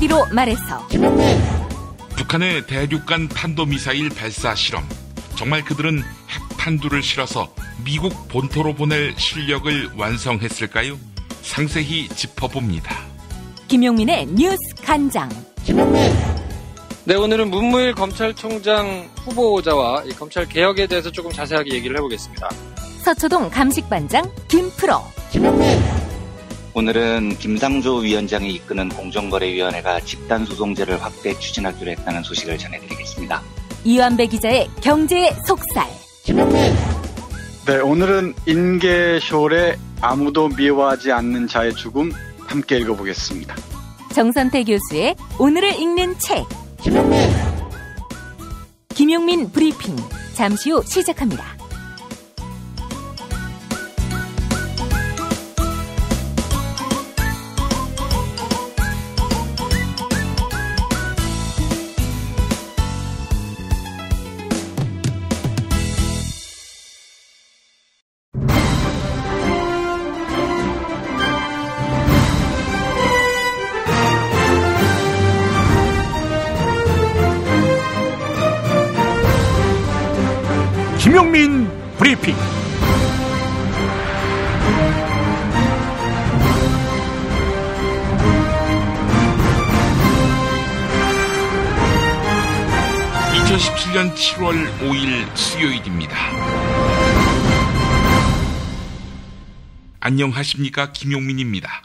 한마디로 말해서 북한의 대륙간 탄도미사일 발사 실험, 정말 그들은 핵탄두를 실어서 미국 본토로 보낼 실력을 완성했을까요? 상세히 짚어봅니다. 김용민의 뉴스 간장. 네, 오늘은 문무일 검찰총장 후보자와 이 검찰 개혁에 대해서 조금 자세하게 얘기를 해보겠습니다. 서초동 감식반장 김프로. 오늘은 김상조 위원장이 이끄는 공정거래위원회가 집단소송제를 확대 추진하기로 했다는 소식을 전해드리겠습니다. 이완배 기자의 경제의 속살. 네, 오늘은 인계쇼의 아무도 미워하지 않는 자의 죽음 함께 읽어보겠습니다. 정선태 교수의 오늘을 읽는 책. 김용민 브리핑. 잠시 후 시작합니다. 김용민 브리핑. (2017년 7월 5일) 수요일입니다. 안녕하십니까, 김용민입니다.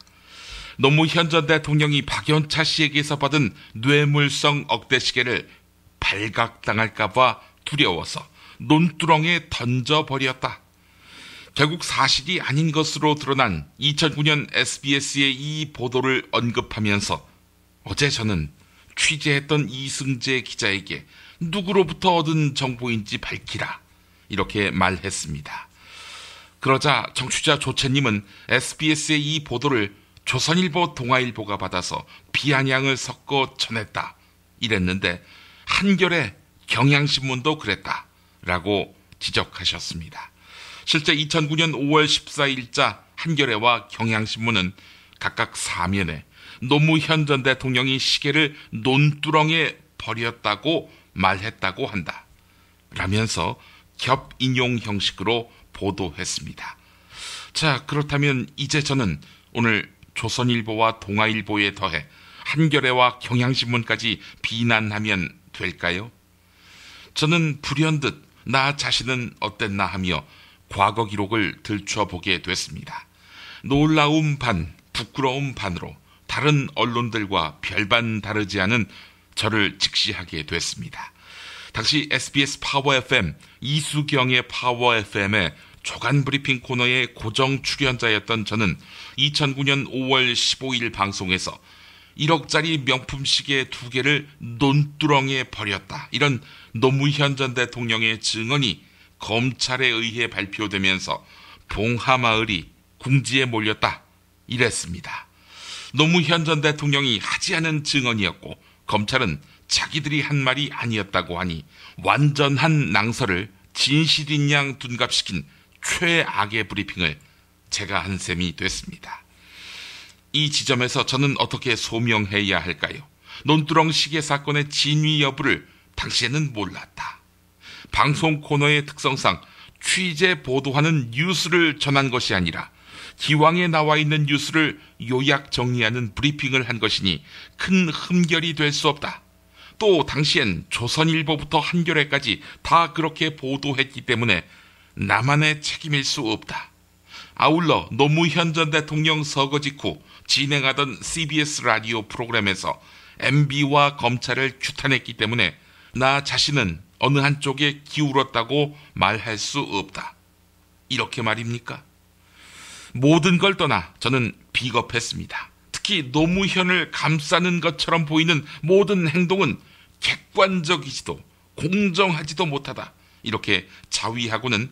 노무현 전 대통령이 박연차 씨에게서 받은 뇌물성 억대시계를 발각당할까봐 두려워서 논두렁에 던져버렸다. 결국 사실이 아닌 것으로 드러난 2009년 SBS의 이 보도를 언급하면서 어제 저는 취재했던 이승재 기자에게 누구로부터 얻은 정보인지 밝히라, 이렇게 말했습니다. 그러자 정취자 조채님은 SBS의 이 보도를 조선일보, 동아일보가 받아서 비아냥을 섞어 전했다, 이랬는데 한겨레, 경향신문도 그랬다 라고 지적하셨습니다. 실제 2009년 5월 14일자 한겨레와 경향신문은 각각 사면에 노무현 전 대통령이 시계를 논두렁에 버렸다고 말했다고 한다 라면서 겹 인용 형식으로 보도했습니다. 자, 그렇다면 이제 저는 오늘 조선일보와 동아일보에 더해 한겨레와 경향신문까지 비난하면 될까요? 저는 불현듯 나 자신은 어땠나 하며 과거 기록을 들춰보게 됐습니다. 놀라움 반, 부끄러움 반으로 다른 언론들과 별반 다르지 않은 저를 직시하게 됐습니다. 당시 SBS 파워 FM, 이수경의 파워 FM의 조간 브리핑 코너의 고정 출연자였던 저는 2009년 5월 15일 방송에서 1억짜리 명품 시계 2개를 논두렁에 버렸다, 이런 노무현 전 대통령의 증언이 검찰에 의해 발표되면서 봉하마을이 궁지에 몰렸다, 이랬습니다. 노무현 전 대통령이 하지 않은 증언이었고 검찰은 자기들이 한 말이 아니었다고 하니 완전한 낭설을 진실인 양 둔갑시킨 최악의 브리핑을 제가 한 셈이 됐습니다. 이 지점에서 저는 어떻게 소명해야 할까요? 논두렁 시계 사건의 진위 여부를 당시에는 몰랐다. 방송 코너의 특성상 취재 보도하는 뉴스를 전한 것이 아니라 기왕에 나와 있는 뉴스를 요약 정리하는 브리핑을 한 것이니 큰 흠결이 될 수 없다. 또 당시엔 조선일보부터 한겨레까지 다 그렇게 보도했기 때문에 나만의 책임일 수 없다. 아울러 노무현 전 대통령 서거 직후 진행하던 CBS 라디오 프로그램에서 MB와 검찰을 규탄했기 때문에 나 자신은 어느 한쪽에 기울었다고 말할 수 없다. 이렇게 말입니까? 모든 걸 떠나 저는 비겁했습니다. 특히 노무현을 감싸는 것처럼 보이는 모든 행동은 객관적이지도 공정하지도 못하다, 이렇게 자위하고는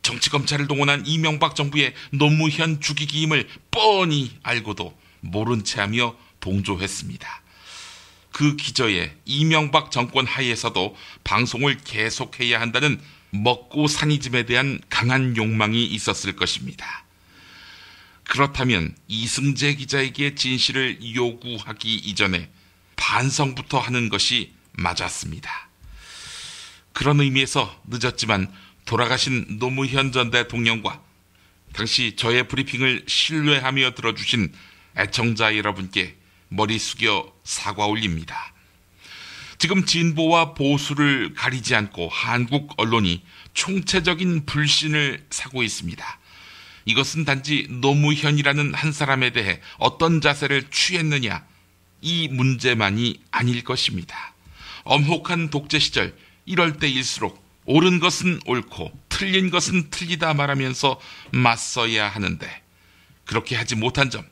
정치검찰을 동원한 이명박 정부의 노무현 죽이기임을 뻔히 알고도 모른 채하며 동조했습니다. 그 기저에 이명박 정권 하에서도 방송을 계속해야 한다는 먹고 사니즘에 대한 강한 욕망이 있었을 것입니다. 그렇다면 이승재 기자에게 진실을 요구하기 이전에 반성부터 하는 것이 맞았습니다. 그런 의미에서 늦었지만 돌아가신 노무현 전 대통령과 당시 저의 브리핑을 신뢰하며 들어주신 애청자 여러분께 머리 숙여 사과 올립니다. 지금 진보와 보수를 가리지 않고 한국 언론이 총체적인 불신을 사고 있습니다. 이것은 단지 노무현이라는 한 사람에 대해 어떤 자세를 취했느냐, 이 문제만이 아닐 것입니다. 엄혹한 독재 시절 이럴 때일수록 옳은 것은 옳고 틀린 것은 틀리다 말하면서 맞서야 하는데 그렇게 하지 못한 점,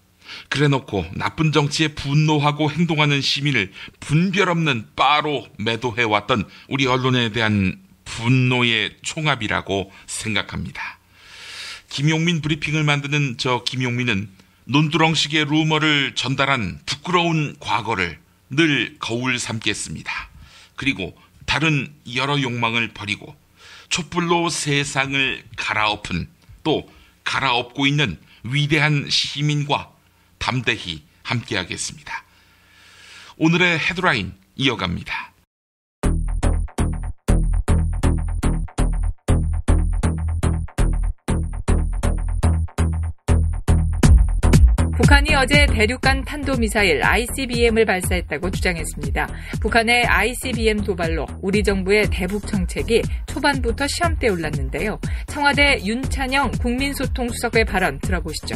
그래놓고 나쁜 정치에 분노하고 행동하는 시민을 분별 없는 바로 매도해왔던 우리 언론에 대한 분노의 총합이라고 생각합니다. 김용민 브리핑을 만드는 저 김용민은 논두렁식의 루머를 전달한 부끄러운 과거를 늘 거울 삼겠습니다. 그리고 다른 여러 욕망을 버리고 촛불로 세상을 갈아엎은, 또 갈아엎고 있는 위대한 시민과 담대히 함께하겠습니다. 오늘의 헤드라인 이어갑니다. 북한이 어제 대륙간 탄도미사일 ICBM을 발사했다고 주장했습니다. 북한의 ICBM 도발로 우리 정부의 대북 정책이 초반부터 시험대에 올랐는데요. 청와대 윤찬영 국민소통수석의 발언 들어보시죠.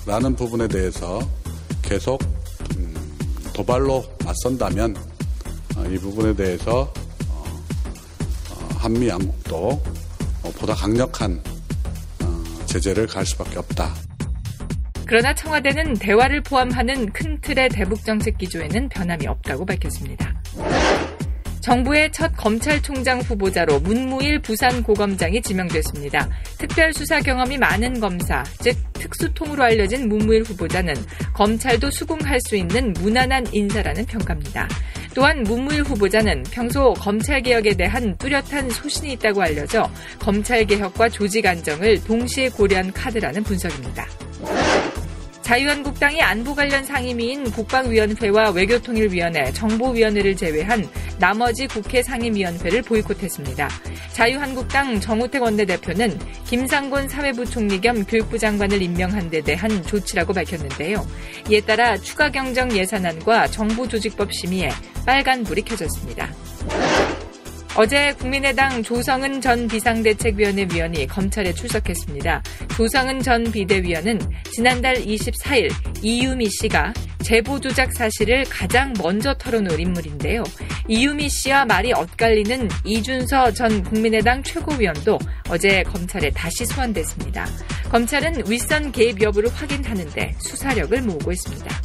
대화라는 부분에 대해서 계속 도발로 맞선다면 이 부분에 대해서 한미 양국도 보다 강력한 제재를 가할 수밖에 없다. 그러나 청와대는 대화를 포함하는 큰 틀의 대북 정책 기조에는 변함이 없다고 밝혔습니다. 정부의 첫 검찰총장 후보자로 문무일 부산고검장이 지명됐습니다. 특별수사 경험이 많은 검사, 즉 특수통으로 알려진 문무일 후보자는 검찰도 수긍할 수 있는 무난한 인사라는 평가입니다. 또한 문무일 후보자는 평소 검찰개혁에 대한 뚜렷한 소신이 있다고 알려져 검찰개혁과 조직 안정을 동시에 고려한 카드라는 분석입니다. 자유한국당이 안보 관련 상임위인 국방위원회와 외교통일위원회, 정보위원회를 제외한 나머지 국회 상임위원회를 보이콧했습니다. 자유한국당 정우택 원내대표는 김상곤 사회부총리 겸 교육부 장관을 임명한 데 대한 조치라고 밝혔는데요. 이에 따라 추가 경정 예산안과 정보조직법 심의에 빨간불이 켜졌습니다. 어제 국민의당 조성은 전 비상대책위원회 위원이 검찰에 출석했습니다. 조성은 전 비대위원은 지난달 24일 이유미 씨가 제보 조작 사실을 가장 먼저 털어놓을 인물인데요. 이유미 씨와 말이 엇갈리는 이준서 전 국민의당 최고위원도 어제 검찰에 다시 소환됐습니다. 검찰은 윗선 개입 여부를 확인하는데 수사력을 모으고 있습니다.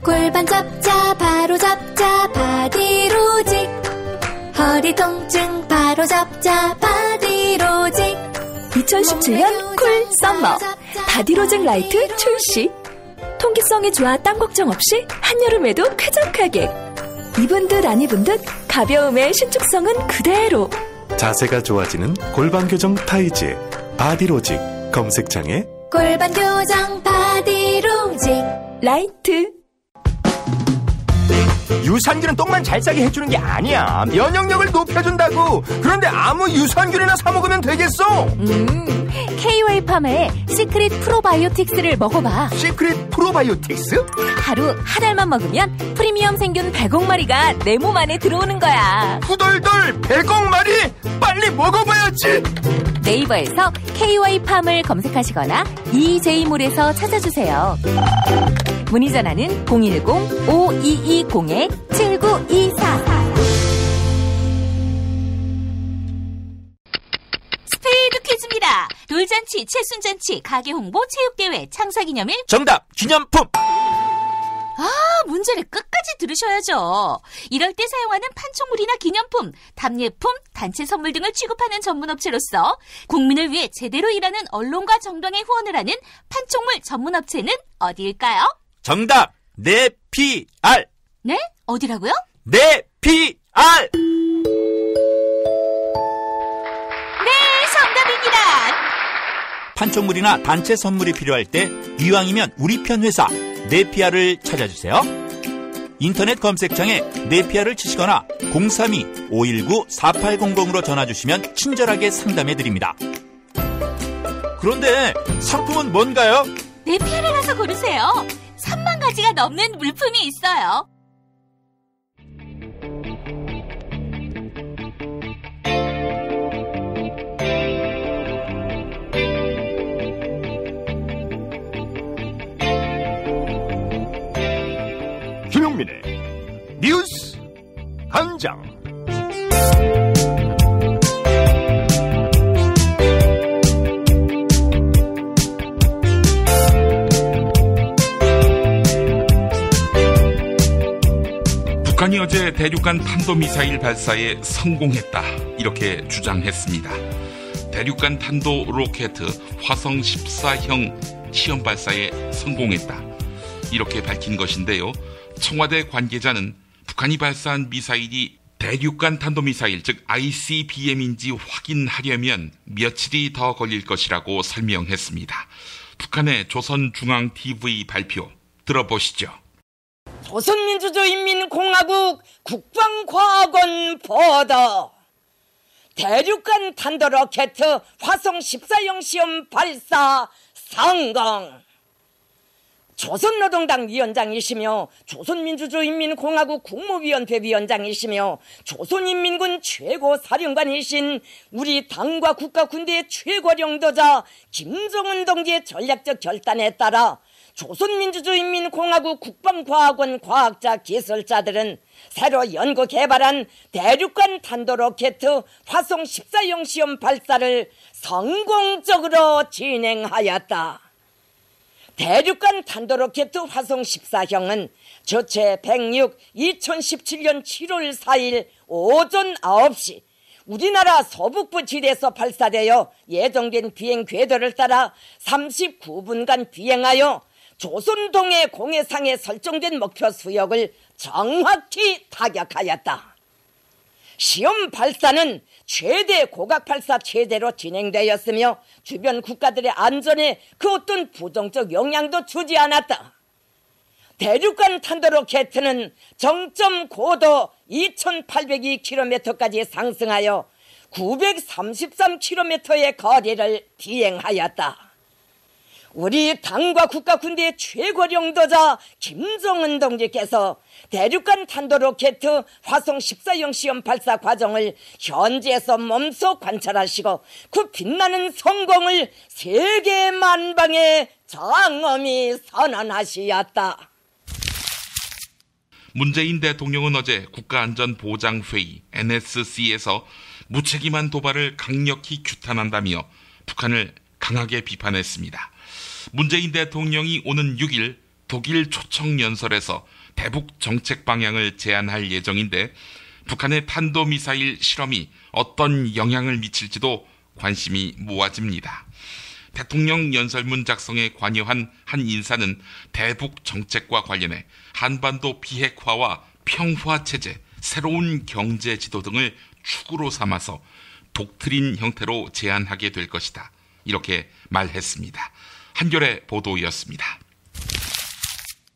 골반 잡자 바로 잡자 바디로직, 허리 통증 바로 잡자 바디로직. 2017년 쿨 썸머 바디로직 라이트 출시. 통기성이 좋아 땀 걱정 없이 한여름에도 쾌적하게. 입은 듯 안 입은 듯 가벼움의 신축성은 그대로. 자세가 좋아지는 골반 교정 타이즈 바디로직. 검색창에 골반 교정 바디로직 라이트. 유산균은 똥만 잘 싸게 해주는 게 아니야. 면역력을 높여준다고. 그런데 아무 유산균이나 사 먹으면 되겠어. KOA팜의 시크릿 프로바이오틱스를 먹어봐. 시크릿 프로바이오틱스? 하루 한 알만 먹으면 프리미엄 생균 100억마리가 내 몸 안에 들어오는 거야. 후덜덜 100억마리? 빨리 먹어봐야지. 네이버에서 KOA팜을 검색하시거나 EJ몰에서 찾아주세요. 문의 전화는 010-5220-7924. 스페이드 퀴즈입니다. 돌잔치, 채순잔치, 가게홍보, 체육대회, 창사기념일. 정답! 기념품! 문제를 끝까지 들으셔야죠. 이럴 때 사용하는 판촉물이나 기념품, 답례품, 단체 선물 등을 취급하는 전문업체로서 국민을 위해 제대로 일하는 언론과 정당의 후원을 하는 판촉물 전문업체는 어디일까요? 정답! 네피알! 네? 어디라고요? 네피알! NPR! 네, 정답입니다. 판촉물이나 단체 선물이 필요할 때 이왕이면 우리 편 회사 네피아를 찾아주세요. 인터넷 검색창에 네피아를 치시거나 032-519-4800으로 전화주시면 친절하게 상담해드립니다. 그런데 상품은 뭔가요? 네피아를 가서 고르세요. 3만 가지가 넘는 물품이 있어요. 김용민의 뉴스 광장. 북한이 어제 대륙간 탄도미사일 발사에 성공했다, 이렇게 주장했습니다. 대륙간 탄도 로켓 화성 14형 시험 발사에 성공했다, 이렇게 밝힌 것인데요. 청와대 관계자는 북한이 발사한 미사일이 대륙간 탄도미사일, 즉 ICBM인지 확인하려면 며칠이 더 걸릴 것이라고 설명했습니다. 북한의 조선중앙TV 발표 들어보시죠. 조선민주주의인민공화국 국방과학원 보도. 대륙간 탄도로켓 화성 14형 시험 발사 성공. 조선노동당 위원장이시며 조선민주주의인민공화국 국무위원회 위원장이시며 조선인민군 최고사령관이신 우리 당과 국가 군대의 최고령도자 김정은 동지의 전략적 결단에 따라 조선민주주의인민공화국 국방과학원 과학자 기술자들은 새로 연구 개발한 대륙간 탄도로켓 화성 14형 시험 발사를 성공적으로 진행하였다. 대륙간 탄도로켓 화성 14형은 저체 106 2017년 7월 4일 오전 9시 우리나라 서북부 지대에서 발사되어 예정된 비행 궤도를 따라 39분간 비행하여 조선동해 공해상에 설정된 목표 수역을 정확히 타격하였다. 시험 발사는 최대 고각 발사 체제로 진행되었으며 주변 국가들의 안전에 그 어떤 부정적 영향도 주지 않았다. 대륙간 탄도로켓은 정점 고도 2802km까지 상승하여 933km의 거리를 비행하였다. 우리 당과 국가 군대의 최고령도자 김정은 동지께서 대륙간 탄도로켓 화성 14형 시험 발사 과정을 현지에서 몸소 관찰하시고 그 빛나는 성공을 세계 만방에 장엄히 선언하시었다. 문재인 대통령은 어제 국가안전보장회의 NSC에서 무책임한 도발을 강력히 규탄한다며 북한을 강하게 비판했습니다. 문재인 대통령이 오는 6일 독일 초청연설에서 대북 정책 방향을 제안할 예정인데 북한의 탄도미사일 실험이 어떤 영향을 미칠지도 관심이 모아집니다. 대통령 연설문 작성에 관여한 한 인사는 대북 정책과 관련해 한반도 비핵화와 평화체제, 새로운 경제 지도 등을 축으로 삼아서 독트린 형태로 제안하게 될 것이다, 이렇게 말했습니다. 한겨레 보도였습니다.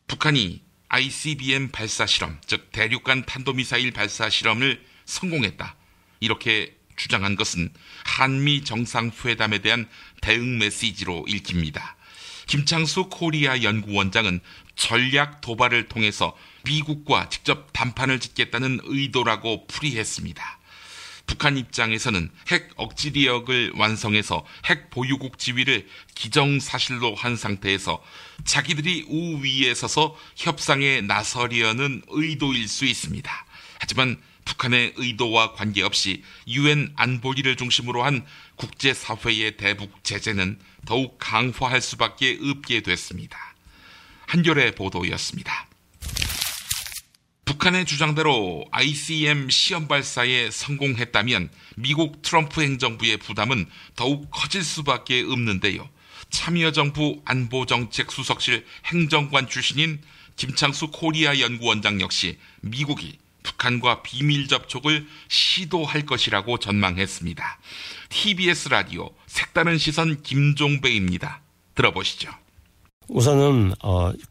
북한이 ICBM 발사 실험, 즉 대륙간 탄도미사일 발사 실험을 성공했다, 이렇게 주장한 것은 한미 정상회담에 대한 대응 메시지로 읽힙니다. 김창수 코리아 연구원장은 전략 도발을 통해서 미국과 직접 단판을 짓겠다는 의도라고 풀이했습니다. 북한 입장에서는 핵 억지력을 완성해서 핵 보유국 지위를 기정사실로 한 상태에서 자기들이 우위에 서서 협상에 나서려는 의도일 수 있습니다. 하지만 북한의 의도와 관계없이 UN 안보리를 중심으로 한 국제사회의 대북 제재는 더욱 강화할 수밖에 없게 됐습니다. 한겨레 보도였습니다. 북한의 주장대로 ICBM 시험 발사에 성공했다면 미국 트럼프 행정부의 부담은 더욱 커질 수밖에 없는데요. 참여정부 안보정책수석실 행정관 출신인 김창수 코리아 연구원장 역시 미국이 북한 북한과 비밀 접촉을 시도할 것이라고 전망했습니다. TBS 라디오 색다른 시선 김종배입니다. 들어보시죠. 우선은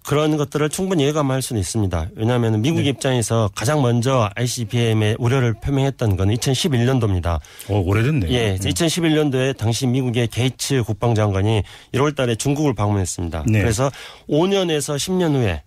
그런 것들을 충분히 예감할 수는 있습니다. 왜냐하면 미국 입장에서 가장 먼저 ICBM의 우려를 표명했던 건 2011년도입니다. 오래됐네요. 예, 2011년도에 당시 미국의 게이츠 국방장관이 1월 달에 중국을 방문했습니다. 네. 그래서 5년에서 10년 후에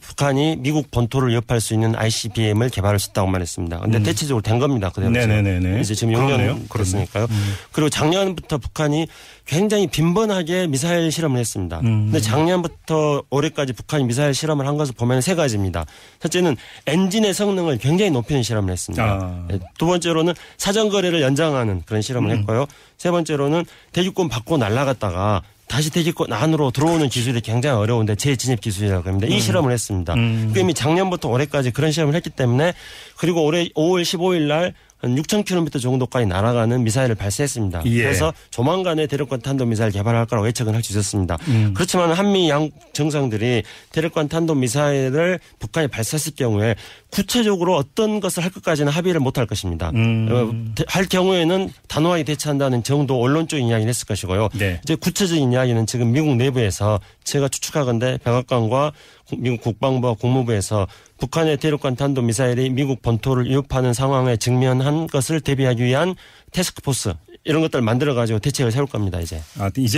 북한이 미국 본토를 위협할 수 있는 ICBM을 개발할 수 있다고 말했습니다. 그런데 대체적으로 된 겁니다. 그대로. 네네네. 이제 지금 6년 됐으니까요. 그리고 작년부터 북한이 굉장히 빈번하게 미사일 실험을 했습니다. 근데 작년부터 올해까지 북한이 미사일 실험을 한 것을 보면 세 가지입니다. 첫째는 엔진의 성능을 굉장히 높이는 실험을 했습니다. 두 번째로는 사정거리를 연장하는 그런 실험을 했고요. 세 번째로는 대기권 밖으로 날아갔다가 다시 대기권 안으로 들어오는 기술이 굉장히 어려운데 재진입 기술이라고 합니다. 이 실험을 했습니다. 이미 작년부터 올해까지 그런 실험을 했기 때문에 그리고 올해 5월 15일 날 한 6,000km 정도까지 날아가는 미사일을 발사했습니다. 예. 그래서 조만간에 대륙간 탄도미사일 개발할 거라고 예측은 할 수 있었습니다. 그렇지만 한미 양 정상들이 대륙간 탄도미사일을 북한이 발사했을 경우에 구체적으로 어떤 것을 할 것까지는 합의를 못할 것입니다. 할 경우에는 단호하게 대처한다는 정도 언론적인 이야기를 했을 것이고요. 네. 이제 구체적인 이야기는 지금 미국 내부에서 제가 추측하건대 백악관과 미국 국방부와 국무부에서 북한의 대륙간 탄도미사일이 미국 본토를 위협하는 상황에 직면한 것을 대비하기 위한 태스크포스 이런 것들을 만들어가지고 대책을 세울 겁니다. 이제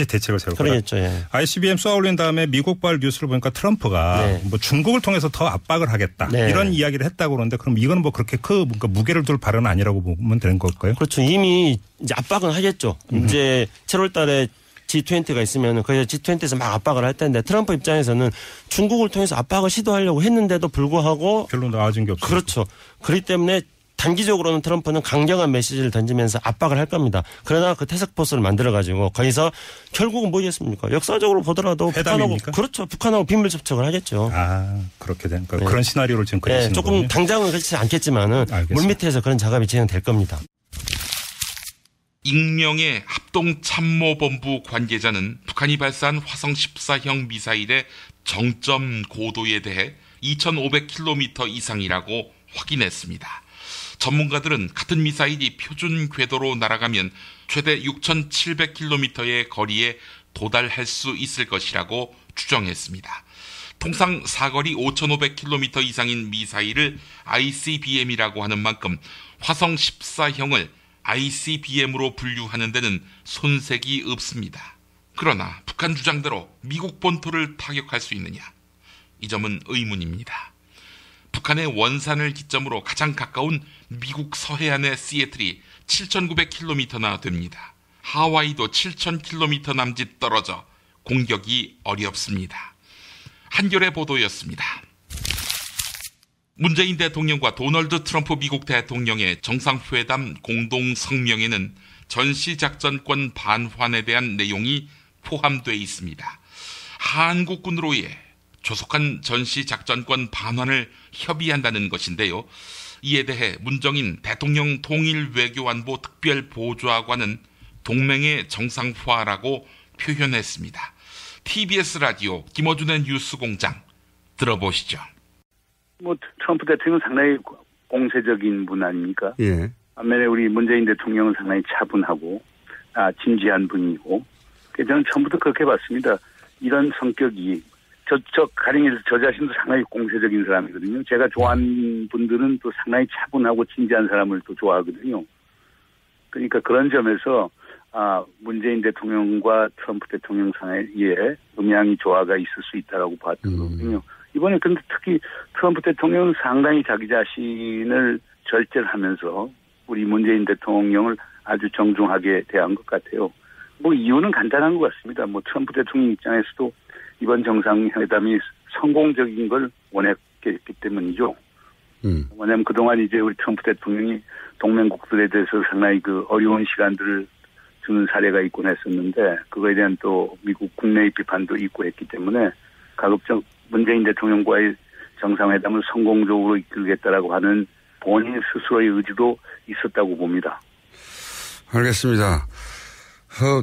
대책을 세울 거다. 그러겠죠. 예. ICBM 쏘아 올린 다음에 미국발 뉴스를 보니까 트럼프가 뭐 중국을 통해서 더 압박을 하겠다. 이런 이야기를 했다고 그러는데 그럼 이건 뭐 그렇게 뭔가 무게를 둘 발언은 아니라고 보면 되는 걸까요? 그렇죠. 이미 이제 압박은 하겠죠. 이제 7월 달에 G20가 있으면 거기서 G20에서 막 압박을 할 텐데 트럼프 입장에서는 중국을 통해서 압박을 시도하려고 했는데도 불구하고 별로 나아진 게 없어요. 그렇죠. 그렇기 때문에 단기적으로는 트럼프는 강경한 메시지를 던지면서 압박을 할 겁니다. 그러나 그 태스크포스를 만들어가지고 거기서 결국은 뭐겠습니까? 역사적으로 보더라도 회담입니까? 북한하고 비밀 접촉을 하겠죠. 그렇게 된 거. 그런 시나리오를 지금 그리시는 조금 거군요. 당장은 그렇지 않겠지만은 물밑에서 그런 작업이 진행될 겁니다. 익명의 합동참모본부 관계자는 북한이 발사한 화성 14형 미사일의 정점 고도에 대해 2,500km 이상이라고 확인했습니다. 전문가들은 같은 미사일이 표준 궤도로 날아가면 최대 6,700km의 거리에 도달할 수 있을 것이라고 추정했습니다. 통상 사거리 5,500km 이상인 미사일을 ICBM이라고 하는 만큼 화성 14형을 ICBM으로 분류하는 데는 손색이 없습니다. 그러나 북한 주장대로 미국 본토를 타격할 수 있느냐? 이 점은 의문입니다. 북한의 원산을 기점으로 가장 가까운 미국 서해안의 시애틀이 7,900km나 됩니다. 하와이도 7,000km 남짓 떨어져 공격이 어렵습니다. 한겨레 보도였습니다. 문재인 대통령과 도널드 트럼프 미국 대통령의 정상회담 공동 성명에는 전시작전권 반환에 대한 내용이 포함되어 있습니다. 한국군으로의 조속한 전시작전권 반환을 협의한다는 것인데요. 이에 대해 문정인 대통령 통일외교안보 특별보좌관은 동맹의 정상화라고 표현했습니다. TBS 라디오 김어준의 뉴스공장 들어보시죠. 트럼프 대통령은 상당히 공세적인 분 아닙니까? 예. 반면에 우리 문재인 대통령은 상당히 차분하고 진지한 분이고, 저는 처음부터 그렇게 봤습니다. 이런 성격이 가령 저 자신도 상당히 공세적인 사람이거든요. 제가 좋아하는 분들은 또 상당히 차분하고 진지한 사람을 또 좋아하거든요. 그러니까 그런 점에서 문재인 대통령과 트럼프 대통령 사이에 음양이 조화가 있을 수 있다라고 봤던 거거든요. 이번에 근데 특히 트럼프 대통령은 상당히 자기 자신을 절제하면서 우리 문재인 대통령을 아주 정중하게 대한 것 같아요. 이유는 간단한 것 같습니다. 트럼프 대통령 입장에서도 이번 정상회담이 성공적인 걸 원했기 때문이죠. 왜냐하면 그동안 이제 우리 트럼프 대통령이 동맹국들에 대해서 상당히 어려운 시간들을 주는 사례가 있곤 했었는데, 그거에 대한 또 미국 국내의 비판도 있고 했기 때문에 가급적 문재인 대통령과의 정상회담을 성공적으로 이끌겠다라고 하는 본인 스스로의 의지도 있었다고 봅니다. 알겠습니다.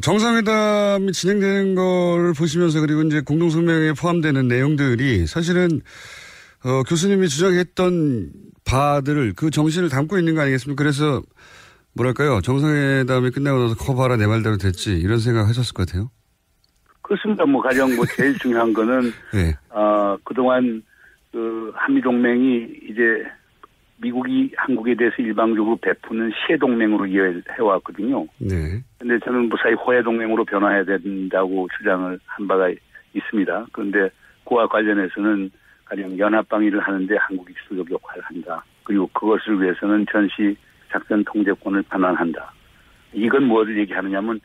정상회담이 진행되는 걸 보시면서 그리고 이제 공동성명에 포함되는 내용들이 사실은 교수님이 주장했던 바들을 그 정신을 담고 있는 거 아니겠습니까? 그래서 뭐랄까요? 정상회담이 끝나고 나서 커봐라 내 말대로 됐지 이런 생각 하셨을 것 같아요. 그렇습니다. 뭐 가장 제일 중요한 거는 네. 그동안 그 한미동맹이 이제 미국이 한국에 대해서 일방적으로 베푸는 시해동맹으로 이해해왔거든요. 네. 근데 저는 무사히 호해동맹으로 변화해야 된다고 주장을 한 바가 있습니다. 그런데 그와 관련해서는 가령 연합방위를 하는데 한국이 주도적 역할을 한다. 그리고 그것을 위해서는 전시 작전 통제권을 반환한다. 이건 뭐를 얘기하느냐면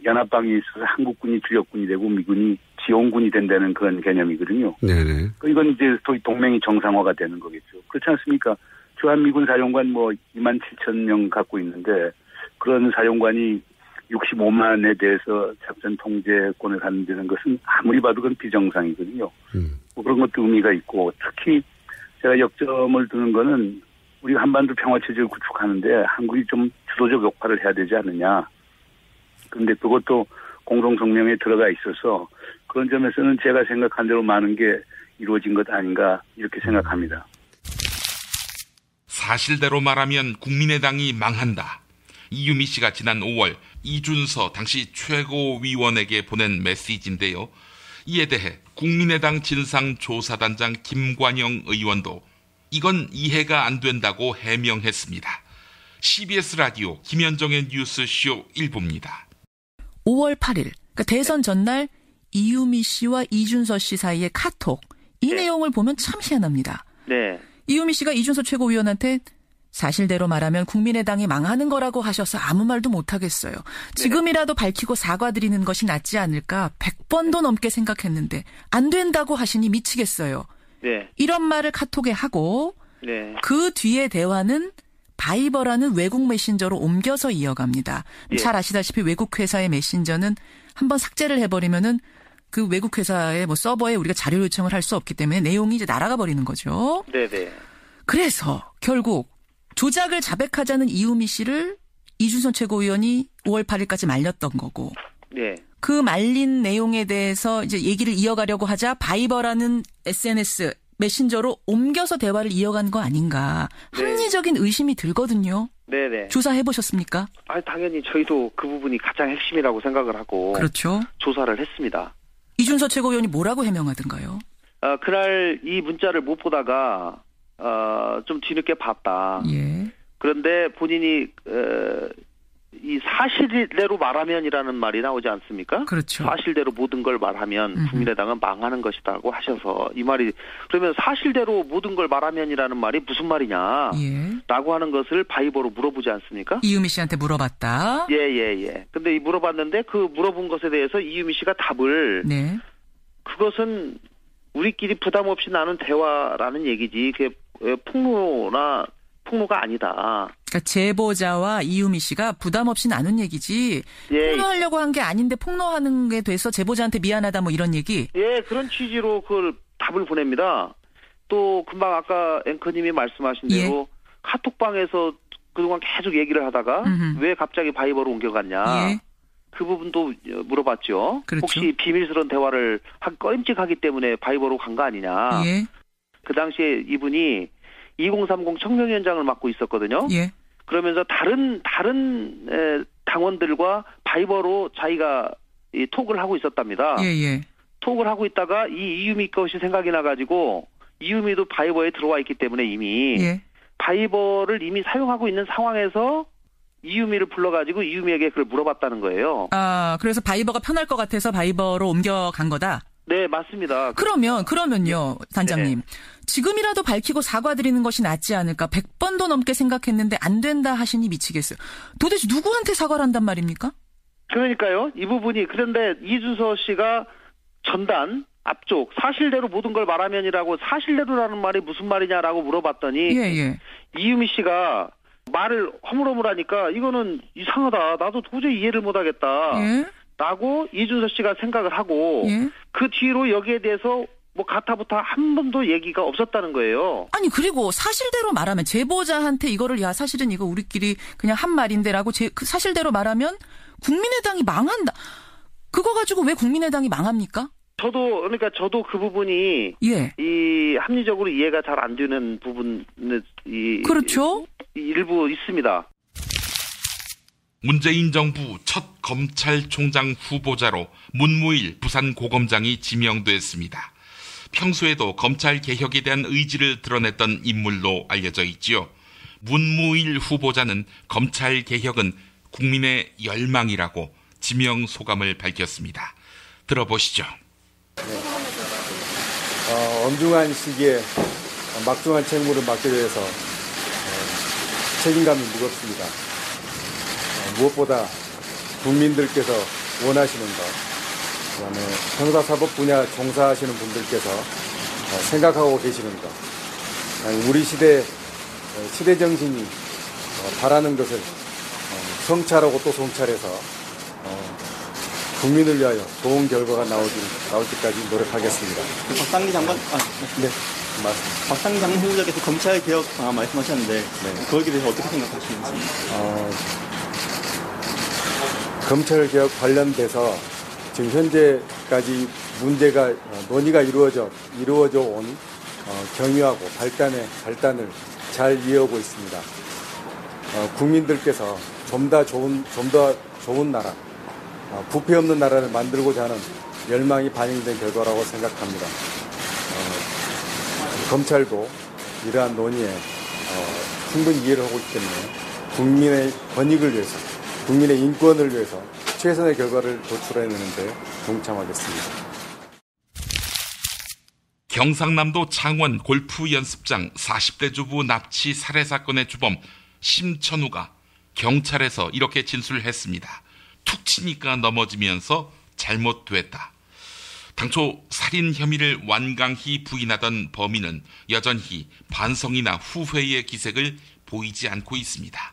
연합방위에 있어서 한국군이 주력군이 되고 미군이 지원군이 된다는 그런 개념이거든요. 네네. 이건 이제 동맹이 정상화가 되는 거겠죠. 그렇지 않습니까? 주한미군 사령관 27,000명 갖고 있는데 그런 사령관이 65만에 대해서 작전 통제권을 갖는다는 것은 아무리 봐도 그건 비정상이거든요. 그런 것도 의미가 있고 특히 제가 역점을 두는 거는 우리가 한반도 평화체제를 구축하는데 한국이 좀 주도적 역할을 해야 되지 않느냐. 그런데 그것도 공동성명에 들어가 있어서 그런 점에서는 제가 생각한 대로 많은 게 이루어진 것 아닌가 이렇게 생각합니다. 사실대로 말하면 국민의당이 망한다. 이유미 씨가 지난 5월 이준서 당시 최고위원에게 보낸 메시지인데요. 이에 대해 국민의당 진상조사단장 김관영 의원도 이건 이해가 안 된다고 해명했습니다. CBS 라디오 김현정의 뉴스쇼 1부입니다. 5월 8일 그러니까 대선 전날 이유미 씨와 이준서 씨 사이의 카톡 이 내용을 보면 참 희한합니다. 네. 이유미 씨가 이준서 최고위원한테 사실대로 말하면 국민의당이 망하는 거라고 하셔서 아무 말도 못하겠어요. 지금이라도 밝히고 사과드리는 것이 낫지 않을까 100번도 넘게 생각했는데 안 된다고 하시니 미치겠어요. 네. 이런 말을 카톡에 하고 네. 그 뒤에 대화는 바이버라는 외국 메신저로 옮겨서 이어갑니다. 예. 잘 아시다시피 외국 회사의 메신저는 한번 삭제를 해버리면은 그 외국 회사의 서버에 우리가 자료 요청을 할 수 없기 때문에 내용이 이제 날아가 버리는 거죠. 네네. 그래서 결국 조작을 자백하자는 이유미 씨를 이준서 최고위원이 5월 8일까지 말렸던 거고. 네. 그 말린 내용에 대해서 이제 얘기를 이어가려고 하자 바이버라는 SNS 메신저로 옮겨서 대화를 이어간 거 아닌가. 합리적인 의심이 들거든요. 네네. 조사해 보셨습니까? 당연히 저희도 그 부분이 가장 핵심이라고 생각을 하고. 그렇죠. 조사를 했습니다. 이준서 최고위원이 뭐라고 해명하던가요? 그날 이 문자를 못 보다가 좀 뒤늦게 봤다. 예. 그런데 본인이 이 사실대로 말하면이라는 말이 나오지 않습니까? 그렇죠. 사실대로 모든 걸 말하면 국민의당은 망하는 것이다고 하셔서 이 말이 그러면 사실대로 모든 걸 말하면이라는 말이 무슨 말이냐? 예. 라고 하는 것을 바이버로 물어보지 않습니까? 이유미 씨한테 물어봤다. 예. 근데 물어봤는데 그 물어본 것에 대해서 이유미 씨가 답을 네. 그것은 우리끼리 부담 없이 나눈 대화라는 얘기지 그게 폭로가 아니다. 그러니까 제보자와 이유미 씨가 부담 없이 나눈 얘기지 폭로하려고 한 게 아닌데 폭로하는 게 돼서 제보자한테 미안하다 이런 얘기. 예, 그런 취지로 그걸 답을 보냅니다. 또 금방 아까 앵커님이 말씀하신 대로 카톡방에서 그동안 계속 얘기를 하다가 왜 갑자기 바이버로 옮겨갔냐. 예. 그 부분도 물어봤죠. 그렇죠. 혹시 비밀스러운 대화를 하기 꺼림칙하기 때문에 바이버로 간 거 아니냐. 예. 그 당시에 이분이 2030 청명위원장을 맡고 있었거든요. 예. 그러면서 다른 당원들과 바이버로 자기가 이 톡을 하고 있었답니다. 예. 톡을 하고 있다가 이 이유미 것이 생각이 나가지고 이유미도 바이버에 들어와 있기 때문에 이미 바이버를 이미 사용하고 있는 상황에서 이유미를 불러가지고 이유미에게 그걸 물어봤다는 거예요. 그래서 바이버가 편할 것 같아서 바이버로 옮겨간 거다? 네, 맞습니다. 그러면요, 단장님. 지금이라도 밝히고 사과드리는 것이 낫지 않을까 100번도 넘게 생각했는데 안 된다 하시니 미치겠어요. 도대체 누구한테 사과를 한단 말입니까? 그러니까요. 이 부분이 그런데 이준서 씨가 전단 앞쪽 사실대로 모든 걸 말하면이라고 사실대로라는 말이 무슨 말이냐라고 물어봤더니 이유미 씨가 말을 허물허물하니까 이거는 이상하다. 나도 도저히 이해를 못하겠다. 라고 이준서 씨가 생각을 하고 그 뒤로 여기에 대해서 가타부타 한 번도 얘기가 없었다는 거예요. 아니 그리고 사실대로 말하면 제보자한테 이거를 사실은 이거 우리끼리 그냥 한 말인데라고 그 사실대로 말하면 국민의당이 망한다. 그거 가지고 왜 국민의당이 망합니까? 저도 그 부분이 이 합리적으로 이해가 잘 안 되는 부분은 그렇죠. 일부 있습니다. 문재인 정부 첫 검찰총장 후보자로 문무일 부산고검장이 지명됐습니다. 평소에도 검찰 개혁에 대한 의지를 드러냈던 인물로 알려져 있지요. 문무일 후보자는 검찰 개혁은 국민의 열망이라고 지명 소감을 밝혔습니다. 들어보시죠. 엄중한 시기에 막중한 책무를 맡게 돼서 책임감이 무겁습니다. 무엇보다 국민들께서 원하시는 것, 그다음에 형사사법 분야 종사하시는 분들께서 생각하고 계시는 것, 우리 시대 정신이 바라는 것을 성찰하고 또 성찰해서 국민을 위하여 좋은 결과가 나올 때까지 노력하겠습니다. 박상기 장관, 네, 맞습니다. 박상기 장관 후보자께서 검찰 개혁 방안 말씀하셨는데 거기에 대해서 어떻게 생각하시는지? 검찰 개혁 관련돼서 지금 현재까지 문제가 논의가 이루어져 온 경위하고 발단을 잘 이해하고 있습니다. 국민들께서 좀 더 좋은 나라, 부패 없는 나라를 만들고자 하는 열망이 반영된 결과라고 생각합니다. 검찰도 이러한 논의에 충분히 이해를 하고 있기 때문에 국민의 권익을 위해서, 국민의 인권을 위해서 최선의 결과를 도출해내는 데 동참하겠습니다. 경상남도 창원 골프 연습장 40대 주부 납치 살해 사건의 주범 심천우가 경찰에서 이렇게 진술했습니다. 툭 치니까 넘어지면서 잘못됐다. 당초 살인 혐의를 완강히 부인하던 범인은 여전히 반성이나 후회의 기색을 보이지 않고 있습니다.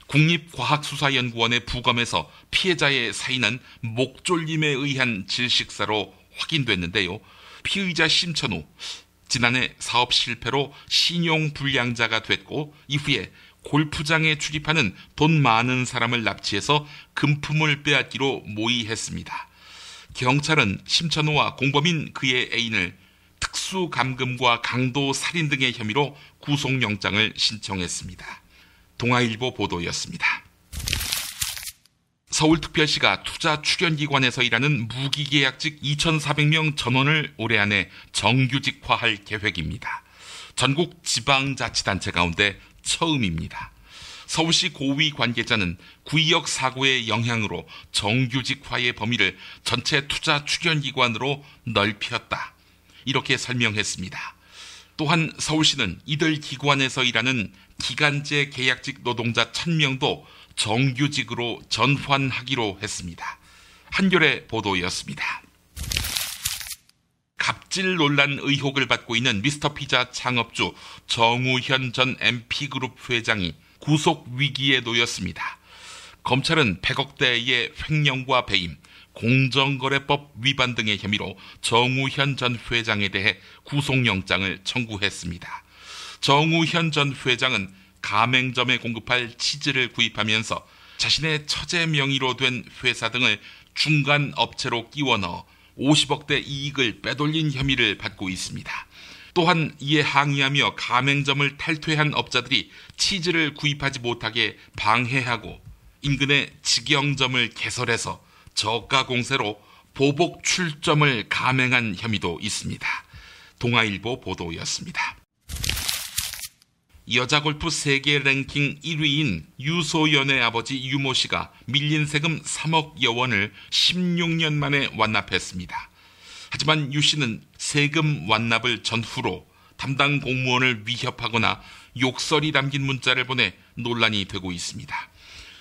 국립과학수사연구원의 부검에서 피해자의 사인은 목졸림에 의한 질식사로 확인됐는데요. 피의자 심천우, 지난해 사업 실패로 신용불량자가 됐고 이후에 골프장에 출입하는 돈 많은 사람을 납치해서 금품을 빼앗기로 모의했습니다. 경찰은 심천우와 공범인 그의 애인을 특수감금과 강도살인 등의 혐의로 구속영장을 신청했습니다. 동아일보 보도였습니다. 서울특별시가 투자출연기관에서 일하는 무기계약직 2,400명 전원을 올해 안에 정규직화할 계획입니다. 전국 지방자치단체 가운데 처음입니다. 서울시 고위 관계자는 구의역 사고의 영향으로 정규직화의 범위를 전체 투자출연기관으로 넓혔다. 이렇게 설명했습니다. 또한 서울시는 이들 기관에서 일하는 기간제 계약직 노동자 1,000명도 정규직으로 전환하기로 했습니다. 한겨레 보도였습니다. 갑질 논란 의혹을 받고 있는 미스터피자 창업주 정우현 전 MP그룹 회장이 구속 위기에 놓였습니다. 검찰은 100억대의 횡령과 배임, 공정거래법 위반 등의 혐의로 정우현 전 회장에 대해 구속영장을 청구했습니다. 정우현 전 회장은 가맹점에 공급할 치즈를 구입하면서 자신의 처제 명의로 된 회사 등을 중간 업체로 끼워 넣어 50억대 이익을 빼돌린 혐의를 받고 있습니다. 또한 이에 항의하며 가맹점을 탈퇴한 업자들이 치즈를 구입하지 못하게 방해하고 인근의 직영점을 개설해서 저가 공세로 보복 출점을 감행한 혐의도 있습니다. 동아일보 보도였습니다. 여자 골프 세계 랭킹 1위인 유소연의 아버지 유모 씨가 밀린 세금 3억여 원을 16년 만에 완납했습니다. 하지만 유 씨는 세금 완납을 전후로 담당 공무원을 위협하거나 욕설이 담긴 문자를 보내 논란이 되고 있습니다.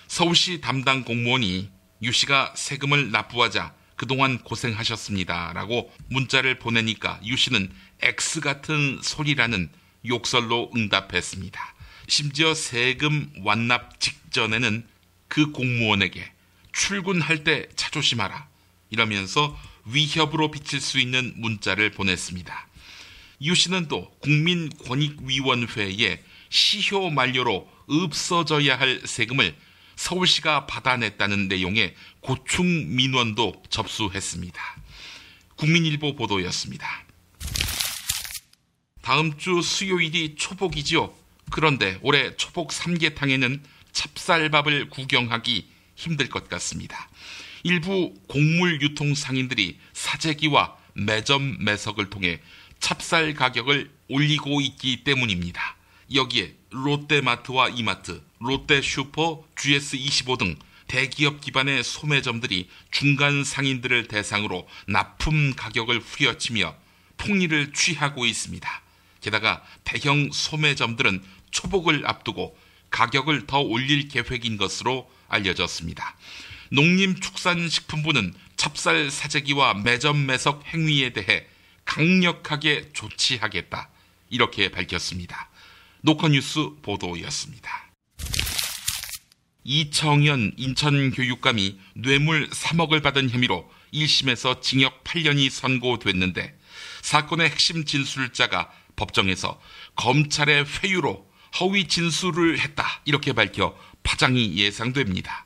서울시 담당 공무원이 유 씨가 세금을 납부하자 그동안 고생하셨습니다라고 문자를 보내니까 유 씨는 X 같은 소리라는 욕설로 응답했습니다. 심지어 세금 완납 직전에는 그 공무원에게 출근할 때 차 조심하라 이러면서 위협으로 비칠 수 있는 문자를 보냈습니다. 유 씨는 또 국민권익위원회에 시효 만료로 없어져야 할 세금을 서울시가 받아냈다는 내용의 고충 민원도 접수했습니다. 국민일보 보도였습니다. 다음 주 수요일이 초복이지요. 그런데 올해 초복 삼계탕에는 찹쌀밥을 구경하기 힘들 것 같습니다. 일부 곡물 유통 상인들이 사재기와 매점 매석을 통해 찹쌀 가격을 올리고 있기 때문입니다. 여기에 롯데마트와 이마트, 롯데슈퍼, GS25 등 대기업 기반의 소매점들이 중간 상인들을 대상으로 납품 가격을 후려치며 폭리를 취하고 있습니다. 게다가 대형 소매점들은 초복을 앞두고 가격을 더 올릴 계획인 것으로 알려졌습니다. 농림축산식품부는 찹쌀 사재기와 매점 매석 행위에 대해 강력하게 조치하겠다, 이렇게 밝혔습니다. 노컷뉴스 보도였습니다. 이청현 인천교육감이 뇌물 3억을 받은 혐의로 1심에서 징역 8년이 선고됐는데 사건의 핵심 진술자가 법정에서 검찰의 회유로 허위 진술을 했다, 이렇게 밝혀 파장이 예상됩니다.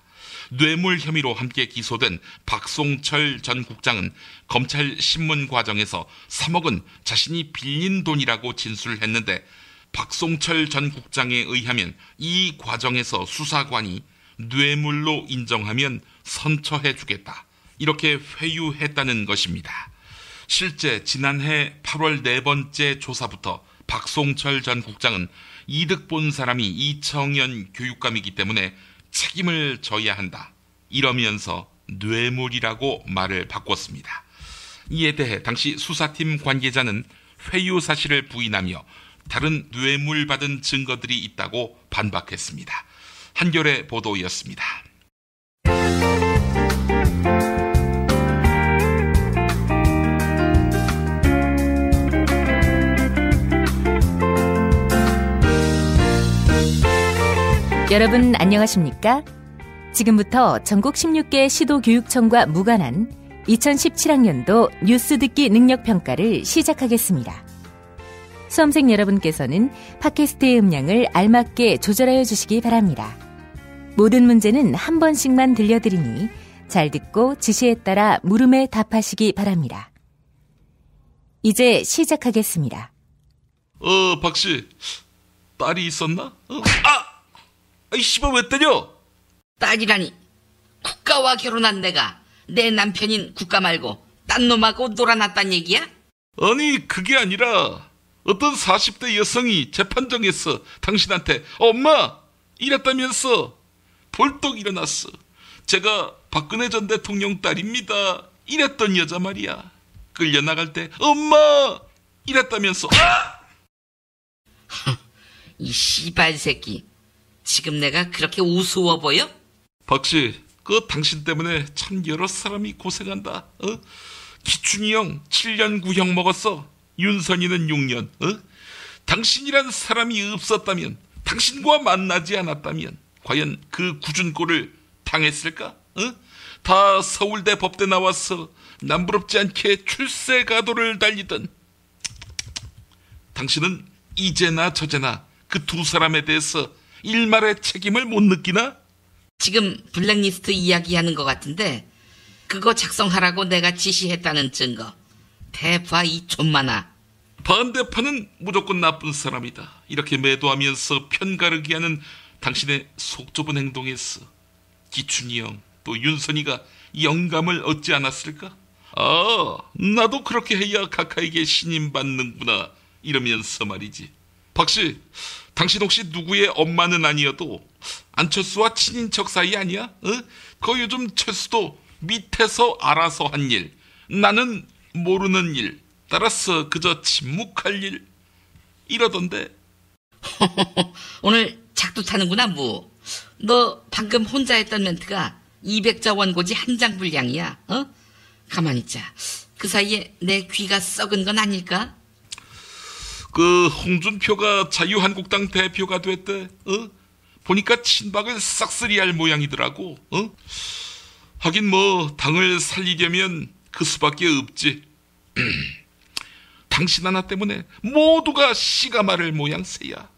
뇌물 혐의로 함께 기소된 박송철 전 국장은 검찰 신문 과정에서 3억은 자신이 빌린 돈이라고 진술했는데 박송철 전 국장에 의하면 이 과정에서 수사관이 뇌물로 인정하면 선처해주겠다, 이렇게 회유했다는 것입니다. 실제 지난해 8월 네 번째 조사부터 박송철 전 국장은 이득 본 사람이 이청현 교육감이기 때문에 책임을 져야 한다, 이러면서 뇌물이라고 말을 바꿨습니다. 이에 대해 당시 수사팀 관계자는 회유 사실을 부인하며 다른 뇌물 받은 증거들이 있다고 반박했습니다. 한겨레 보도였습니다. 여러분 안녕하십니까? 지금부터 전국 16개 시도교육청과 무관한 2017학년도 뉴스 듣기 능력평가를 시작하겠습니다. 수험생 여러분께서는 팟캐스트의 음량을 알맞게 조절하여 주시기 바랍니다. 모든 문제는 한 번씩만 들려드리니 잘 듣고 지시에 따라 물음에 답하시기 바랍니다. 이제 시작하겠습니다. 박씨, 딸이 있었나? 아이 씨발 왜 때려? 딸이라니, 국가와 결혼한 내가 내 남편인 국가 말고 딴 놈하고 놀아놨단 얘기야? 아니 그게 아니라 어떤 40대 여성이 재판정에서 당신한테 엄마 이랬다면서 벌떡 일어났어. 제가 박근혜 전 대통령 딸입니다, 이랬던 여자 말이야. 끌려나갈 때 엄마 이랬다면서. 이 씨발 새끼, 지금 내가 그렇게 우스워 보여? 박씨, 당신 때문에 참 여러 사람이 고생한다. 기춘이 형 7년 구형 먹었어. 윤선이는 6년. 당신이란 사람이 없었다면, 당신과 만나지 않았다면 과연 그 굳은 꼴을 당했을까? 다 서울대 법대 나와서 남부럽지 않게 출세가도를 달리던 당신은 이제나 저제나 그 두 사람에 대해서 일말의 책임을 못 느끼나? 지금 블랙리스트 이야기하는 것 같은데 그거 작성하라고 내가 지시했다는 증거 대파 이 존만아. 반대파는 무조건 나쁜 사람이다, 이렇게 매도하면서 편가르기 하는 당신의 속 좁은 행동에서 기춘이 형 또 윤선이가 영감을 얻지 않았을까? 나도 그렇게 해야 각하에게 신임받는구나, 이러면서 말이지. 박씨, 당신 혹시 누구의 엄마는 아니어도 안철수와 친인척 사이 아니야? 그 요즘 철수도 밑에서 알아서 한 일, 나는 모르는 일, 따라서 그저 침묵할 일, 이러던데. 오늘 작두 타는구나 뭐. 너 방금 혼자 했던 멘트가 200자 원고지 한 장 분량이야. 가만히 있자. 그 사이에 내 귀가 썩은 건 아닐까? 홍준표가 자유한국당 대표가 됐대. 보니까 친박을 싹쓸이할 모양이더라고. 하긴 뭐 당을 살리려면 그 수밖에 없지. 당신 하나 때문에 모두가 씨가 마를 모양새야.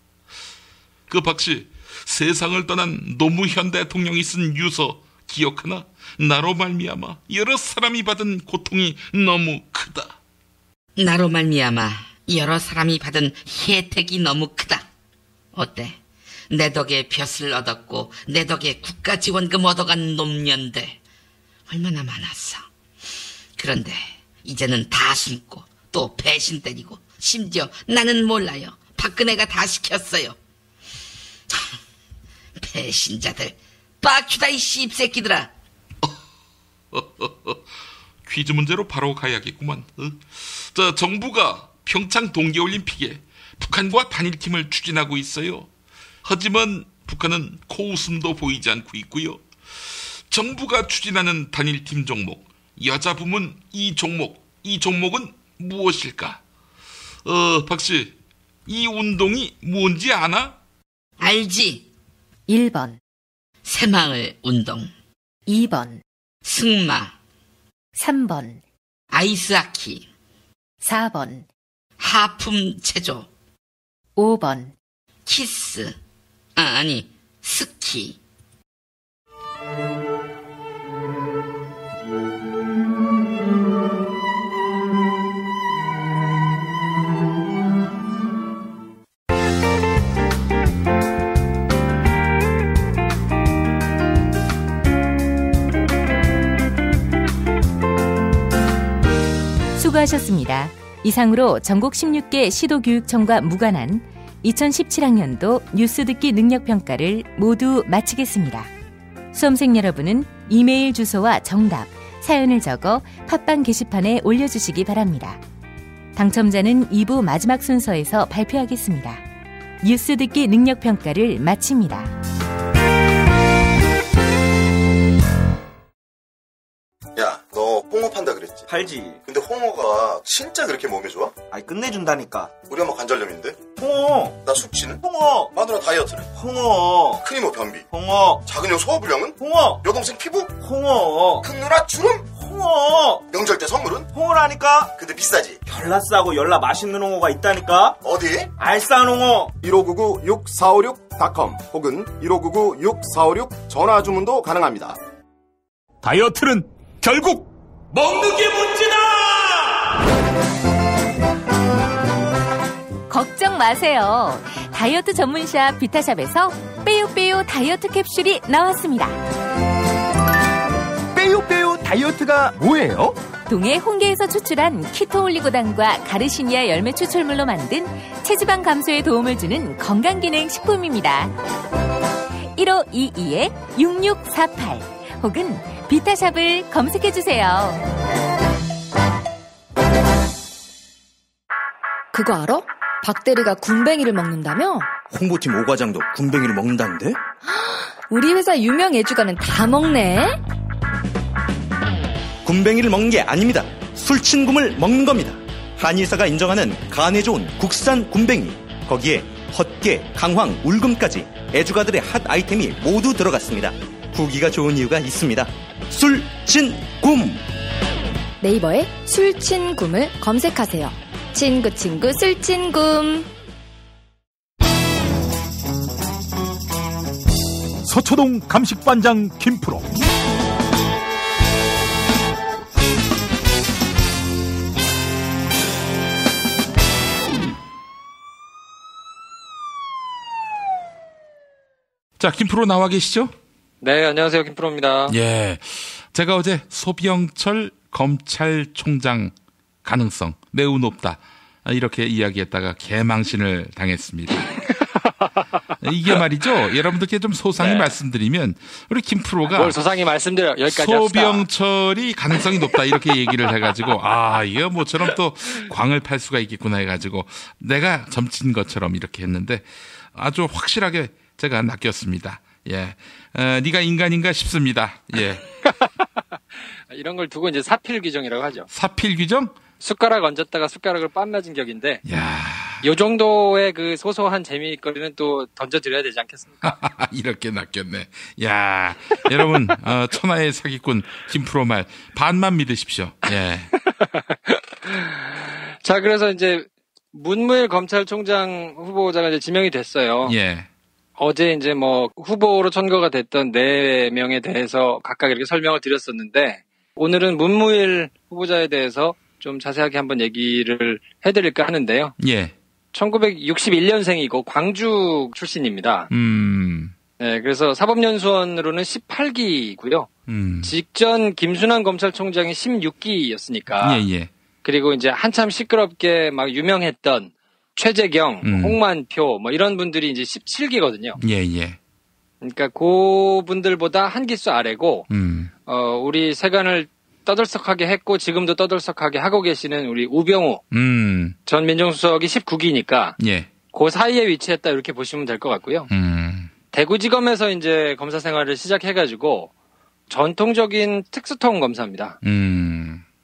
박씨, 세상을 떠난 노무현 대통령이 쓴 유서 기억하나? 나로 말미암아 여러 사람이 받은 고통이 너무 크다. 나로 말미암아 여러 사람이 받은 혜택이 너무 크다. 어때? 내 덕에 벼슬 얻었고 내 덕에 국가지원금 얻어간 놈년들 얼마나 많았어. 그런데 이제는 다 숨고 또 배신 때리고 심지어 나는 몰라요. 박근혜가 다 시켰어요. 배신자들 빡큐다 이 씹새끼들아. 퀴즈 문제로 바로 가야겠구만. 자, 정부가 평창 동계올림픽에 북한과 단일팀을 추진하고 있어요. 하지만 북한은 코웃음도 보이지 않고 있고요. 정부가 추진하는 단일팀 종목, 여자 부문 이 종목은 무엇일까? 박씨, 이 운동이 뭔지 아나? 알지. 1번 새마을 운동, 2번 승마, 3번 아이스하키, 4번 하품 체조, 5번 키스, 아니 스키. 수고하셨습니다. 이상으로 전국 16개 시도교육청과 무관한 2017학년도 뉴스 듣기 능력평가를 모두 마치겠습니다. 수험생 여러분은 이메일 주소와 정답, 사연을 적어 팟빵 게시판에 올려주시기 바랍니다. 당첨자는 2부 마지막 순서에서 발표하겠습니다. 뉴스 듣기 능력평가를 마칩니다. 야, 너 홍어 판다 그랬지? 팔지. 근데 홍어가 진짜 그렇게 몸에 좋아? 아니, 끝내준다니까. 우리 엄마 관절염인데? 홍어. 나 숙취는? 홍어. 마누라 다이어트는? 홍어. 큰 이모 변비? 홍어. 작은 형 소화불량은? 홍어. 여동생 피부? 홍어. 큰 누나 주름? 홍어. 명절 때 선물은? 홍어라니까. 근데 비싸지? 별나 싸고 열나 맛있는 홍어가 있다니까. 어디? 알싸한 홍어. 1599-6456.com 혹은 1599-6456 전화 주문도 가능합니다. 다이어트는 결국 먹는 게 문제다! 걱정 마세요. 다이어트 전문샵 비타샵에서 빼요빼요 다이어트 캡슐이 나왔습니다. 빼요빼요 다이어트가 뭐예요? 동해 홍게에서 추출한 키토올리고당과 가르시니아 열매 추출물로 만든 체지방 감소에 도움을 주는 건강기능 식품입니다. 1522-6648 혹은 비타샵을 검색해주세요. 그거 알아? 박대리가 군뱅이를 먹는다며? 홍보팀 오과장도 군뱅이를 먹는다는데? 우리 회사 유명 애주가는 다 먹네? 군뱅이를 먹는 게 아닙니다. 술친굼을 먹는 겁니다. 한의사가 인정하는 간에 좋은 국산 군뱅이. 거기에 헛개, 강황, 울금까지 애주가들의 핫 아이템이 모두 들어갔습니다. 후기가 좋은 이유가 있습니다. 술친굼. 네이버에 술친굼을 검색하세요. 친구 술친굼. 서초동 감식반장 김프로. 자, 김프로 나와 계시죠? 네, 안녕하세요. 김프로입니다. 예. 제가 어제 소병철 검찰총장 가능성 매우 높다. 이렇게 이야기했다가 개망신을 당했습니다. 이게 말이죠. 여러분들께 좀 소상히 말씀드리면 우리 김프로가 뭘 소상히 말씀드려. 여기까지 소병철이 가능성이 높다 이렇게 얘기를 해가지고 이거 모처럼 또 광을 팔 수가 있겠구나 해가지고 내가 점친 것처럼 이렇게 했는데 아주 확실하게 제가 낚였습니다. 예, 네가 인간인가 싶습니다. 예. 이런 걸 두고 이제 사필 규정이라고 하죠. 사필 규정? 숟가락 얹었다가 숟가락을 빤맞은 격인데. 요 정도의 그 소소한 재미거리는 또 던져드려야 되지 않겠습니까? 이렇게 낚였네. 야, 여러분, 천하의 사기꾼 김프로 말 반만 믿으십시오. 예. 자, 그래서 이제 문무일 검찰총장 후보자가 이제 지명이 됐어요. 예. 어제 이제 뭐 후보로 선거가 됐던 4명에 대해서 각각 이렇게 설명을 드렸었는데 오늘은 문무일 후보자에 대해서 좀 자세하게 한번 얘기를 해드릴까 하는데요. 예. 1961년생이고 광주 출신입니다. 네, 그래서 사법연수원으로는 18기고요. 직전 김순환 검찰총장이 16기였으니까. 예. 그리고 이제 한참 시끄럽게 막 유명했던 최재경, 홍만표 뭐 이런 분들이 이제 17기거든요. 예. 그러니까 그 분들보다 한 기수 아래고 우리 세간을 떠들썩하게 했고 지금도 떠들썩하게 하고 계시는 우리 우병우 전 민정수석이 19기니까 예. 그 사이에 위치했다 이렇게 보시면 될 것 같고요. 대구지검에서 이제 검사 생활을 시작해가지고 전통적인 특수통 검사입니다.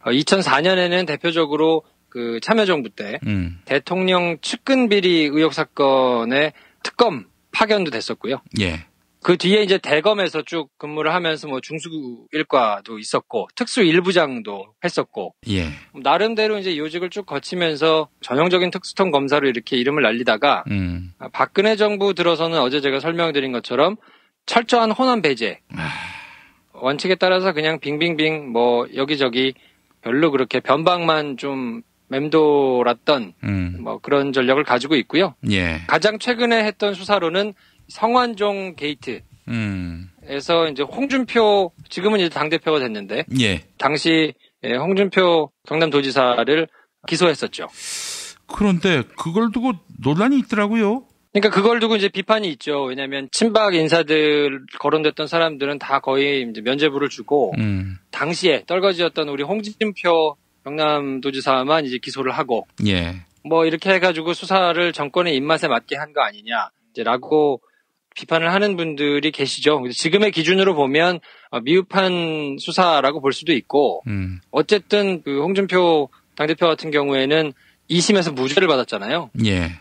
2004년에는 대표적으로 그 참여정부 때 대통령 측근 비리 의혹 사건의 특검 파견도 됐었고요. 예. 그 뒤에 이제 대검에서 쭉 근무를 하면서 뭐 중수 일과도 있었고 특수 일부장도 했었고 예. 나름대로 이제 요직을 쭉 거치면서 전형적인 특수통 검사로 이렇게 이름을 날리다가 박근혜 정부 들어서는 어제 제가 설명드린 것처럼 철저한 호남 배제 원칙에 따라서 그냥 빙빙빙 뭐 여기저기 별로 그렇게 변방만 좀 맴돌았던 뭐 그런 전력을 가지고 있고요. 예. 가장 최근에 했던 수사로는 성완종 게이트에서 이제 홍준표 지금은 이제 당대표가 됐는데 예. 당시 홍준표 경남도지사를 기소했었죠. 그런데 그걸 두고 논란이 있더라고요. 그러니까 그걸 두고 이제 비판이 있죠. 왜냐하면 친박 인사들 거론됐던 사람들은 다 거의 이제 면죄부를 주고 당시에 떨거지였던 우리 홍준표 경남도지사만 이제 기소를 하고 예. 뭐 이렇게 해가지고 수사를 정권의 입맛에 맞게 한 거 아니냐라고 비판을 하는 분들이 계시죠. 지금의 기준으로 보면 미흡한 수사라고 볼 수도 있고 어쨌든 그 홍준표 당대표 같은 경우에는 2심에서 무죄를 받았잖아요. 예.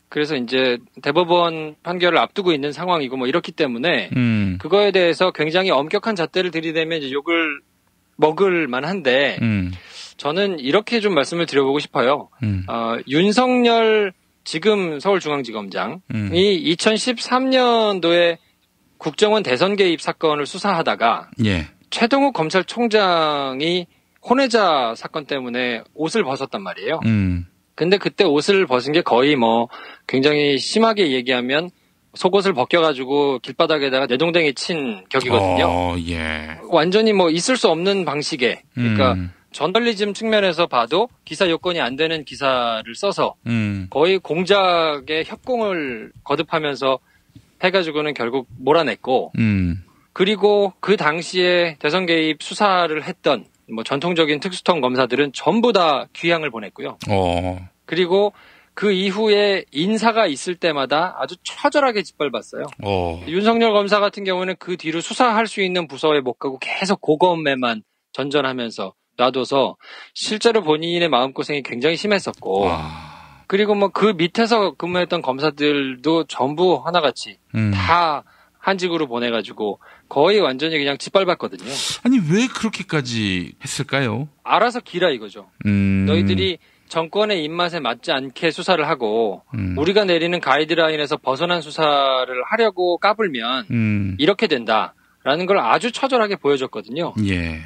그래서 이제 대법원 판결을 앞두고 있는 상황이고 뭐 이렇기 때문에 그거에 대해서 굉장히 엄격한 잣대를 들이대면 이제 욕을 먹을 만한데 저는 이렇게 좀 말씀을 드려보고 싶어요. 윤석열 지금 서울중앙지검장이 2013년도에 국정원 대선 개입 사건을 수사하다가 예. 최동욱 검찰총장이 혼외자 사건 때문에 옷을 벗었단 말이에요. 근데 그때 옷을 벗은 게 거의 뭐 굉장히 심하게 얘기하면 속옷을 벗겨가지고 길바닥에다가 내동댕이 친 격이거든요. 예. 완전히 뭐 있을 수 없는 방식의 그러니까 저널리즘 측면에서 봐도 기사 요건이 안 되는 기사를 써서 거의 공작의 협공을 거듭하면서 해가지고는 결국 몰아냈고 그리고 그 당시에 대선 개입 수사를 했던 뭐 전통적인 특수통 검사들은 전부 다 귀향을 보냈고요. 그리고 그 이후에 인사가 있을 때마다 아주 처절하게 짓밟았어요. 윤석열 검사 같은 경우는 그 뒤로 수사할 수 있는 부서에 못 가고 계속 고검에만 전전하면서 놔둬서 실제로 본인의 마음고생이 굉장히 심했었고 그리고 뭐 그 밑에서 근무했던 검사들도 전부 하나같이 다 한직으로 보내가지고 거의 완전히 그냥 짓밟았거든요. 아니 왜 그렇게까지 했을까요? 알아서 기라 이거죠. 너희들이 정권의 입맛에 맞지 않게 수사를 하고 우리가 내리는 가이드라인에서 벗어난 수사를 하려고 까불면 이렇게 된다라는 걸 아주 처절하게 보여줬거든요. 예.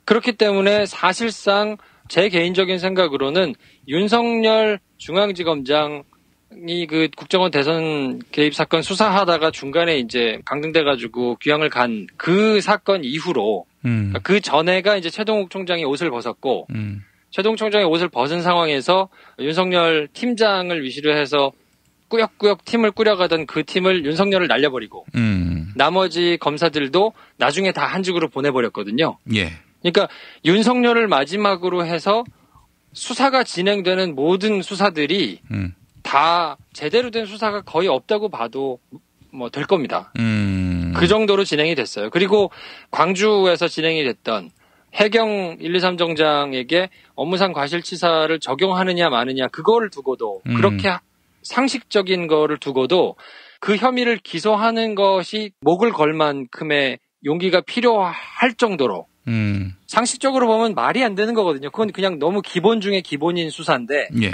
그렇기 때문에 사실상 제 개인적인 생각으로는 윤석열 중앙지검장이 그 국정원 대선 개입 사건 수사하다가 중간에 이제 강등돼가지고 귀향을 간 그 사건 이후로 그 전에가 이제 최동욱 총장이 옷을 벗었고 최동욱 총장이 옷을 벗은 상황에서 윤석열 팀장을 위시로 해서 꾸역꾸역 팀을 꾸려가던 그 팀을 윤석열을 날려버리고 나머지 검사들도 나중에 다 한직으로 보내버렸거든요. 예. 그러니까 윤석열을 마지막으로 해서 수사가 진행되는 모든 수사들이 다 제대로 된 수사가 거의 없다고 봐도 뭐 될 겁니다. 그 정도로 진행이 됐어요. 그리고 광주에서 진행이 됐던 해경 1, 2, 3정장에게 업무상 과실치사를 적용하느냐 마느냐 그거를 두고도 그렇게 상식적인 거를 두고도 그 혐의를 기소하는 것이 목을 걸 만큼의 용기가 필요할 정도로 상식적으로 보면 말이 안 되는 거거든요. 그건 그냥 너무 기본 중에 기본인 수사인데 예.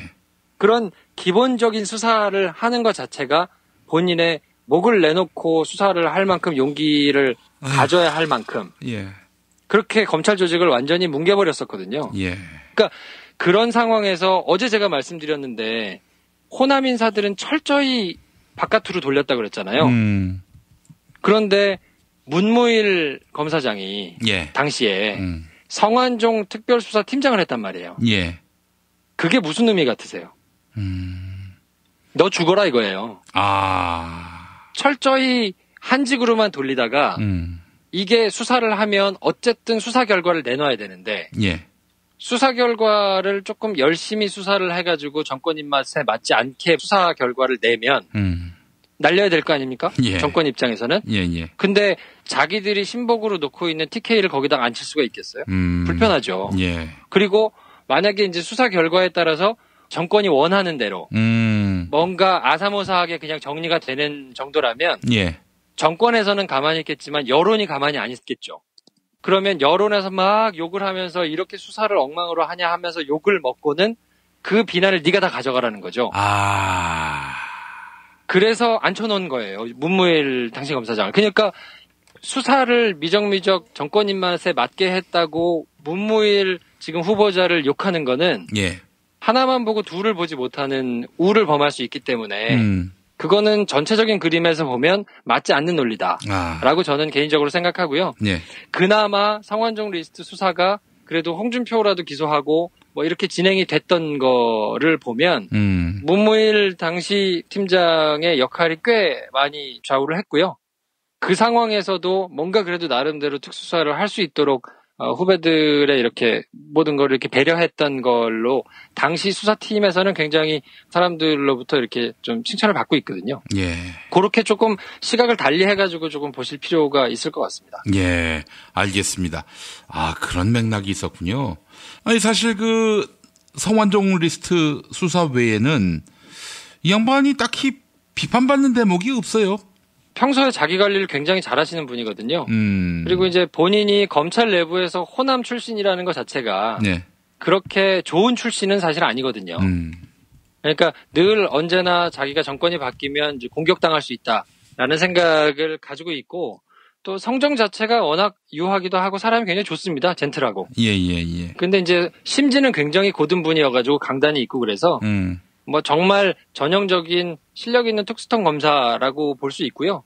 그런 기본적인 수사를 하는 것 자체가 본인의 목을 내놓고 수사를 할 만큼 용기를 가져야 할 만큼 예. 그렇게 검찰 조직을 완전히 뭉개버렸었거든요. 예. 그러니까 그런 상황에서 어제 제가 말씀드렸는데 호남 인사들은 철저히 바깥으로 돌렸다 그랬잖아요. 그런데 문무일 검사장이 예. 당시에 성완종 특별수사팀장을 했단 말이에요. 예. 그게 무슨 의미 같으세요? 너 죽어라 이거예요. 철저히 한직으로만 돌리다가 이게 수사를 하면 어쨌든 수사 결과를 내놔야 되는데 예. 수사 결과를 조금 열심히 수사를 해가지고 정권 입맛에 맞지 않게 수사 결과를 내면 날려야 될 거 아닙니까? 예. 정권 입장에서는. 예. 근데 자기들이 신복으로 놓고 있는 TK를 거기다 앉힐 수가 있겠어요? 불편하죠. 예. 그리고 만약에 이제 수사 결과에 따라서 정권이 원하는 대로 뭔가 아사모사하게 그냥 정리가 되는 정도라면 예. 정권에서는 가만히 있겠지만 여론이 가만히 안 있겠죠. 그러면 여론에서 막 욕을 하면서 이렇게 수사를 엉망으로 하냐 하면서 욕을 먹고는 그 비난을 네가 다 가져가라는 거죠. 그래서 앉혀놓은 거예요. 문무일 당시 검사장을. 그러니까 수사를 미적미적 정권 입맛에 맞게 했다고 문무일 지금 후보자를 욕하는 거는 예. 하나만 보고 둘을 보지 못하는 우를 범할 수 있기 때문에 그거는 전체적인 그림에서 보면 맞지 않는 논리다라고 저는 개인적으로 생각하고요. 예. 그나마 성완종 리스트 수사가 그래도 홍준표라도 기소하고 뭐 이렇게 진행이 됐던 거를 보면 문무일 당시 팀장의 역할이 꽤 많이 좌우를 했고요. 그 상황에서도 뭔가 그래도 나름대로 특수수사를 할 수 있도록 후배들의 이렇게 모든 걸 이렇게 배려했던 걸로 당시 수사팀에서는 굉장히 사람들로부터 이렇게 좀 칭찬을 받고 있거든요. 예. 그렇게 조금 시각을 달리 해가지고 조금 보실 필요가 있을 것 같습니다. 예. 알겠습니다. 그런 맥락이 있었군요. 아니, 사실 그 성완종 리스트 수사 외에는 이 양반이 딱히 비판받는 대목이 없어요. 평소에 자기 관리를 굉장히 잘하시는 분이거든요. 그리고 이제 본인이 검찰 내부에서 호남 출신이라는 것 자체가 네. 그렇게 좋은 출신은 사실 아니거든요. 그러니까 늘 언제나 자기가 정권이 바뀌면 이제 공격당할 수 있다라는 생각을 가지고 있고 또 성정 자체가 워낙 유하기도 하고 사람이 굉장히 좋습니다. 젠틀하고. 예. 근데 이제 심지는 굉장히 고든 분이어가지고 강단이 있고 그래서 뭐 정말 전형적인 실력 있는 특수통 검사라고 볼 수 있고요.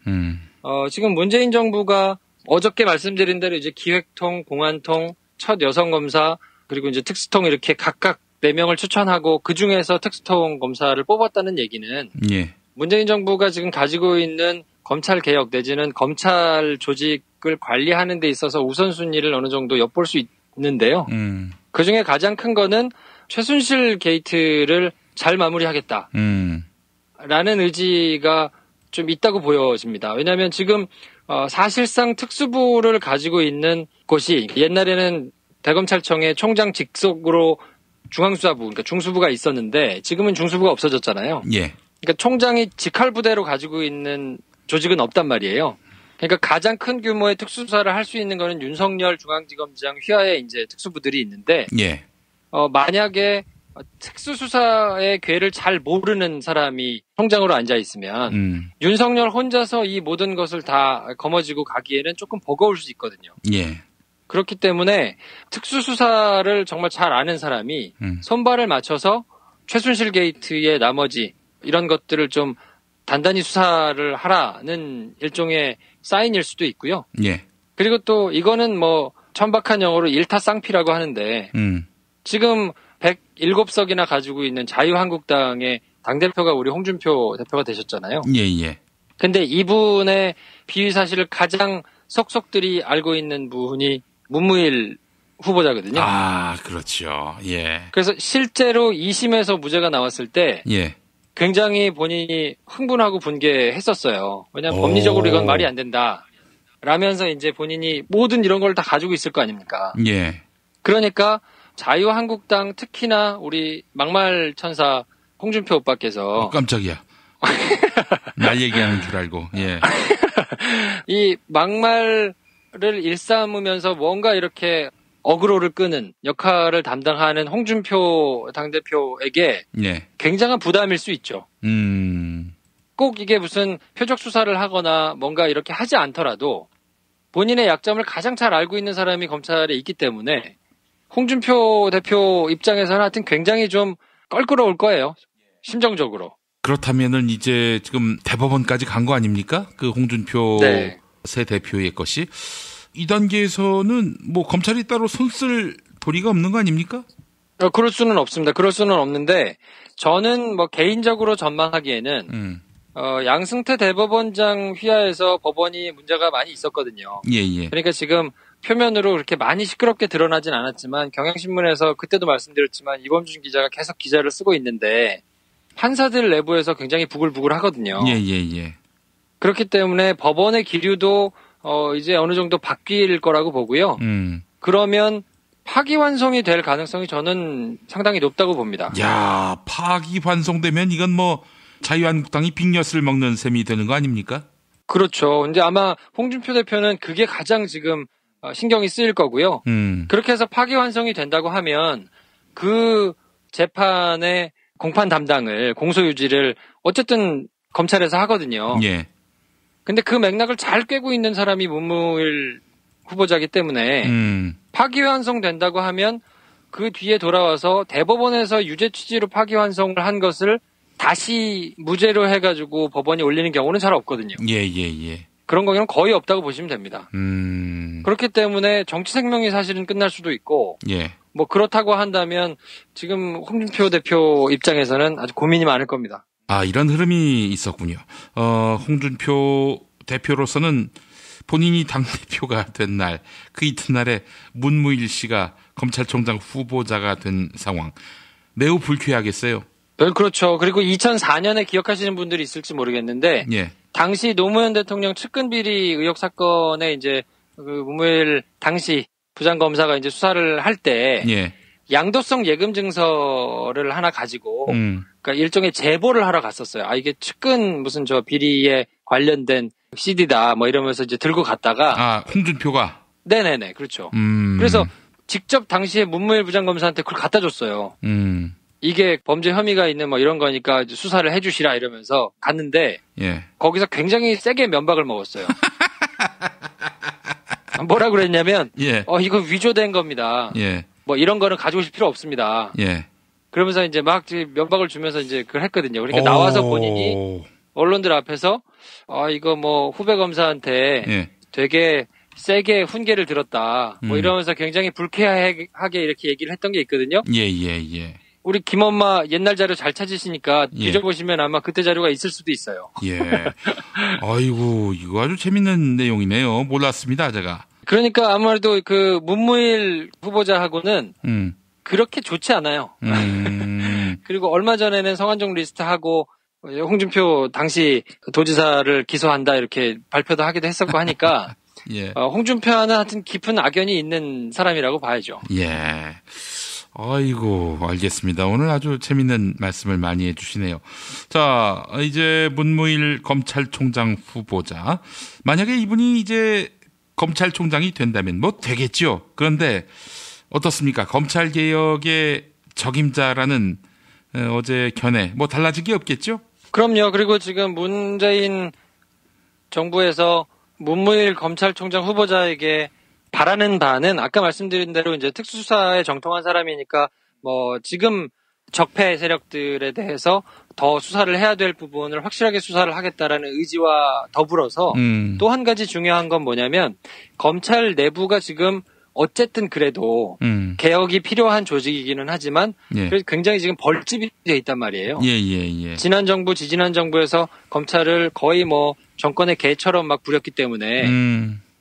지금 문재인 정부가 어저께 말씀드린 대로 이제 기획통, 공안통, 첫 여성 검사, 그리고 이제 특수통 이렇게 각각 4명을 추천하고 그 중에서 특수통 검사를 뽑았다는 얘기는 예. 문재인 정부가 지금 가지고 있는 검찰 개혁 내지는 검찰 조직을 관리하는 데 있어서 우선순위를 어느 정도 엿볼 수 있는데요. 그 중에 가장 큰 거는 최순실 게이트를 잘 마무리하겠다. 라는 의지가 좀 있다고 보여집니다. 왜냐하면 지금 사실상 특수부를 가지고 있는 곳이 옛날에는 대검찰청의 총장 직속으로 중앙수사부, 그러니까 중수부가 있었는데 지금은 중수부가 없어졌잖아요. 예. 그러니까 총장이 직할 부대로 가지고 있는 조직은 없단 말이에요. 그러니까 가장 큰 규모의 특수수사를 할 수 있는 거는 윤석열 중앙지검장 휘하에 이제 특수부들이 있는데 예. 만약에 특수수사의 궤를 잘 모르는 사람이 총장으로 앉아 있으면 윤석열 혼자서 이 모든 것을 다 거머쥐고 가기에는 조금 버거울 수 있거든요. 예. 그렇기 때문에 특수수사를 정말 잘 아는 사람이 손발을 맞춰서 최순실 게이트의 나머지 이런 것들을 좀 단단히 수사를 하라는 일종의 사인일 수도 있고요. 예. 그리고 또 이거는 뭐 천박한 영어로 일타쌍피라고 하는데 지금 107석이나 가지고 있는 자유한국당의 당대표가 우리 홍준표 대표가 되셨잖아요. 예. 근데 이분의 비위 사실을 가장 속속들이 알고 있는 분이 문무일 후보자거든요. 그렇죠. 예. 그래서 실제로 2심에서 무죄가 나왔을 때 예. 굉장히 본인이 흥분하고 분개했었어요. 왜냐하면 법리적으로 이건 말이 안 된다. 라면서 이제 본인이 모든 이런 걸 다 가지고 있을 거 아닙니까? 예. 그러니까 자유한국당 특히나 우리 막말 천사 홍준표 오빠께서 깜짝이야. 날 얘기하는 줄 알고. 예. 이 막말을 일삼으면서 뭔가 이렇게 어그로를 끄는 역할을 담당하는 홍준표 당대표에게 예. 굉장한 부담일 수 있죠. 꼭 이게 무슨 표적 수사를 하거나 뭔가 이렇게 하지 않더라도 본인의 약점을 가장 잘 알고 있는 사람이 검찰에 있기 때문에 홍준표 대표 입장에서는 하여튼 굉장히 좀 껄끄러울 거예요. 심정적으로. 그렇다면은 이제 지금 대법원까지 간 거 아닙니까? 그 홍준표 네. 새 대표의 것이. 이 단계에서는 뭐 검찰이 따로 손쓸 도리가 없는 거 아닙니까? 그럴 수는 없습니다. 그럴 수는 없는데 저는 뭐 개인적으로 전망하기에는 양승태 대법원장 휘하에서 법원이 문제가 많이 있었거든요. 예. 그러니까 지금 표면으로 그렇게 많이 시끄럽게 드러나진 않았지만 경향신문에서 그때도 말씀드렸지만 이범준 기자가 계속 기자를 쓰고 있는데 판사들 내부에서 굉장히 부글부글 하거든요. 예. 그렇기 때문에 법원의 기류도 이제 어느 정도 바뀔 거라고 보고요. 그러면 파기환송이 될 가능성이 저는 상당히 높다고 봅니다. 야, 파기환송되면 이건 뭐 자유한국당이 빅엿을 먹는 셈이 되는 거 아닙니까? 그렇죠. 근데 아마 홍준표 대표는 그게 가장 지금 신경이 쓰일 거고요. 그렇게 해서 파기환송이 된다고 하면 그 재판의 공판 담당을 공소유지를 어쨌든 검찰에서 하거든요. 예. 근데 그 맥락을 잘 꿰고 있는 사람이 문무일 후보자이기 때문에 파기환송된다고 하면 그 뒤에 돌아와서 대법원에서 유죄 취지로 파기환송을 한 것을 다시 무죄로 해가지고 법원이 올리는 경우는 잘 없거든요. 예. 그런 경우는 거의 없다고 보시면 됩니다. 그렇기 때문에 정치 생명이 사실은 끝날 수도 있고 예. 뭐 그렇다고 한다면 지금 홍준표 대표 입장에서는 아주 고민이 많을 겁니다. 아, 이런 흐름이 있었군요. 홍준표 대표로서는 본인이 당대표가 된 날, 그 이튿날에 문무일 씨가 검찰총장 후보자가 된 상황. 매우 불쾌하겠어요. 그렇죠. 그리고 2004년에 기억하시는 분들이 있을지 모르겠는데, 예. 당시 노무현 대통령 측근 비리 의혹 사건에 이제 그 문무일 당시 부장검사가 이제 수사를 할 때, 예. 양도성 예금 증서를 하나 가지고, 그러니까 일종의 제보를 하러 갔었어요. 아, 이게 측근 무슨 저 비리에 관련된 CD다, 뭐 이러면서 이제 들고 갔다가. 아, 홍준표가? 네네네, 그렇죠. 그래서 직접 당시에 문무일 부장검사한테 그걸 갖다 줬어요. 이게 범죄 혐의가 있는 뭐 이런 거니까 수사를 해주시라 이러면서 갔는데. 예. 거기서 굉장히 세게 면박을 먹었어요. 뭐라 그랬냐면. 예. 이거 위조된 겁니다. 예. 뭐 이런 거는 가져오실 필요 없습니다. 예. 그러면서 이제 막 면박을 주면서 이제 그걸 했거든요. 그러니까 나와서 본인이 언론들 앞에서 이거 뭐 후배 검사한테 예. 되게 세게 훈계를 들었다. 뭐 이러면서 굉장히 불쾌하게 이렇게 얘기를 했던 게 있거든요. 예. 우리 김엄마 옛날 자료 잘 찾으시니까 예. 뒤져보시면 아마 그때 자료가 있을 수도 있어요. 예. 아이고, 이거 아주 재밌는 내용이네요. 몰랐습니다, 제가. 그러니까 아무래도 그 문무일 후보자하고는 그렇게 좋지 않아요. 그리고 얼마 전에는 성완종 리스트하고 홍준표 당시 도지사를 기소한다 이렇게 발표도 하기도 했었고 하니까 예. 홍준표와는 하여튼 깊은 악연이 있는 사람이라고 봐야죠. 예. 아이고, 알겠습니다. 오늘 아주 재밌는 말씀을 많이 해주시네요. 자, 이제 문무일 검찰총장 후보자. 만약에 이분이 이제 검찰총장이 된다면 뭐 되겠죠. 그런데 어떻습니까? 검찰개혁의 적임자라는 어제 견해 뭐 달라진 게 없겠죠? 그럼요. 그리고 지금 문재인 정부에서 문무일 검찰총장 후보자에게 바라는 바는 아까 말씀드린 대로 이제 특수수사에 정통한 사람이니까 뭐 지금 적폐 세력들에 대해서 더 수사를 해야 될 부분을 확실하게 수사를 하겠다라는 의지와 더불어서 또 한 가지 중요한 건 뭐냐면 검찰 내부가 지금 어쨌든 그래도 개혁이 필요한 조직이기는 하지만 예. 굉장히 지금 벌집이 돼 있단 말이에요. 예. 지난 정부, 지지난 정부에서 검찰을 거의 뭐 정권의 개처럼 막 부렸기 때문에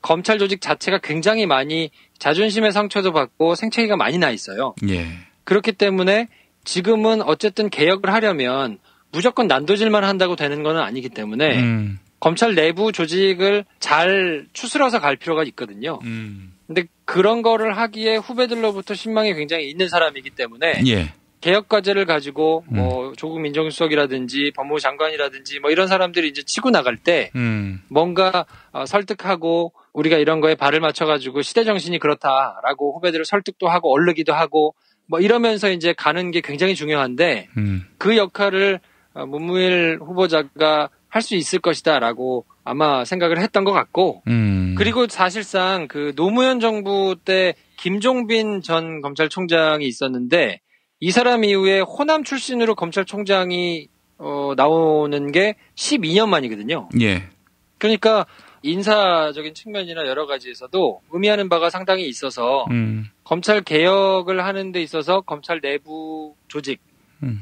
검찰 조직 자체가 굉장히 많이 자존심의 상처도 받고 생채기가 많이 나 있어요. 예. 그렇기 때문에 지금은 어쨌든 개혁을 하려면 무조건 난도질만 한다고 되는 건 아니기 때문에 검찰 내부 조직을 잘 추스러서 갈 필요가 있거든요. 근데 그런 거를 하기에 후배들로부터 신망이 굉장히 있는 사람이기 때문에 예. 개혁 과제를 가지고 뭐 조국 민정수석이라든지 법무부 장관이라든지 뭐 이런 사람들이 이제 치고 나갈 때 뭔가 설득하고 우리가 이런 거에 발을 맞춰가지고 시대 정신이 그렇다라고 후배들을 설득도 하고 얼르기도 하고 뭐 이러면서 이제 가는 게 굉장히 중요한데 그 역할을 문무일 후보자가 할 수 있을 것이다라고 아마 생각을 했던 것 같고, 그리고 사실상 그 노무현 정부 때 김종빈 전 검찰총장이 있었는데 이 사람 이후에 호남 출신으로 검찰총장이 나오는 게 12년 만이거든요. 예. 그러니까 인사적인 측면이나 여러 가지에서도 의미하는 바가 상당히 있어서 검찰 개혁을 하는 데 있어서 검찰 내부 조직을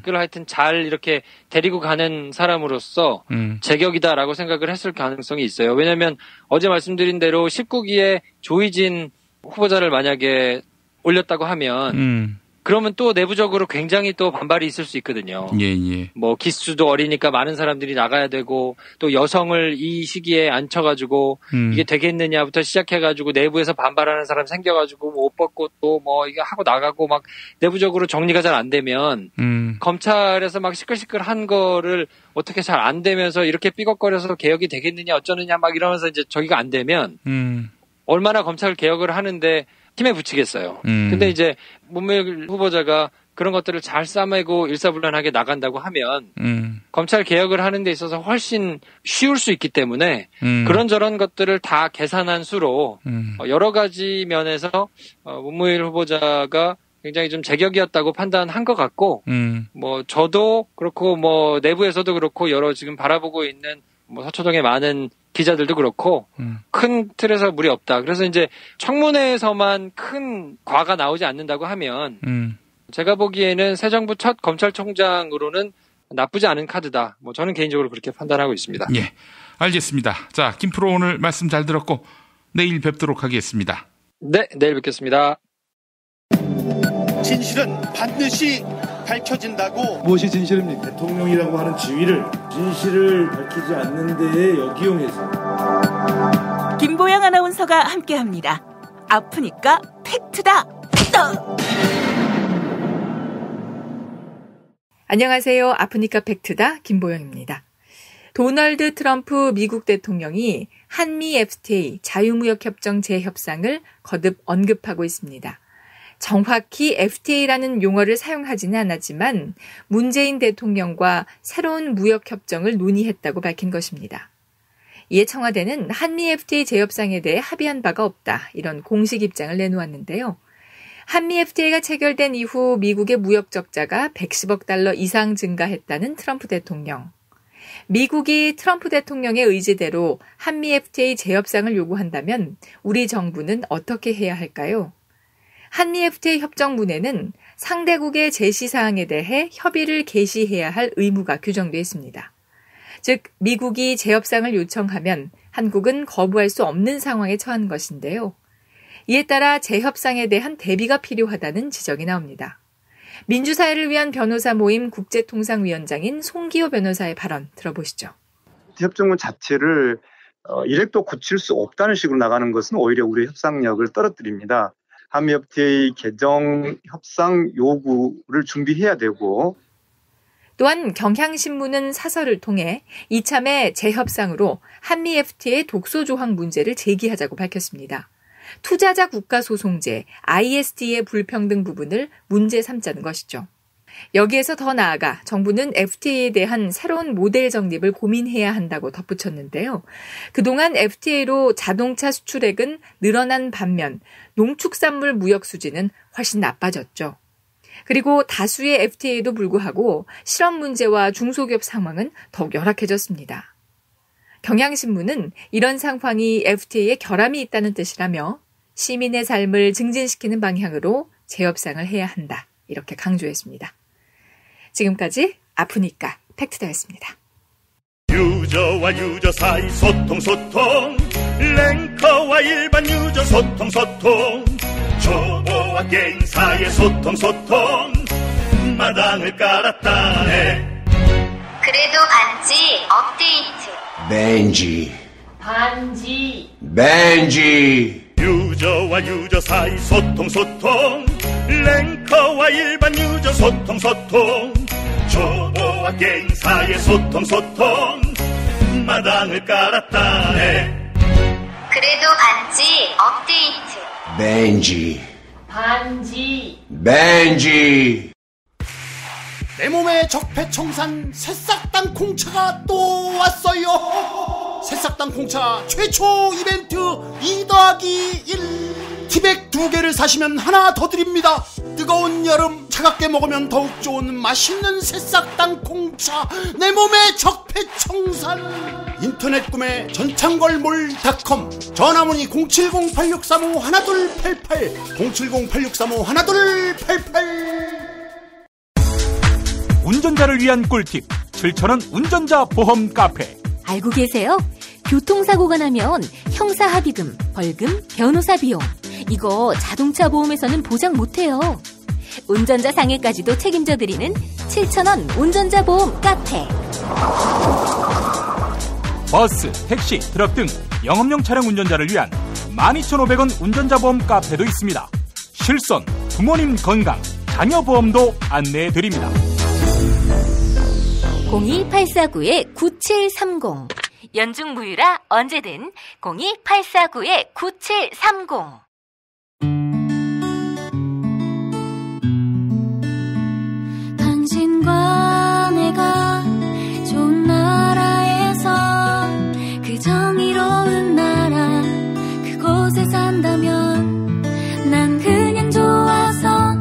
하여튼 잘 이렇게 데리고 가는 사람으로서 제격이다라고 생각을 했을 가능성이 있어요. 왜냐하면 어제 말씀드린 대로 19기에 조희진 후보자를 만약에 올렸다고 하면 그러면 또 내부적으로 굉장히 또 반발이 있을 수 있거든요. 예. 뭐 기수도 어리니까 많은 사람들이 나가야 되고 또 여성을 이 시기에 앉혀가지고 이게 되겠느냐부터 시작해가지고 내부에서 반발하는 사람 생겨가지고 뭐 옷 벗고 또 뭐 이게 하고 나가고 막 내부적으로 정리가 잘 안 되면 검찰에서 막 시끌시끌한 거를 어떻게 잘 안 되면서 이렇게 삐걱거려서 개혁이 되겠느냐 어쩌느냐 막 이러면서 이제 저기가 안 되면 얼마나 검찰 개혁을 하는데 힘에 붙이겠어요. 근데 이제 문무일 후보자가 그런 것들을 잘 싸매고 일사불란하게 나간다고 하면 검찰 개혁을 하는 데 있어서 훨씬 쉬울 수 있기 때문에 그런저런 것들을 다 계산한 수로 여러 가지 면에서 문무일 후보자가 굉장히 좀 제격이었다고 판단한 것 같고 뭐 저도 그렇고 뭐 내부에서도 그렇고 여러 지금 바라보고 있는 뭐 서초동의 많은 기자들도 그렇고 큰 틀에서 무리 없다. 그래서 이제 청문회에서만 큰 과가 나오지 않는다고 하면 제가 보기에는 새 정부 첫 검찰총장으로는 나쁘지 않은 카드다. 뭐 저는 개인적으로 그렇게 판단하고 있습니다. 예, 알겠습니다. 자, 김 프로 오늘 말씀 잘 들었고 내일 뵙도록 하겠습니다. 네, 내일 뵙겠습니다. 진실은 반드시 밝혀진다고. 무엇이 진실입니까? 대통령이라고 하는 지위를 진실을 밝히지 않는 데에 역이용해서. 김보영 아나운서가 함께합니다. 아프니까 팩트다. 안녕하세요. 아프니까 팩트다. 김보영입니다. 도널드 트럼프 미국 대통령이 한미 FTA 자유무역협정 재협상을 거듭 언급하고 있습니다. 정확히 FTA라는 용어를 사용하지는 않았지만 문재인 대통령과 새로운 무역협정을 논의했다고 밝힌 것입니다. 이에 청와대는 한미 FTA 재협상에 대해 합의한 바가 없다. 이런 공식 입장을 내놓았는데요. 한미 FTA가 체결된 이후 미국의 무역 적자가 110억 달러 이상 증가했다는 트럼프 대통령. 미국이 트럼프 대통령의 의지대로 한미 FTA 재협상을 요구한다면 우리 정부는 어떻게 해야 할까요? 한미 FTA 협정문에는 상대국의 제시사항에 대해 협의를 개시해야 할 의무가 규정되어 있습니다. 즉 미국이 재협상을 요청하면 한국은 거부할 수 없는 상황에 처한 것인데요. 이에 따라 재협상에 대한 대비가 필요하다는 지적이 나옵니다. 민주사회를 위한 변호사 모임 국제통상위원장인 송기호 변호사의 발언 들어보시죠. 협정문 자체를 이력도 고칠 수 없다는 식으로 나가는 것은 오히려 우리의 협상력을 떨어뜨립니다. 한미 FTA 개정 협상 요구를 준비해야 되고 또한 경향신문은 사설을 통해 이참에 재협상으로 한미 FTA 독소 조항 문제를 제기하자고 밝혔습니다. 투자자 국가소송제, ISD의 불평등 부분을 문제 삼자는 것이죠. 여기에서 더 나아가 정부는 FTA에 대한 새로운 모델 정립을 고민해야 한다고 덧붙였는데요. 그동안 FTA로 자동차 수출액은 늘어난 반면 농축산물 무역 수지는 훨씬 나빠졌죠. 그리고 다수의 FTA에도 불구하고 실업 문제와 중소기업 상황은 더욱 열악해졌습니다. 경향신문은 이런 상황이 FTA에 결함이 있다는 뜻이라며 시민의 삶을 증진시키는 방향으로 재협상을 해야 한다. 이렇게 강조했습니다. 지금까지 아프니까 팩트다였습니다. 유저와 유저 사이 소통 랭커와 일반 유저 소통 초보와 게임 사이의 소통 마당을 깔았다네. 그래도 반지 업데이트. 벤지 유저와 유저 사이 소통 랭커와 일반 유저 소통 초보와 게임 사이의 소통 마당을 깔았다네. 그래도 반지 업데이트. 벤지 내 몸에 적폐청산 새싹 땅콩차가 또 왔어요. 새싹 땅콩차 최초 이벤트 2+1 티백 2개를 사시면 하나 더 드립니다. 뜨거운 여름 차갑게 먹으면 더욱 좋은 맛있는 새싹 땅콩차 내 몸에 적폐청산. 인터넷 구매 전창걸몰.com 전화문의 070-8635-1288 070-8635-1288. 운전자를 위한 꿀팁 7,000원 운전자 보험 카페. 알고 계세요? 교통사고가 나면 형사합의금, 벌금, 변호사 비용 이거 자동차 보험에서는 보장 못해요. 운전자 상해까지도 책임져 드리는 7,000원 운전자 보험 카페. 버스, 택시, 트럭 등 영업용 차량 운전자를 위한 12,500원 운전자 보험 카페도 있습니다. 실손, 부모님 건강, 자녀 보험도 안내해드립니다. 02849-9730 연중 무휴라 언제든 02849-9730. 당신과 내가 좋은 나라에서 그 정의로운 나라 그곳에 산다면 난 그냥 좋아서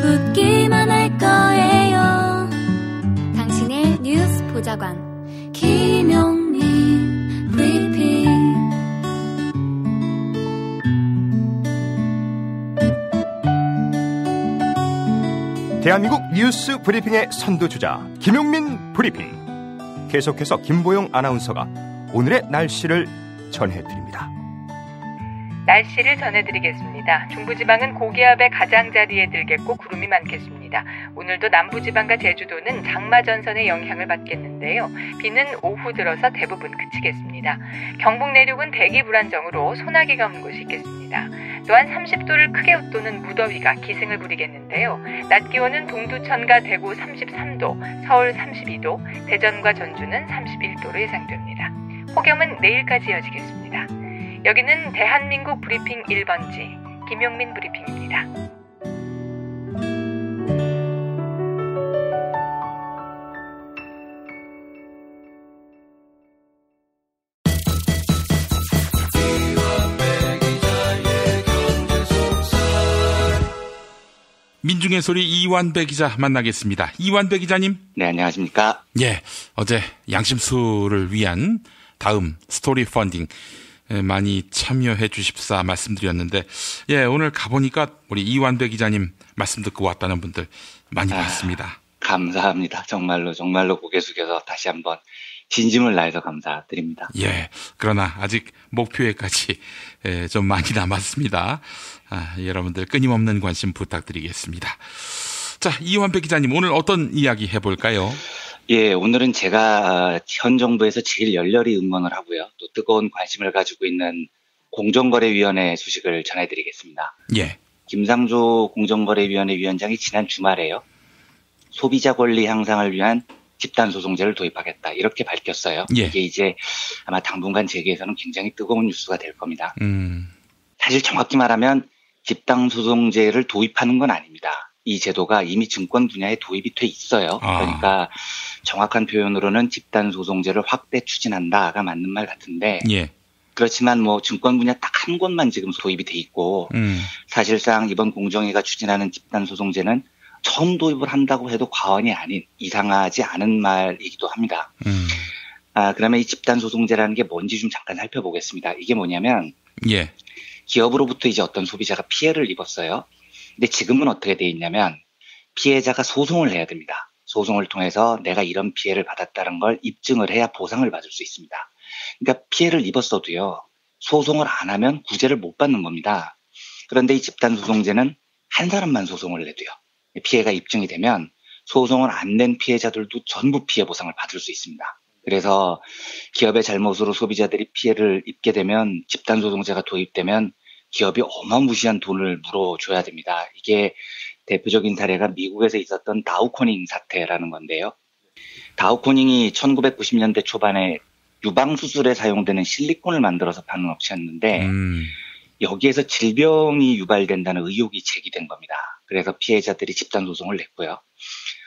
웃기만 할 거예요. 당신의 뉴스 보좌관 김용민 브리핑. 대한민국 뉴스 브리핑의 선두주자 김용민 브리핑. 계속해서 김보영 아나운서가 오늘의 날씨를 전해드립니다. 날씨를 전해드리겠습니다. 중부지방은 고기압의 가장자리에 들겠고 구름이 많겠습니다. 오늘도 남부지방과 제주도는 장마전선의 영향을 받겠는데요. 비는 오후 들어서 대부분 그치겠습니다. 경북 내륙은 대기 불안정으로 소나기가 오는 곳이 있겠습니다. 또한 30도를 크게 웃도는 무더위가 기승을 부리겠는데요. 낮 기온은 동두천과 대구 33도, 서울 32도, 대전과 전주는 31도로 예상됩니다. 폭염은 내일까지 이어지겠습니다. 여기는 대한민국 브리핑 1번지 김용민 브리핑입니다. 민중의 소리 이완배 기자 만나겠습니다. 이완배 기자님. 네, 안녕하십니까. 예, 어제 양심수를 위한 다음 스토리 펀딩 많이 참여해 주십사 말씀드렸는데, 예, 오늘 가보니까 우리 이완배 기자님 말씀 듣고 왔다는 분들 많이 봤습니다. 감사합니다. 정말로 고개 숙여서 다시 한번 진심을 다해서 감사드립니다. 예, 그러나 아직 목표에까지 좀 많이 남았습니다. 여러분들 끊임없는 관심 부탁드리겠습니다. 자, 이완배 기자님, 오늘 어떤 이야기 해볼까요? 예, 오늘은 제가 현 정부에서 제일 열렬히 응원을 하고요. 또 뜨거운 관심을 가지고 있는 공정거래위원회 소식을 전해드리겠습니다. 예. 김상조 공정거래위원회 위원장이 지난 주말에요. 소비자 권리 향상을 위한 집단소송제를 도입하겠다, 이렇게 밝혔어요. 예. 이게 이제 아마 당분간 재계에서는 굉장히 뜨거운 뉴스가 될 겁니다. 사실 정확히 말하면 집단소송제를 도입하는 건 아닙니다. 이 제도가 이미 증권 분야에 도입이 돼 있어요. 그러니까 정확한 표현으로는 집단소송제를 확대 추진한다가 맞는 말 같은데, 예. 그렇지만 뭐 증권 분야 딱 한 곳만 지금 도입이 돼 있고, 사실상 이번 공정위가 추진하는 집단소송제는 처음 도입을 한다고 해도 과언이 아닌, 이상하지 않은 말이기도 합니다. 그러면 이 집단소송제라는 게 뭔지 좀 잠깐 살펴보겠습니다. 이게 뭐냐면, 예. 기업으로부터 이제 어떤 소비자가 피해를 입었어요. 근데 지금은 어떻게 돼 있냐면, 피해자가 소송을 해야 됩니다. 소송을 통해서 내가 이런 피해를 받았다는 걸 입증을 해야 보상을 받을 수 있습니다. 그러니까 피해를 입었어도요, 소송을 안 하면 구제를 못 받는 겁니다. 그런데 이 집단소송제는 한 사람만 소송을 내도요, 피해가 입증이 되면 소송을 안 낸 피해자들도 전부 피해 보상을 받을 수 있습니다. 그래서 기업의 잘못으로 소비자들이 피해를 입게 되면, 집단소송제가 도입되면 기업이 어마무시한 돈을 물어줘야 됩니다. 이게 대표적인 사례가 미국에서 있었던 다우코닝 사태라는 건데요. 다우코닝이 1990년대 초반에 유방수술에 사용되는 실리콘을 만들어서 파는 업체였는데, 여기에서 질병이 유발된다는 의혹이 제기된 겁니다. 그래서 피해자들이 집단소송을 냈고요.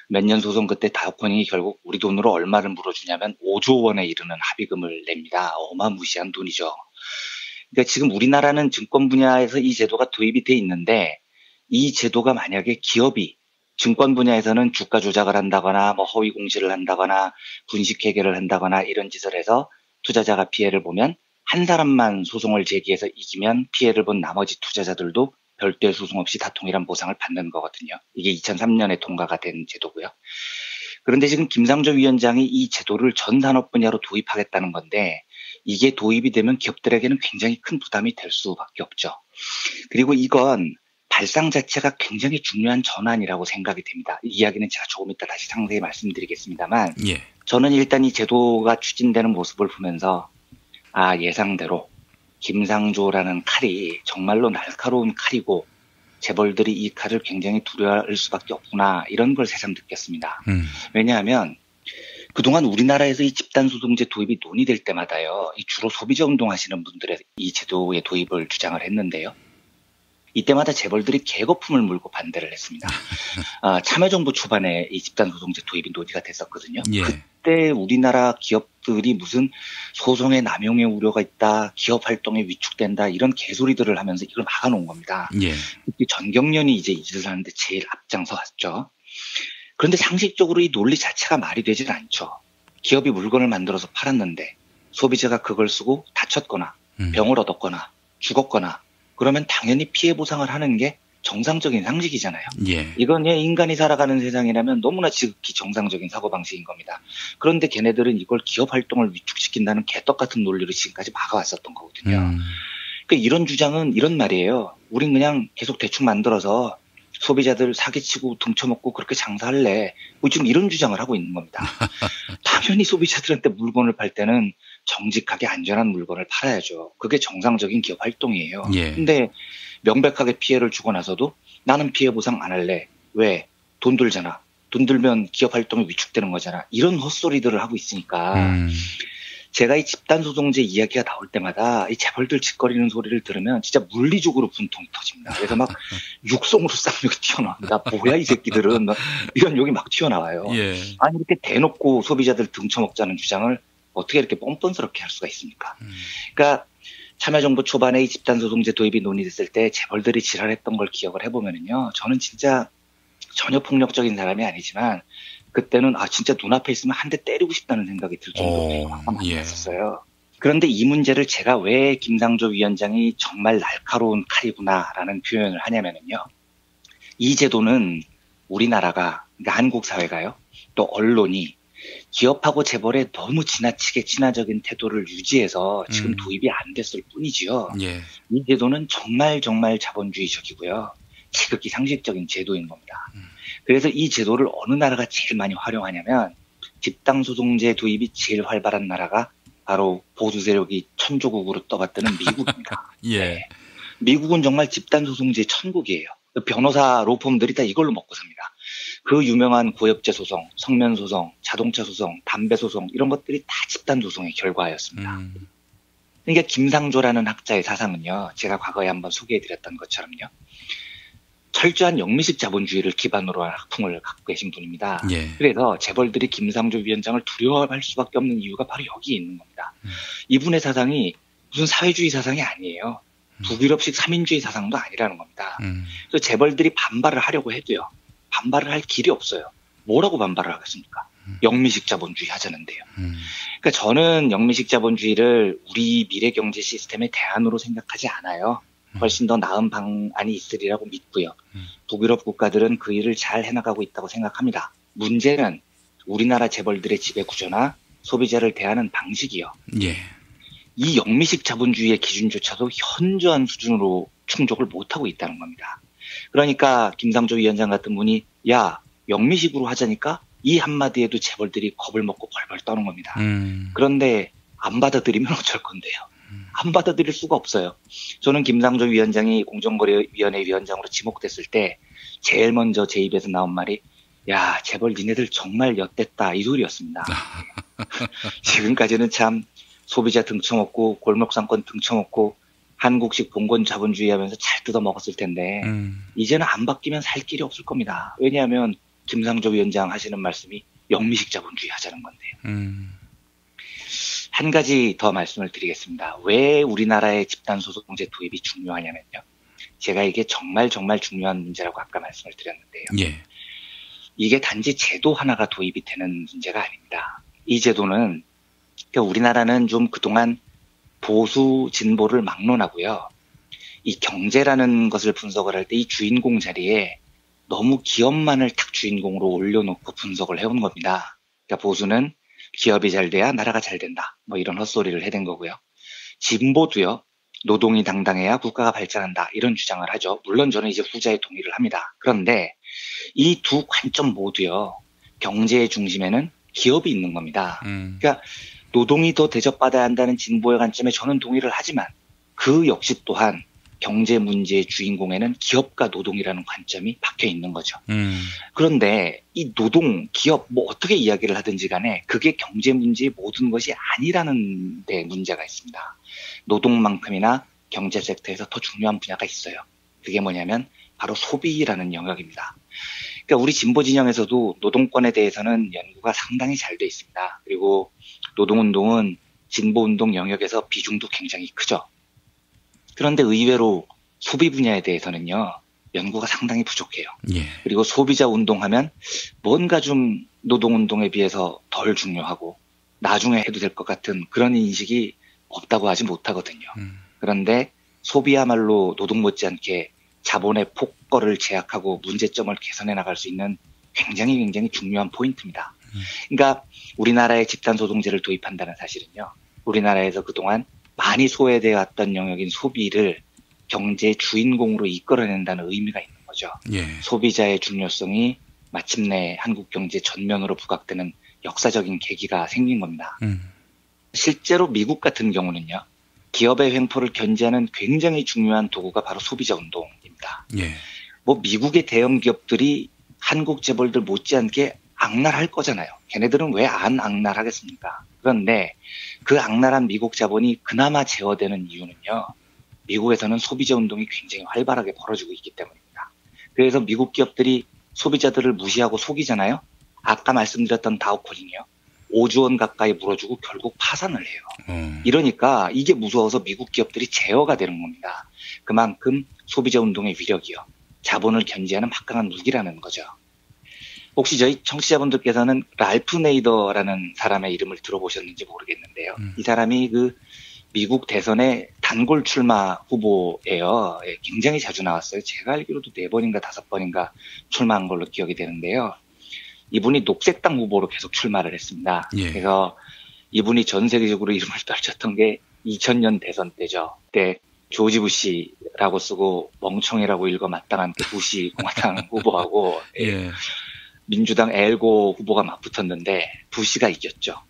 몇 년 소송 끝에 다우콘이 결국 우리 돈으로 얼마를 물어주냐면 5조 원에 이르는 합의금을 냅니다. 어마무시한 돈이죠. 그러니까 지금 우리나라는 증권 분야에서 이 제도가 도입이 돼 있는데 이 제도가 만약에 기업이 증권 분야에서는 주가 조작을 한다거나 뭐 허위 공시를 한다거나 분식 회계를 한다거나 이런 짓을 해서 투자자가 피해를 보면 한 사람만 소송을 제기해서 이기면 피해를 본 나머지 투자자들도 별도의 소송 없이 다 동일한 보상을 받는 거거든요. 이게 2003년에 통과가 된 제도고요. 그런데 지금 김상조 위원장이 이 제도를 전 산업 분야로 도입하겠다는 건데 이게 도입이 되면 기업들에게는 굉장히 큰 부담이 될 수밖에 없죠. 그리고 이건 발상 자체가 굉장히 중요한 전환이라고 생각이 됩니다. 이 이야기는 제가 조금 이따 다시 상세히 말씀드리겠습니다만 저는 일단 이 제도가 추진되는 모습을 보면서 예상대로 김상조라는 칼이 정말로 날카로운 칼이고 재벌들이 이 칼을 굉장히 두려워할 수밖에 없구나 이런 걸 새삼 느꼈습니다. 왜냐하면 그동안 우리나라에서 이 집단소송제 도입이 논의될 때마다요. 주로 소비자 운동하시는 분들의 이 제도의 도입을 주장을 했는데요. 이때마다 재벌들이 개거품을 물고 반대를 했습니다. 참여정부 초반에 이 집단소송제 도입이 논의가 됐었거든요. 그때 우리나라 기업들이 무슨 소송의 남용의 우려가 있다, 기업 활동에 위축된다 이런 개소리들을 하면서 이걸 막아놓은 겁니다. 전경련이 이제 이 짓을 하는데 제일 앞장서 왔죠. 그런데 상식적으로 이 논리 자체가 말이 되질 않죠. 기업이 물건을 만들어서 팔았는데 소비자가 그걸 쓰고 다쳤거나 병을 얻었거나 죽었거나 그러면 당연히 피해 보상을 하는 게 정상적인 상식이잖아요. 이건 인간이 살아가는 세상이라면 너무나 지극히 정상적인 사고방식인 겁니다. 그런데 걔네들은 이걸 기업 활동을 위축시킨다는 개떡 같은 논리로 지금까지 막아왔었던 거거든요. 그러니까 이런 주장은 이런 말이에요. 우린 그냥 계속 대충 만들어서 소비자들 사기치고 등쳐먹고 그렇게 장사할래. 뭐 지금 이런 주장을 하고 있는 겁니다. 당연히 소비자들한테 물건을 팔 때는 정직하게 안전한 물건을 팔아야죠. 그게 정상적인 기업 활동이에요. 근데 명백하게 피해를 주고 나서도 나는 피해 보상 안 할래. 왜? 돈 들잖아. 돈 들면 기업 활동이 위축되는 거잖아. 이런 헛소리들을 하고 있으니까 제가 이 집단소송제 이야기가 나올 때마다 이 재벌들 짓거리는 소리를 들으면 진짜 물리적으로 분통이 터집니다. 그래서 막 육성으로 쌍욕이 튀어나옵니다. 뭐야 이 새끼들은 이런 욕이 막 튀어나와요. 아니 이렇게 대놓고 소비자들 등쳐먹자는 주장을 어떻게 이렇게 뻔뻔스럽게 할 수가 있습니까? 그러니까 참여정부 초반에 이 집단소송제 도입이 논의됐을 때 재벌들이 지랄했던 걸 기억을 해보면은요. 저는 진짜 전혀 폭력적인 사람이 아니지만 그때는 진짜 눈앞에 있으면 한 대 때리고 싶다는 생각이 들 정도로 화가 많이 났었어요. 그런데 이 문제를 제가 왜 김상조 위원장이 정말 날카로운 칼이구나라는 표현을 하냐면요. 이 제도는 우리나라가, 그러니까 한국 사회가요. 또 언론이 기업하고 재벌에 너무 지나치게 친화적인 태도를 유지해서 지금 도입이 안 됐을 뿐이지요. 이 제도는 정말 자본주의적이고요. 지극히 상식적인 제도인 겁니다. 그래서 이 제도를 어느 나라가 제일 많이 활용하냐면 집단소송제 도입이 제일 활발한 나라가 바로 보수 세력이 천조국으로 떠받드는 미국입니다. 미국은 정말 집단소송제 천국이에요. 변호사 로펌들이 다 이걸로 먹고 삽니다. 그 유명한 고엽제 소송, 성면 소송, 자동차 소송, 담배 소송 이런 것들이 다 집단 소송의 결과였습니다. 그러니까 김상조라는 학자의 사상은요. 제가 과거에 한번 소개해드렸던 것처럼요. 철저한 영미식 자본주의를 기반으로 한 학풍을 갖고 계신 분입니다. 그래서 재벌들이 김상조 위원장을 두려워할 수밖에 없는 이유가 바로 여기에 있는 겁니다. 이분의 사상이 무슨 사회주의 사상이 아니에요. 북유럽식 삼인주의 사상도 아니라는 겁니다. 그래서 재벌들이 반발을 하려고 해도요. 반발을 할 길이 없어요. 뭐라고 반발을 하겠습니까? 영미식 자본주의 하자는데요. 그러니까 저는 영미식 자본주의를 우리 미래 경제 시스템의 대안으로 생각하지 않아요. 훨씬 더 나은 방안이 있으리라고 믿고요. 북유럽 국가들은 그 일을 잘 해나가고 있다고 생각합니다. 문제는 우리나라 재벌들의 지배 구조나 소비자를 대하는 방식이요. 이 영미식 자본주의의 기준조차도 현저한 수준으로 충족을 못하고 있다는 겁니다. 그러니까 김상조 위원장 같은 분이 야 영미식으로 하자니까 이 한마디에도 재벌들이 겁을 먹고 벌벌 떠는 겁니다. 그런데 안 받아들이면 어쩔 건데요. 안 받아들일 수가 없어요. 저는 김상조 위원장이 공정거래위원회 위원장으로 지목됐을 때 제일 먼저 제 입에서 나온 말이 야 재벌 니네들 정말 엿됐다 이 소리였습니다. 지금까지는 참 소비자 등쳐먹고 골목상권 등쳐먹고 한국식 봉건 자본주의 하면서 잘 뜯어먹었을 텐데 이제는 안 바뀌면 살 길이 없을 겁니다. 왜냐하면 김상조 위원장 하시는 말씀이 영미식 자본주의 하자는 건데요. 한 가지 더 말씀을 드리겠습니다. 왜 우리나라의 집단소송제 도입이 중요하냐면요. 제가 이게 정말 중요한 문제라고 아까 말씀을 드렸는데요. 예. 이게 단지 제도 하나가 도입이 되는 문제가 아닙니다. 이 제도는 그러니까 우리나라는 좀 그동안 보수 진보를 막론하고요. 이 경제라는 것을 분석을 할 때 이 주인공 자리에 너무 기업만을 탁 주인공으로 올려놓고 분석을 해온 겁니다. 그러니까 보수는 기업이 잘 돼야 나라가 잘 된다. 뭐 이런 헛소리를 해댄 거고요. 진보도요. 노동이 당당해야 국가가 발전한다. 이런 주장을 하죠. 물론 저는 이제 후자에 동의를 합니다. 그런데 이 두 관점 모두요. 경제의 중심에는 기업이 있는 겁니다. 그러니까 노동이 더 대접받아야 한다는 진보의 관점에 저는 동의를 하지만 그 역시 또한 경제 문제의 주인공에는 기업과 노동이라는 관점이 박혀 있는 거죠. 그런데 이 노동, 기업 뭐 어떻게 이야기를 하든지 간에 그게 경제 문제의 모든 것이 아니라는 데 문제가 있습니다. 노동만큼이나 경제 섹터에서 더 중요한 분야가 있어요. 그게 뭐냐면 바로 소비라는 영역입니다. 그러니까 우리 진보 진영에서도 노동권에 대해서는 연구가 상당히 잘 돼 있습니다. 그리고 노동운동은 진보운동 영역에서 비중도 굉장히 크죠. 그런데 의외로 소비 분야에 대해서는요. 연구가 상당히 부족해요. 예. 그리고 소비자 운동하면 뭔가 좀 노동운동에 비해서 덜 중요하고 나중에 해도 될 것 같은 그런 인식이 없다고 하지 못하거든요. 그런데 소비야말로 노동 못지않게 자본의 폭거를 제약하고 문제점을 개선해 나갈 수 있는 굉장히 중요한 포인트입니다. 그러니까 우리나라의 집단소송제를 도입한다는 사실은요. 우리나라에서 그동안 많이 소외되어 왔던 영역인 소비를 경제의 주인공으로 이끌어낸다는 의미가 있는 거죠. 예. 소비자의 중요성이 마침내 한국 경제 전면으로 부각되는 역사적인 계기가 생긴 겁니다. 실제로 미국 같은 경우는요. 기업의 횡포를 견제하는 굉장히 중요한 도구가 바로 소비자 운동입니다. 예. 뭐 미국의 대형 기업들이 한국 재벌들 못지않게 악랄할 거잖아요. 걔네들은 왜 안 악랄하겠습니까? 그런데 그 악랄한 미국 자본이 그나마 제어되는 이유는요. 미국에서는 소비자 운동이 굉장히 활발하게 벌어지고 있기 때문입니다. 그래서 미국 기업들이 소비자들을 무시하고 속이잖아요. 아까 말씀드렸던 다우코링이요. 5조 원 가까이 물어주고 결국 파산을 해요. 이러니까 이게 무서워서 미국 기업들이 제어가 되는 겁니다. 그만큼 소비자 운동의 위력이요. 자본을 견제하는 막강한 무기라는 거죠. 혹시 저희 청취자분들께서는 랄프 네이더라는 사람의 이름을 들어보셨는지 모르겠는데요. 이 사람이 그 미국 대선의 단골 출마 후보예요. 예, 굉장히 자주 나왔어요. 제가 알기로도 4번인가 5번인가 출마한 걸로 기억이 되는데요. 이분이 녹색당 후보로 계속 출마를 했습니다. 예. 그래서 이분이 전 세계적으로 이름을 떨쳤던 게 2000년 대선 때죠. 그때 조지 부시라고 쓰고 멍청이라고 읽어 마땅한 부시 공화당 후보하고 예. 민주당 엘고 후보가 맞붙었는데 부시가 이겼죠.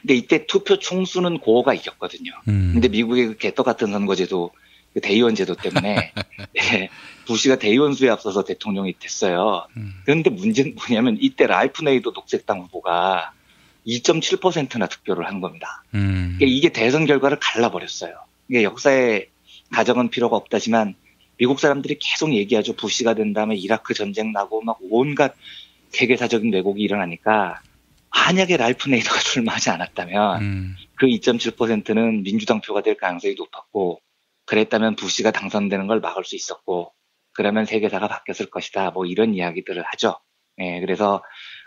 근데 이때 투표 총수는 고어가 이겼거든요. 근데 미국의 그 개떡 같은 선거제도, 그 대의원 제도 때문에 네, 부시가 대의원 수에 앞서서 대통령이 됐어요. 그런데 문제는 뭐냐면 이때 랄프 네이더 녹색당 후보가 2.7%나 득표를 한 겁니다. 그러니까 이게 대선 결과를 갈라버렸어요. 이게 역사에 가정은 필요가 없다지만 미국 사람들이 계속 얘기하죠. 부시가 된 다음에 이라크 전쟁 나고 막 온갖 세계사적인 왜곡이 일어나니까 만약에 랄프 네이더가 출마하지 않았다면 그 2.7%는 민주당 표가 될 가능성이 높았고 그랬다면 부시가 당선되는 걸 막을 수 있었고 그러면 세계사가 바뀌었을 것이다. 뭐 이런 이야기들을 하죠. 예, 그래서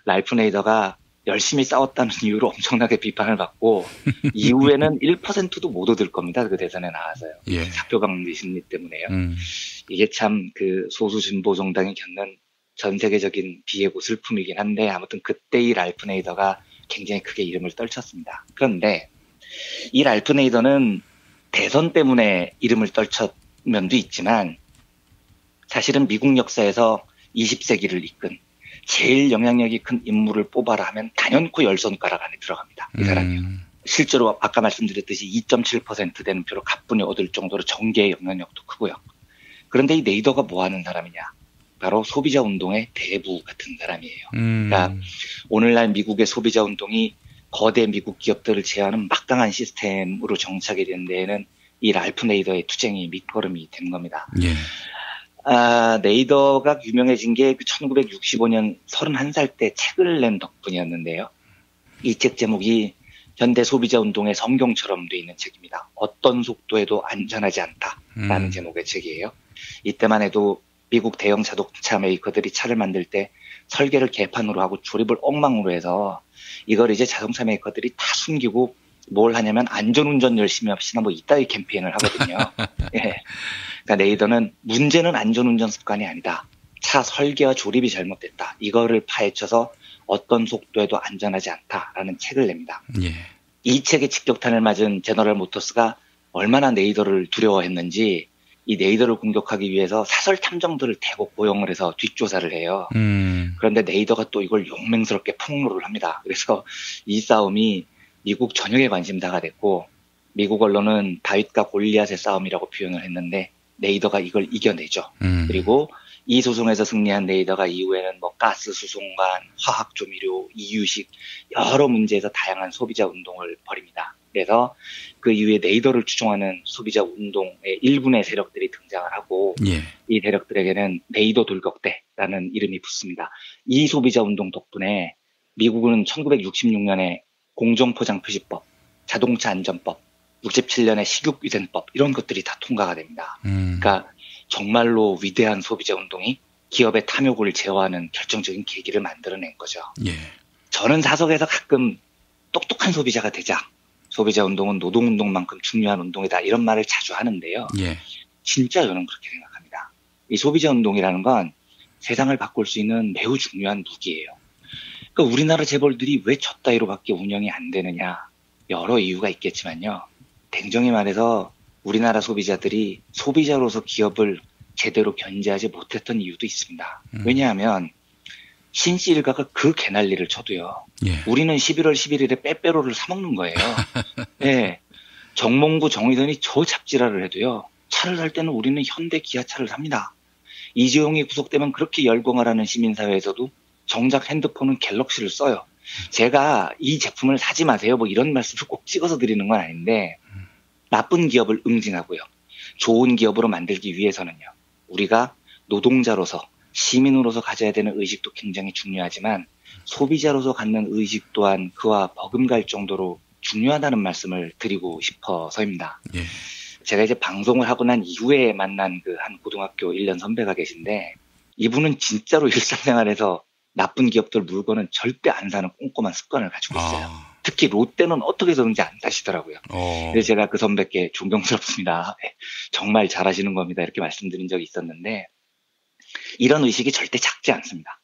랄프 네이더가 열심히 싸웠다는 이유로 엄청나게 비판을 받고 이후에는 1%도 못 얻을 겁니다. 그 대선에 나와서요. 예. 사표 강리 심리 때문에요. 이게 참 그 소수 진보 정당이 겪는 전 세계적인 비애고 슬픔이긴 한데 아무튼 그때 이 랄프 네이더가 굉장히 크게 이름을 떨쳤습니다. 그런데 이 랄프 네이더는 대선 때문에 이름을 떨쳤 면도 있지만 사실은 미국 역사에서 20세기를 이끈 제일 영향력이 큰 인물을 뽑아라 하면 단연코 10손가락 안에 들어갑니다. 이 사람이요. 실제로 아까 말씀드렸듯이 2.7% 되는 표로 가뿐히 얻을 정도로 정계의 영향력도 크고요. 그런데 이 네이더가 뭐 하는 사람이냐? 바로 소비자 운동의 대부 같은 사람이에요. 그러니까 오늘날 미국의 소비자 운동이 거대 미국 기업들을 제어하는 막강한 시스템으로 정착이 된 데에는 이 랄프 네이더의 투쟁이 밑거름이 된 겁니다. 예. 네이더가 유명해진 게 1965년 31살 때 책을 낸 덕분이었는데요. 이 책 제목이 현대 소비자 운동의 성경처럼 돼 있는 책입니다. 어떤 속도에도 안전하지 않다라는 제목의 책이에요. 이때만 해도 미국 대형 자동차 메이커들이 차를 만들 때 설계를 개판으로 하고 조립을 엉망으로 해서 이걸 이제 자동차 메이커들이 다 숨기고 뭘 하냐면 안전운전 열심히 합시다 뭐 이따위 캠페인을 하거든요. 예. 그러니까 네이더는 문제는 안전운전 습관이 아니다. 차 설계와 조립이 잘못됐다. 이거를 파헤쳐서 어떤 속도에도 안전하지 않다라는 책을 냅니다. 예. 이 책에 직격탄을 맞은 제너럴 모터스가 얼마나 네이더를 두려워했는지 이 네이더를 공격하기 위해서 사설 탐정들을 대거 고용을 해서 뒷조사를 해요. 그런데 네이더가 또 이걸 용맹스럽게 폭로를 합니다. 그래서 이 싸움이 미국 전역에 관심사가 됐고 미국 언론은 다윗과 골리앗의 싸움이라고 표현을 했는데 네이더가 이걸 이겨내죠. 그리고 이 소송에서 승리한 네이더가 이후에는 뭐 가스 수송관, 화학 조미료, 이유식 여러 문제에서 다양한 소비자 운동을 벌입니다. 그래서 그 이후에 네이더를 추종하는 소비자 운동의 일군의 세력들이 등장을 하고 이 세력들에게는 네이더 돌격대라는 이름이 붙습니다. 이 소비자 운동 덕분에 미국은 1966년에 공정포장표시법, 자동차 안전법, 67년에 식육위생법 이런 것들이 다 통과가 됩니다. 그러니까 정말로 위대한 소비자 운동이 기업의 탐욕을 제어하는 결정적인 계기를 만들어낸 거죠. 예. 저는 사석에서 가끔 똑똑한 소비자가 되자. 소비자 운동은 노동운동만큼 중요한 운동이다. 이런 말을 자주 하는데요. 예. 진짜 저는 그렇게 생각합니다. 이 소비자 운동이라는 건 세상을 바꿀 수 있는 매우 중요한 무기예요. 그러니까 우리나라 재벌들이 왜 저 따위로밖에 운영이 안 되느냐. 여러 이유가 있겠지만요. 냉정히 말해서 우리나라 소비자들이 소비자로서 기업을 제대로 견제하지 못했던 이유도 있습니다. 왜냐하면 신씨 일가가 그 개난리를 쳐도요. 우리는 11월 11일에 빼빼로를 사 먹는 거예요. 네. 정몽구 정의선이 저 잡지라를 해도요. 차를 살 때는 우리는 현대 기아차를 삽니다. 이재용이 구속되면 그렇게 열광을 하는 시민사회에서도 정작 핸드폰은 갤럭시를 써요. 제가 이 제품을 사지 마세요. 뭐 이런 말씀을 꼭 찍어서 드리는 건 아닌데 나쁜 기업을 응징하고요. 좋은 기업으로 만들기 위해서는요. 우리가 노동자로서 시민으로서 가져야 되는 의식도 굉장히 중요하지만 소비자로서 갖는 의식 또한 그와 버금갈 정도로 중요하다는 말씀을 드리고 싶어서입니다. 예. 제가 이제 방송을 하고 난 이후에 만난 그 한 고등학교 1년 선배가 계신데 이분은 진짜로 일상생활에서 나쁜 기업들 물건은 절대 안 사는 꼼꼼한 습관을 가지고 있어요. 특히 롯데는 어떻게 해서든지 안 사시더라고요. 그래서 제가 그 선배께 존경스럽습니다. 정말 잘하시는 겁니다. 이렇게 말씀드린 적이 있었는데 이런 의식이 절대 작지 않습니다.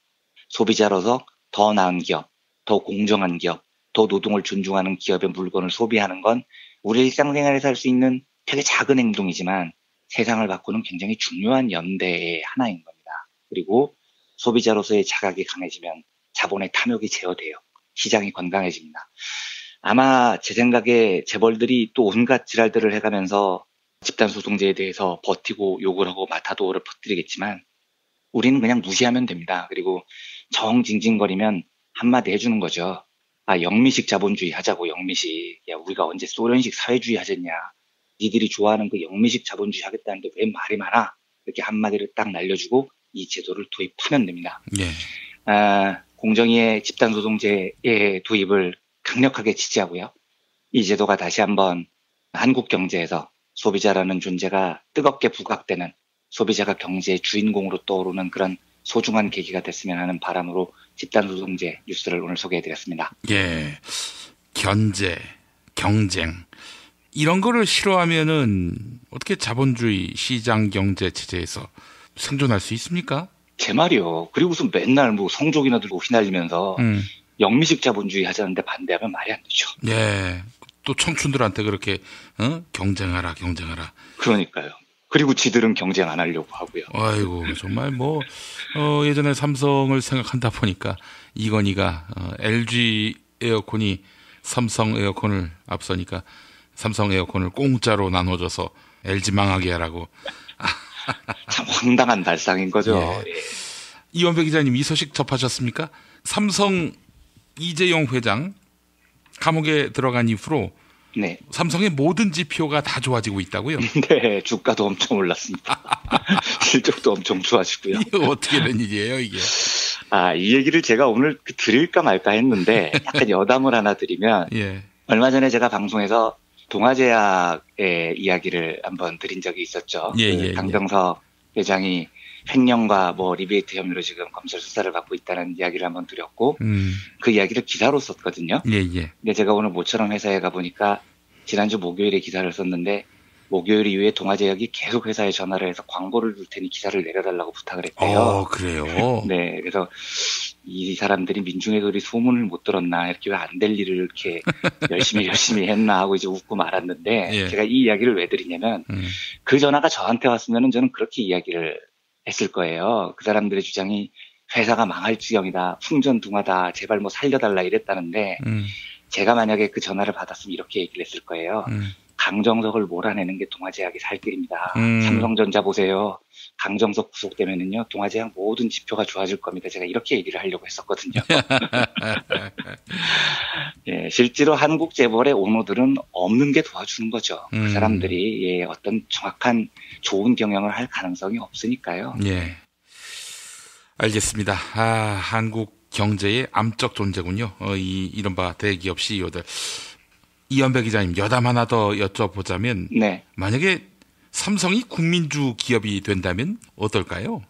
소비자로서 더 나은 기업, 더 공정한 기업, 더 노동을 존중하는 기업의 물건을 소비하는 건 우리 일상생활에서 할 수 있는 되게 작은 행동이지만 세상을 바꾸는 굉장히 중요한 연대의 하나인 겁니다. 그리고 소비자로서의 자각이 강해지면 자본의 탐욕이 제어돼요. 시장이 건강해집니다. 아마 제 생각에 재벌들이 또 온갖 지랄들을 해가면서 집단소송제에 대해서 버티고 욕을 하고 마타도어를 퍼뜨리겠지만 우리는 그냥 무시하면 됩니다. 그리고 정징징거리면 한마디 해주는 거죠. 아, 영미식 자본주의 하자고, 영미식. 야, 우리가 언제 소련식 사회주의 하겠냐. 니들이 좋아하는 그 영미식 자본주의 하겠다는데 왜 말이 많아? 이렇게 한마디를 딱 날려주고 이 제도를 도입하면 됩니다. 예. 공정위의 집단소송제의 도입을 강력하게 지지하고요. 이 제도가 다시 한번 한국 경제에서 소비자라는 존재가 뜨겁게 부각되는 소비자가 경제의 주인공으로 떠오르는 그런 소중한 계기가 됐으면 하는 바람으로 집단소송제 뉴스를 오늘 소개해드렸습니다. 예, 견제, 경쟁 이런 거를 싫어하면은 어떻게 자본주의 시장 경제 체제에서 생존할 수 있습니까? 제 말이요. 그리고서 맨날 뭐 성족이나 들고 휘날리면서 영미식 자본주의 하자는데 반대하면 말이 안 되죠. 예, 또 청춘들한테 그렇게 경쟁하라. 그러니까요. 그리고 지들은 경쟁 안 하려고 하고요. 아이고 정말 뭐 예전에 삼성을 생각한다 보니까 이건희가 LG 에어컨이 삼성 에어컨을 앞서니까 삼성 에어컨을 공짜로 나눠줘서 LG 망하게 하라고. 참 황당한 발상인 거죠. 예. 이원배 기자님 이 소식 접하셨습니까? 삼성 이재용 회장 감옥에 들어간 이후로 네. 삼성의 모든 지표가 다 좋아지고 있다고요? 네, 주가도 엄청 올랐습니다. 실적도 엄청 좋아지고요. 이게 어떻게 된 일이에요, 이게? 이 얘기를 제가 오늘 드릴까 말까 했는데 약간 여담을 하나 드리면 예. 얼마 전에 제가 방송에서 동아제약의 이야기를 한번 드린 적이 있었죠. 강병석 회장이 횡령과 리베이트 혐의로 지금 검찰 수사를 받고 있다는 이야기를 한번 드렸고 그 이야기를 기사로 썼거든요. 근데 제가 오늘 모처럼 회사에 가보니까 지난주 목요일에 기사를 썼는데 목요일 이후에 동아제약이 계속 회사에 전화를 해서 광고를 줄 테니 기사를 내려달라고 부탁을 했대요. 그래요? 네, 그래서 이 사람들이 민중의 소리 소문을 못 들었나, 이렇게 왜 안 될 일을 이렇게 열심히 했나 하고 이제 웃고 말았는데 제가 이 이야기를 왜 드리냐면 그 전화가 저한테 왔으면 저는 그렇게 이야기를 했을 거예요. 그 사람들의 주장이 회사가 망할 지경이다, 풍전등화다, 제발 살려달라 이랬다는데 제가 만약에 그 전화를 받았으면 이렇게 얘기를 했을 거예요. 강정석을 몰아내는 게 동아제약이 살 길입니다. 삼성전자 보세요. 강정석 구속되면은요, 동아제약 모든 지표가 좋아질 겁니다. 제가 이렇게 얘기를 하려고 했었거든요. 예, 실제로 한국 재벌의 오너들은 없는 게 도와주는 거죠. 그 사람들이 어떤 정확한 좋은 경영을 할 가능성이 없으니까요. 예, 알겠습니다. 한국 경제의 암적 존재군요. 이른바 대기업 CEO들. 이현배 기자님, 여담 하나 더 여쭤보자면 만약에 삼성이 국민주 기업이 된다면 어떨까요?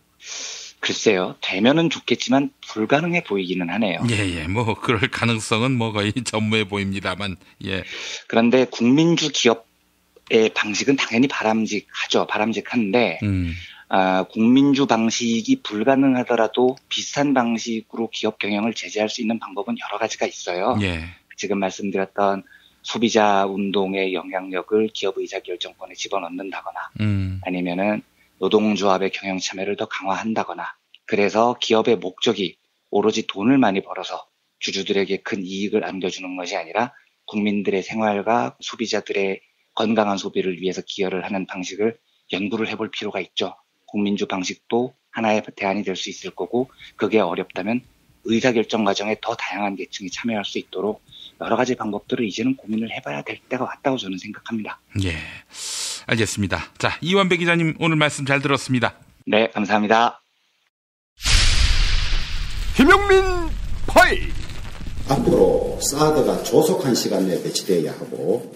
글쎄요. 되면은 좋겠지만 불가능해 보이기는 하네요. 그럴 가능성은 거의 전무해 보입니다만. 그런데 국민주 기업의 방식은 당연히 바람직한데 국민주 방식이 불가능하더라도 비슷한 방식으로 기업 경영을 제재할 수 있는 방법은 여러 가지가 있어요. 지금 말씀드렸던 소비자 운동의 영향력을 기업 의사결정권에 집어넣는다거나 아니면은 노동조합의 경영 참여를 더 강화한다거나, 그래서 기업의 목적이 오로지 돈을 많이 벌어서 주주들에게 큰 이익을 안겨주는 것이 아니라 국민들의 생활과 소비자들의 건강한 소비를 위해서 기여를 하는 방식을 연구를 해볼 필요가 있죠. 국민주 방식도 하나의 대안이 될 수 있을 거고, 그게 어렵다면 의사결정 과정에 더 다양한 계층이 참여할 수 있도록 여러 가지 방법들을 이제는 고민을 해봐야 될 때가 왔다고 저는 생각합니다. 알겠습니다. 자, 이완배 기자님, 오늘 말씀 잘 들었습니다. 네, 감사합니다. 김용민 파이. 앞으로 사드가 조속한 시간 내에 배치되어야 하고,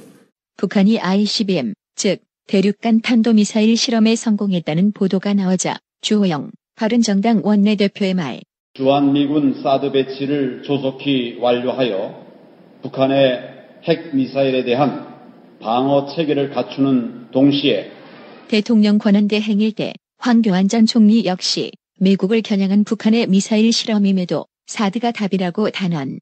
북한이 ICBM, 즉 대륙간 탄도미사일 실험에 성공했다는 보도가 나오자 주호영 바른정당 원내대표의 말. 주한미군 사드 배치를 조속히 완료하여 북한의 핵미사일에 대한 방어 체계를 갖추는 동시에 대통령 권한대 행일 때 황교안 전 총리 역시 미국을 겨냥한 북한의 미사일 실험임에도 사드가 답이라고 단언.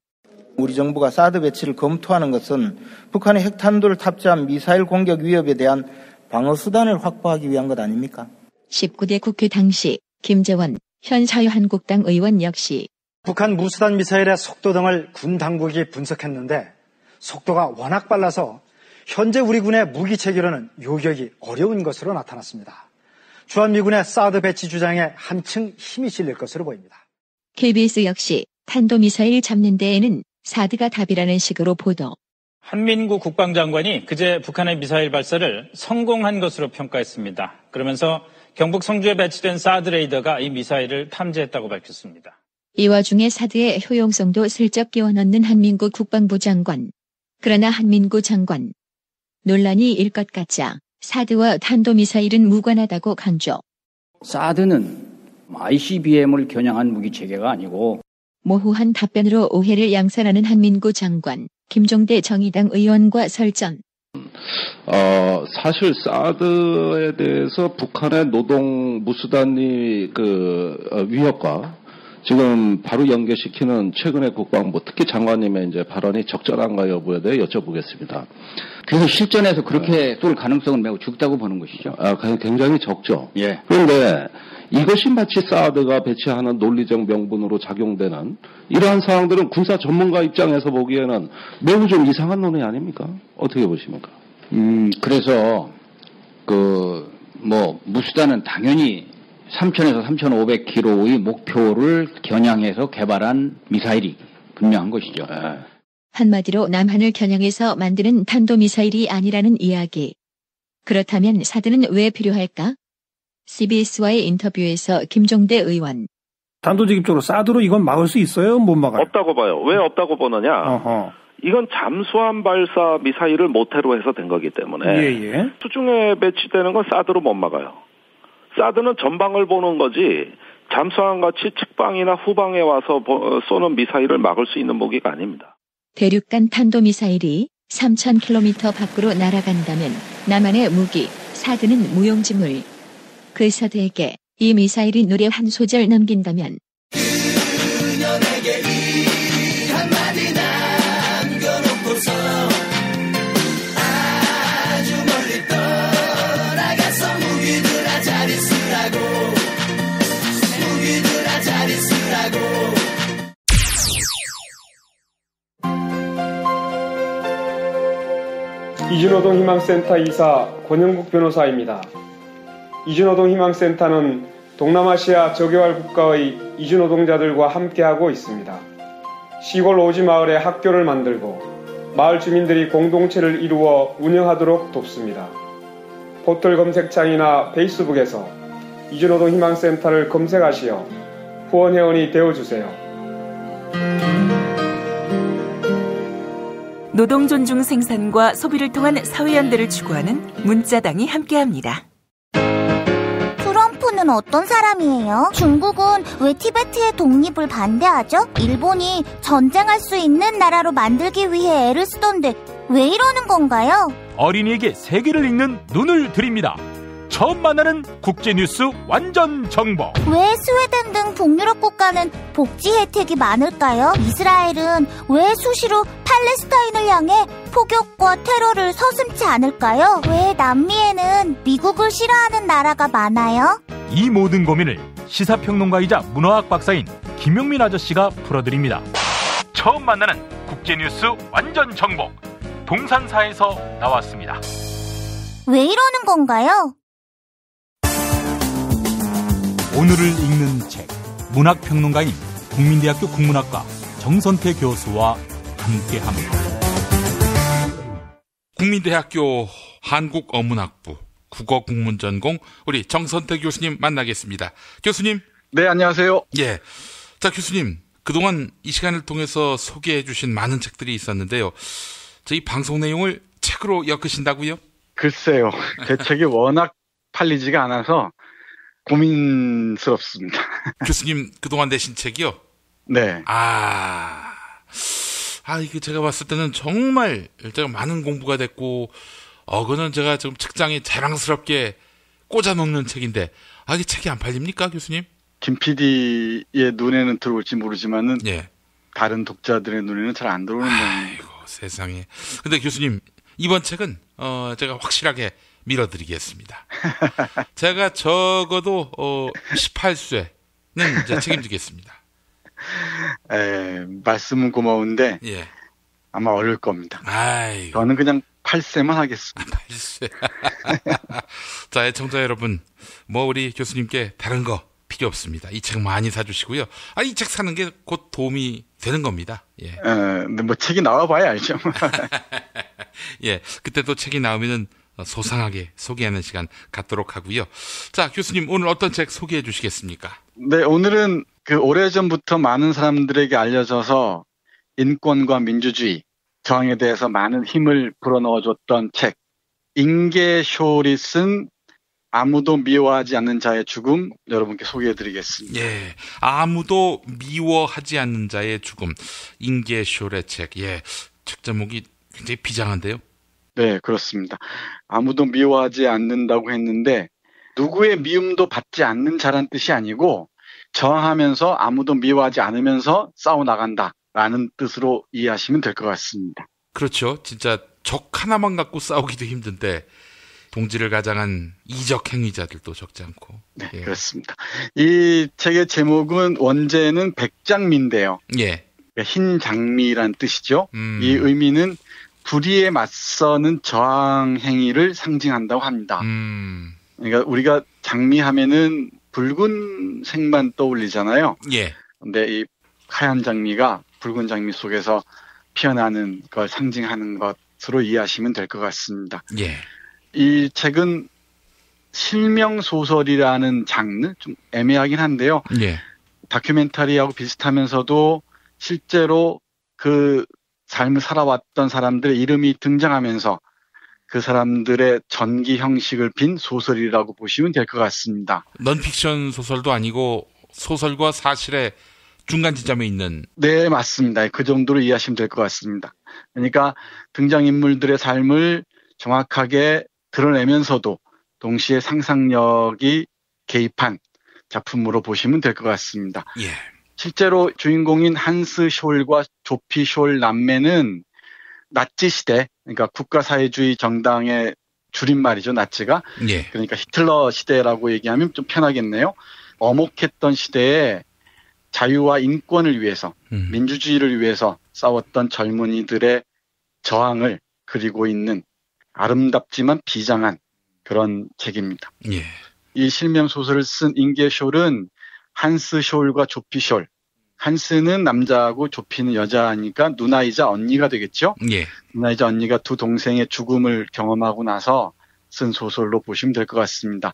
우리 정부가 사드 배치를 검토하는 것은 북한의 핵탄두를 탑재한 미사일 공격 위협에 대한 방어 수단을 확보하기 위한 것 아닙니까? 19대 국회 당시 김재원 현 자유한국당 의원 역시 북한 무수단 미사일의 속도 등을 군 당국이 분석했는데 속도가 워낙 빨라서 현재 우리 군의 무기 체계로는 요격이 어려운 것으로 나타났습니다. 주한미군의 사드 배치 주장에 한층 힘이 실릴 것으로 보입니다. KBS 역시 탄도미사일 잡는 데에는 사드가 답이라는 식으로 보도. 한민구 국방장관이 그제 북한의 미사일 발사를 성공한 것으로 평가했습니다. 그러면서 경북 성주에 배치된 사드 레이더가 이 미사일을 탐지했다고 밝혔습니다. 이 와중에 사드의 효용성도 슬쩍 끼워넣는 한민구 국방부 장관. 그러나 한민구 장관. 논란이 일 것 같자 사드와 탄도미사일은 무관하다고 강조. 사드는 ICBM을 겨냥한 무기체계가 아니고 모호한 답변으로 오해를 양산하는 한민구 장관. 김종대 정의당 의원과 설전. 사실 사드에 대해서 북한의 노동 무수단이 위협과 지금 바로 연계시키는 최근의 국방부 특히 장관님의 이제 발언이 적절한가 여부에 대해 여쭤보겠습니다. 그래서 실전에서 그렇게 쏠 가능성은 매우 적다고 보는 것이죠. 굉장히 적죠. 예. 그런데 이것이 마치 사드가 배치하는 논리적 명분으로 작용되는 이러한 상황들은 군사 전문가 입장에서 보기에는 매우 좀 이상한 논의 아닙니까? 어떻게 보십니까? 그래서 무수단은 당연히 3,000에서 3,500km의 목표를 겨냥해서 개발한 미사일이 분명한 것이죠. 한마디로 남한을 겨냥해서 만드는 탄도미사일이 아니라는 이야기. 그렇다면 사드는 왜 필요할까? CBS와의 인터뷰에서 김종대 의원. 단도직입적으로 사드로 이건 막을 수 있어요? 못 막아요? 없다고 봐요. 왜 없다고 보느냐? 이건 잠수함 발사 미사일을 모태로 해서 된 거기 때문에 수중에 배치되는 건 사드로 못 막아요. 사드는 전방을 보는 거지 잠수함같이 측방이나 후방에 와서 쏘는 미사일을 막을 수 있는 무기가 아닙니다. 대륙간 탄도미사일이 3,000km 밖으로 날아간다면 남한의 무기, 사드는 무용지물. 그 사드에게 이 미사일이 노래 한 소절 남긴다면 그녀에게 이 한마디 남겨놓고서 아주 멀리 떠나가서 무기들아 잘 있으라고 무기들아 잘 있으라고. 이주노동 희망센터 이사 권영국 변호사입니다. 이주노동 희망센터는 동남아시아 저개발 국가의 이주노동자들과 함께하고 있습니다. 시골 오지 마을에 학교를 만들고 마을 주민들이 공동체를 이루어 운영하도록 돕습니다. 포털 검색창이나 페이스북에서 이주노동 희망센터를 검색하시어 후원회원이 되어주세요. 노동 존중 생산과 소비를 통한 사회연대를 추구하는 문자당이 함께합니다. 트럼프는 어떤 사람이에요? 중국은 왜 티베트의 독립을 반대하죠? 일본이 전쟁할 수 있는 나라로 만들기 위해 애를 쓰던데 왜 이러는 건가요? 어린이에게 세계를 읽는 눈을 드립니다. 처음 만나는 국제뉴스 완전 정보. 왜 스웨덴 등 북유럽 국가는 복지 혜택이 많을까요? 이스라엘은 왜 수시로 팔레스타인을 향해 폭격과 테러를 서슴지 않을까요? 왜 남미에는 미국을 싫어하는 나라가 많아요? 이 모든 고민을 시사평론가이자 문화학 박사인 김용민 아저씨가 풀어드립니다. 처음 만나는 국제뉴스 완전 정보. 동산사에서 나왔습니다. 왜 이러는 건가요? 오늘을 읽는 책, 문학평론가인 국민대학교 국문학과 정선태 교수와 함께합니다. 국민대학교 한국어문학부 국어국문전공 우리 정선태 교수님 만나겠습니다. 교수님. 네, 안녕하세요. 예. 자, 교수님. 그동안 이 시간을 통해서 소개해 주신 많은 책들이 있었는데요. 저희 방송 내용을 책으로 엮으신다고요? 글쎄요. 제 책이 워낙 팔리지가 않아서 고민스럽습니다. 교수님 그동안 내신 책이요? 네. 이게 제가 봤을 때는 정말 제가 많은 공부가 됐고, 그거는 제가 지금 책장에 자랑스럽게 꽂아놓는 책인데, 이게 책이 안 팔립니까, 교수님? 김 PD의 눈에는 들어올지 모르지만은, 예. 다른 독자들의 눈에는 잘 안 들어오는 모양입니다. 아이고, 세상에. 근데 교수님, 이번 책은, 제가 확실하게 밀어드리겠습니다. 제가 적어도 18쇄는 이제 책임지겠습니다. 말씀은 고마운데 예. 아마 어려울 겁니다. 아이고. 저는 그냥 8쇄만 하겠습니다. 8쇄. 자, 애청자 여러분, 우리 교수님께 다른 거 필요 없습니다. 이 책 많이 사주시고요. 이 책 사는 게 곧 도움이 되는 겁니다. 예. 근데 책이 나와봐야 알죠. 예, 그때도 책이 나오면은 소상하게 소개하는 시간 갖도록 하고요. 자, 교수님 오늘 어떤 책 소개해 주시겠습니까? 네, 오늘은 오래전부터 많은 사람들에게 알려져서 인권과 민주주의, 저항에 대해서 많은 힘을 불어넣어줬던 책, 잉게 쇼리 쓴 아무도 미워하지 않는 자의 죽음, 여러분께 소개해드리겠습니다. 예, 아무도 미워하지 않는 자의 죽음, 잉게 쇼리의 책. 예, 책 제목이 굉장히 비장한데요. 네, 그렇습니다. 아무도 미워하지 않는다고 했는데 누구의 미움도 받지 않는 자란 뜻이 아니고 저항하면서 아무도 미워하지 않으면서 싸워나간다라는 뜻으로 이해하시면 될 것 같습니다. 그렇죠. 진짜 적 하나만 갖고 싸우기도 힘든데 동지를 가장한 이적 행위자들도 적지 않고. 네, 예. 그렇습니다. 이 책의 제목은 원제는 백장미인데요. 예. 흰 장미란 뜻이죠. 이 의미는 불의에 맞서는 저항 행위를 상징한다고 합니다. 그러니까 우리가 장미하면은 붉은색만 떠올리잖아요. 예. 근데 이 하얀 장미가 붉은 장미 속에서 피어나는 걸 상징하는 것으로 이해하시면 될 것 같습니다. 예. 이 책은 실명소설이라는 장르 좀 애매하긴 한데요. 예. 다큐멘터리하고 비슷하면서도 실제로 그 삶을 살아왔던 사람들의 이름이 등장하면서 그 사람들의 전기 형식을 빈 소설이라고 보시면 될 것 같습니다. 넌픽션 소설도 아니고 소설과 사실의 중간 지점에 있는. 네, 맞습니다. 그 정도로 이해하시면 될 것 같습니다. 그러니까 등장인물들의 삶을 정확하게 드러내면서도 동시에 상상력이 개입한 작품으로 보시면 될 것 같습니다. 예. 실제로 주인공인 한스 숄과 조피 숄 남매는 나치 시대, 그러니까 국가사회주의 정당의 줄임말이죠, 나치가. 예. 그러니까 히틀러 시대라고 얘기하면 좀 편하겠네요. 엄혹했던 시대에 자유와 인권을 위해서, 민주주의를 위해서 싸웠던 젊은이들의 저항을 그리고 있는 아름답지만 비장한 그런 책입니다. 예. 이 실명 소설을 쓴 잉게 숄은 한스 숄과 조피 숄. 한스는 남자고 조피는 여자니까 누나이자 언니가 되겠죠? 예. 누나이자 언니가 두 동생의 죽음을 경험하고 나서 쓴 소설로 보시면 될 것 같습니다.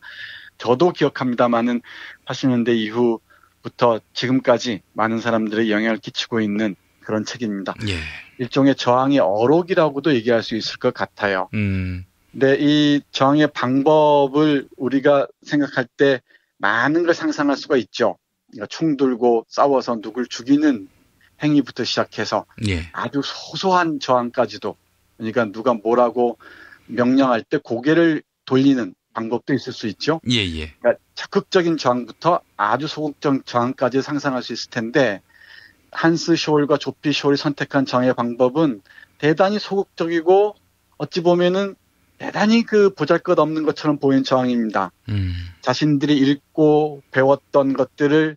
저도 기억합니다마는 80년대 이후부터 지금까지 많은 사람들의 영향을 끼치고 있는 그런 책입니다. 예. 일종의 저항의 어록이라고도 얘기할 수 있을 것 같아요. 근데 이 저항의 방법을 우리가 생각할 때 많은 걸 상상할 수가 있죠. 그러니까 총 들고 싸워서 누굴 죽이는 행위부터 시작해서 예. 아주 소소한 저항까지도, 그러니까 누가 뭐라고 명령할 때 고개를 돌리는 방법도 있을 수 있죠. 예. 그러니까 적극적인 저항부터 아주 소극적인 저항까지 상상할 수 있을 텐데 한스 숄과 조피 숄이 선택한 저항의 방법은 대단히 소극적이고 어찌 보면은 대단히 그 보잘것없는 것처럼 보이는 저항입니다. 자신들이 읽고 배웠던 것들을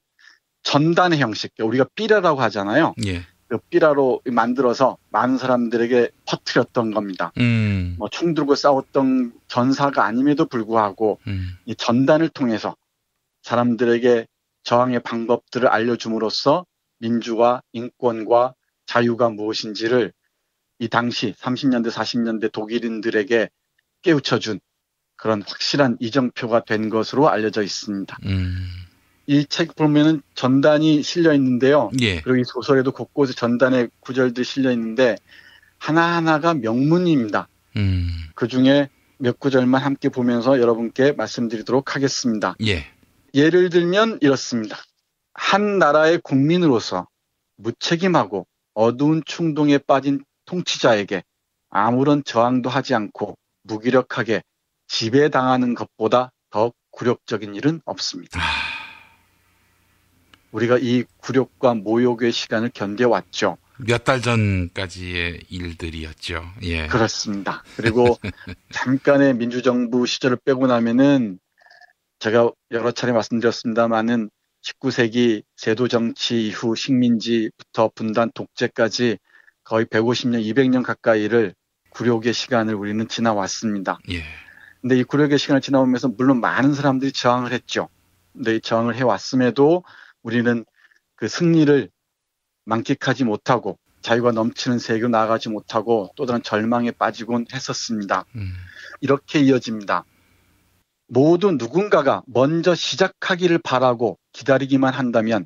전단의 형식, 우리가 삐라라고 하잖아요. 예. 그 삐라로 만들어서 많은 사람들에게 퍼뜨렸던 겁니다. 뭐 총 들고 싸웠던 전사가 아님에도 불구하고 이 전단을 통해서 사람들에게 저항의 방법들을 알려줌으로써 민주와 인권과 자유가 무엇인지를 이 당시 30년대, 40년대 독일인들에게 깨우쳐준 그런 확실한 이정표가 된 것으로 알려져 있습니다. 이 책 보면은 전단이 실려 있는데요. 예. 그리고 이 소설에도 곳곳에 전단의 구절들이 실려 있는데 하나하나가 명문입니다. 그 중에 몇 구절만 함께 보면서 여러분께 말씀드리도록 하겠습니다. 예. 예를 들면 이렇습니다. 한 나라의 국민으로서 무책임하고 어두운 충동에 빠진 통치자에게 아무런 저항도 하지 않고 무기력하게 지배당하는 것보다 더 굴욕적인 일은 없습니다. 우리가 이 굴욕과 모욕의 시간을 견뎌왔죠. 몇 달 전까지의 일들이었죠. 예. 그렇습니다. 그리고 잠깐의 민주정부 시절을 빼고 나면은 제가 여러 차례 말씀드렸습니다마는 19세기 세도정치 이후 식민지부터 분단 독재까지 거의 150년, 200년 가까이를 굴욕의 시간을 우리는 지나왔습니다. 예. 근데 이 굴욕의 시간을 지나오면서 물론 많은 사람들이 저항을 했죠. 근데 이 저항을 해왔음에도 우리는 그 승리를 만끽하지 못하고 자유가 넘치는 세계로 나아가지 못하고 또 다른 절망에 빠지곤 했었습니다. 이렇게 이어집니다. 모두 누군가가 먼저 시작하기를 바라고 기다리기만 한다면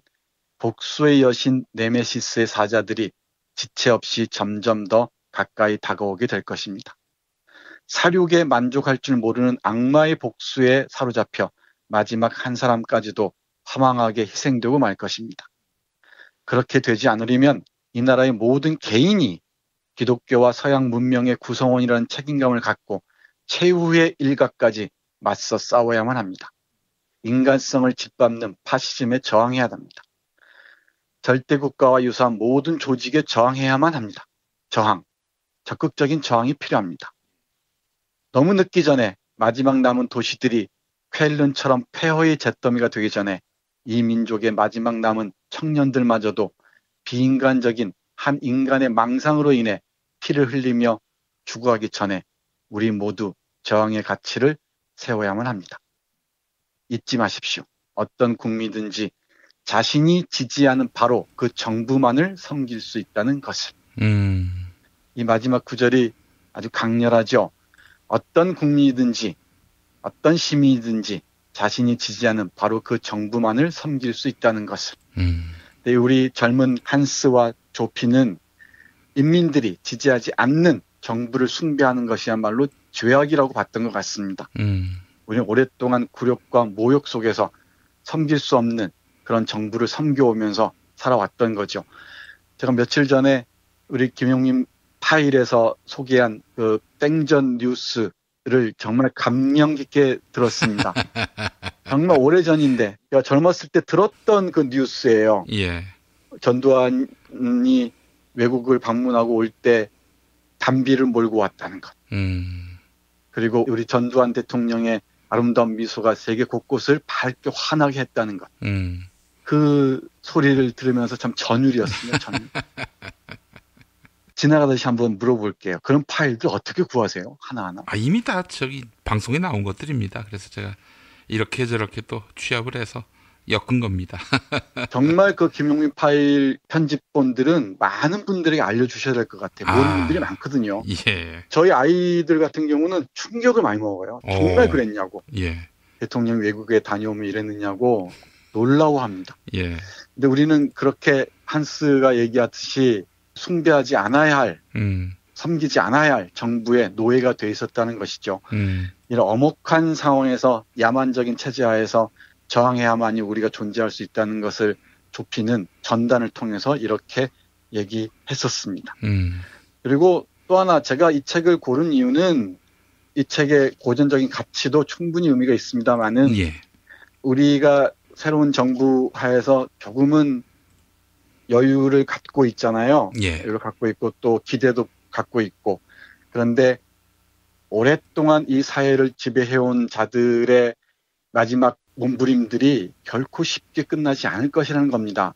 복수의 여신 네메시스의 사자들이 지체 없이 점점 더 가까이 다가오게 될 것입니다. 사륙에 만족할 줄 모르는 악마의 복수에 사로잡혀 마지막 한 사람까지도 허망하게 희생되고 말 것입니다. 그렇게 되지 않으려면 이 나라의 모든 개인이 기독교와 서양 문명의 구성원이라는 책임감을 갖고 최후의 일각까지 맞서 싸워야만 합니다. 인간성을 짓밟는 파시즘에 저항해야 합니다. 절대국가와 유사한 모든 조직에 저항해야만 합니다. 저항, 적극적인 저항이 필요합니다. 너무 늦기 전에 마지막 남은 도시들이 쾰른처럼 폐허의 잿더미가 되기 전에 이 민족의 마지막 남은 청년들마저도 비인간적인 한 인간의 망상으로 인해 피를 흘리며 죽어가기 전에 우리 모두 저항의 가치를 세워야만 합니다. 잊지 마십시오. 어떤 국민이든지 자신이 지지하는 바로 그 정부만을 섬길 수 있다는 것을. 이 마지막 구절이 아주 강렬하죠. 어떤 국민이든지 어떤 시민이든지 자신이 지지하는 바로 그 정부만을 섬길 수 있다는 것을. 근데 우리 젊은 한스와 조피는 인민들이 지지하지 않는 정부를 숭배하는 것이야말로 죄악이라고 봤던 것 같습니다. 우리는 오랫동안 굴욕과 모욕 속에서 섬길 수 없는 그런 정부를 섬겨오면서 살아왔던 거죠. 제가 며칠 전에 우리 김용민 파일에서 소개한 그 땡전 뉴스를 정말 감명 깊게 들었습니다. 정말 오래전인데 제가 젊었을 때 들었던 그 뉴스예요. 예. 전두환이 외국을 방문하고 올 때 단비를 몰고 왔다는 것. 그리고 우리 전두환 대통령의 아름다운 미소가 세계 곳곳을 밝게 환하게 했다는 것. 그 소리를 들으면서 참 전율이었습니다. 전율. 지나가듯이 한번 물어볼게요. 그런 파일들 어떻게 구하세요? 하나하나. 이미 다 저기 방송에 나온 것들입니다. 그래서 제가 이렇게 저렇게 또 취합을 해서 엮은 겁니다. 정말 그 김용민 파일 편집본들은 많은 분들에게 알려주셔야 될 것 같아요. 모르는 분들이 많거든요. 예. 저희 아이들 같은 경우는 충격을 많이 먹어요. 정말 그랬냐고. 예. 대통령이 외국에 다녀오면 이랬느냐고 놀라워합니다. 예. 근데 우리는 그렇게 한스가 얘기하듯이 숭배하지 않아야 할, 섬기지 않아야 할 정부의 노예가 돼 있었다는 것이죠. 이런 엄혹한 상황에서 야만적인 체제 하에서 저항해야만이 우리가 존재할 수 있다는 것을 좁히는 전단을 통해서 이렇게 얘기했었습니다. 그리고 또 하나 제가 이 책을 고른 이유는 이 책의 고전적인 가치도 충분히 의미가 있습니다만은 우리가 새로운 정부 하에서 조금은 여유를 갖고 있잖아요. 여유를 갖고 있고 또 기대도 갖고 있고 그런데 오랫동안 이 사회를 지배해온 자들의 마지막 몸부림들이 결코 쉽게 끝나지 않을 것이라는 겁니다.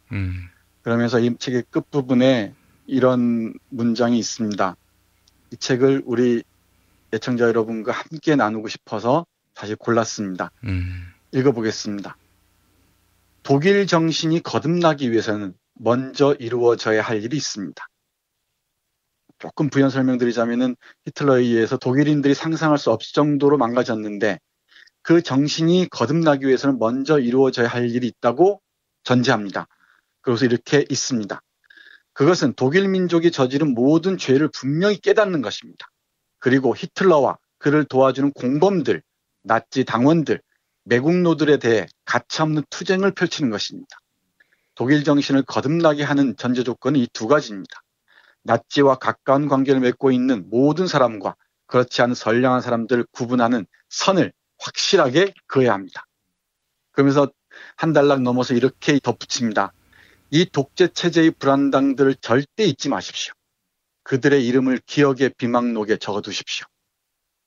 그러면서 이 책의 끝부분에 이런 문장이 있습니다. 이 책을 우리 애청자 여러분과 함께 나누고 싶어서 다시 골랐습니다. 읽어보겠습니다. 독일 정신이 거듭나기 위해서는 먼저 이루어져야 할 일이 있습니다. 조금 부연 설명드리자면은 히틀러에 의해서 독일인들이 상상할 수 없을 정도로 망가졌는데 그 정신이 거듭나기 위해서는 먼저 이루어져야 할 일이 있다고 전제합니다. 그래서 이렇게 있습니다. 그것은 독일 민족이 저지른 모든 죄를 분명히 깨닫는 것입니다. 그리고 히틀러와 그를 도와주는 공범들, 나치 당원들, 매국노들에 대해 가차없는 투쟁을 펼치는 것입니다. 독일 정신을 거듭나게 하는 전제 조건은 이 두 가지입니다. 나치와 가까운 관계를 맺고 있는 모든 사람과 그렇지 않은 선량한 사람들을 구분하는 선을 확실하게 그어야 합니다. 그러면서 한 달락 넘어서 이렇게 덧붙입니다. 이 독재 체제의 불안당들을 절대 잊지 마십시오. 그들의 이름을 기억의 비망록에 적어두십시오.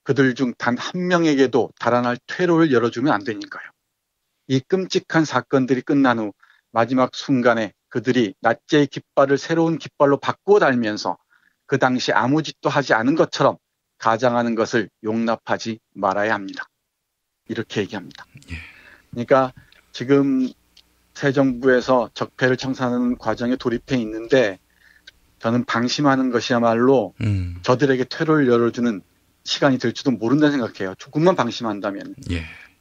그들 중 단 한 명에게도 달아날 퇴로를 열어주면 안 되니까요. 이 끔찍한 사건들이 끝난 후 마지막 순간에 그들이 나치의 깃발을 새로운 깃발로 바꾸어 달면서 그 당시 아무 짓도 하지 않은 것처럼 가장하는 것을 용납하지 말아야 합니다. 이렇게 얘기합니다. 그러니까 지금 새 정부에서 적폐를 청산하는 과정에 돌입해 있는데 저는 방심하는 것이야말로 저들에게 퇴로를 열어주는 시간이 될지도 모른다는 생각해요. 조금만 방심한다면.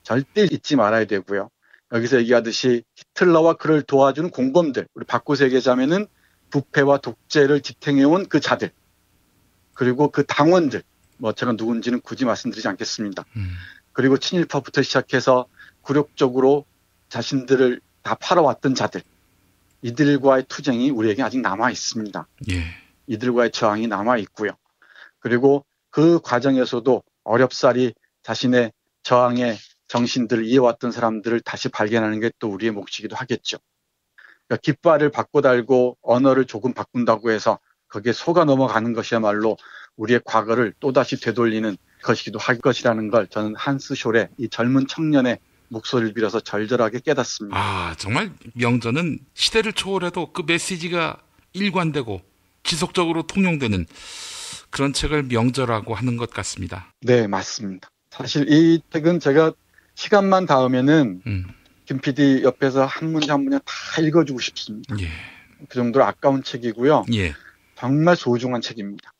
절대 잊지 말아야 되고요. 여기서 얘기하듯이 히틀러와 그를 도와주는 공범들, 우리 바꿔서 얘기하자면은 부패와 독재를 지탱해온 그 자들, 그리고 그 당원들, 뭐 제가 누군지는 굳이 말씀드리지 않겠습니다. 그리고 친일파부터 시작해서 굴욕적으로 자신들을 다 팔아왔던 자들, 이들과의 투쟁이 우리에게 아직 남아 있습니다. 이들과의 저항이 남아 있고요. 그리고 그 과정에서도 어렵사리 자신의 저항의 정신들을 이어왔던 사람들을 다시 발견하는 게 또 우리의 몫이기도 하겠죠. 그러니까 깃발을 바꿔 달고 언어를 조금 바꾼다고 해서 거기에 속아 넘어가는 것이야말로 우리의 과거를 또다시 되돌리는 것이기도 할 것이라는 걸 저는 한스 숄의 이 젊은 청년의 목소리를 빌어서 절절하게 깨닫습니다. 정말 명저는 시대를 초월해도 그 메시지가 일관되고 지속적으로 통용되는 그런 책을 명저라고 하는 것 같습니다. 네, 맞습니다. 사실 이 책은 제가 시간만 닿으면은 김 PD 옆에서 한 문장 한 문장 다 읽어주고 싶습니다. 그 정도로 아까운 책이고요. 정말 소중한 책입니다.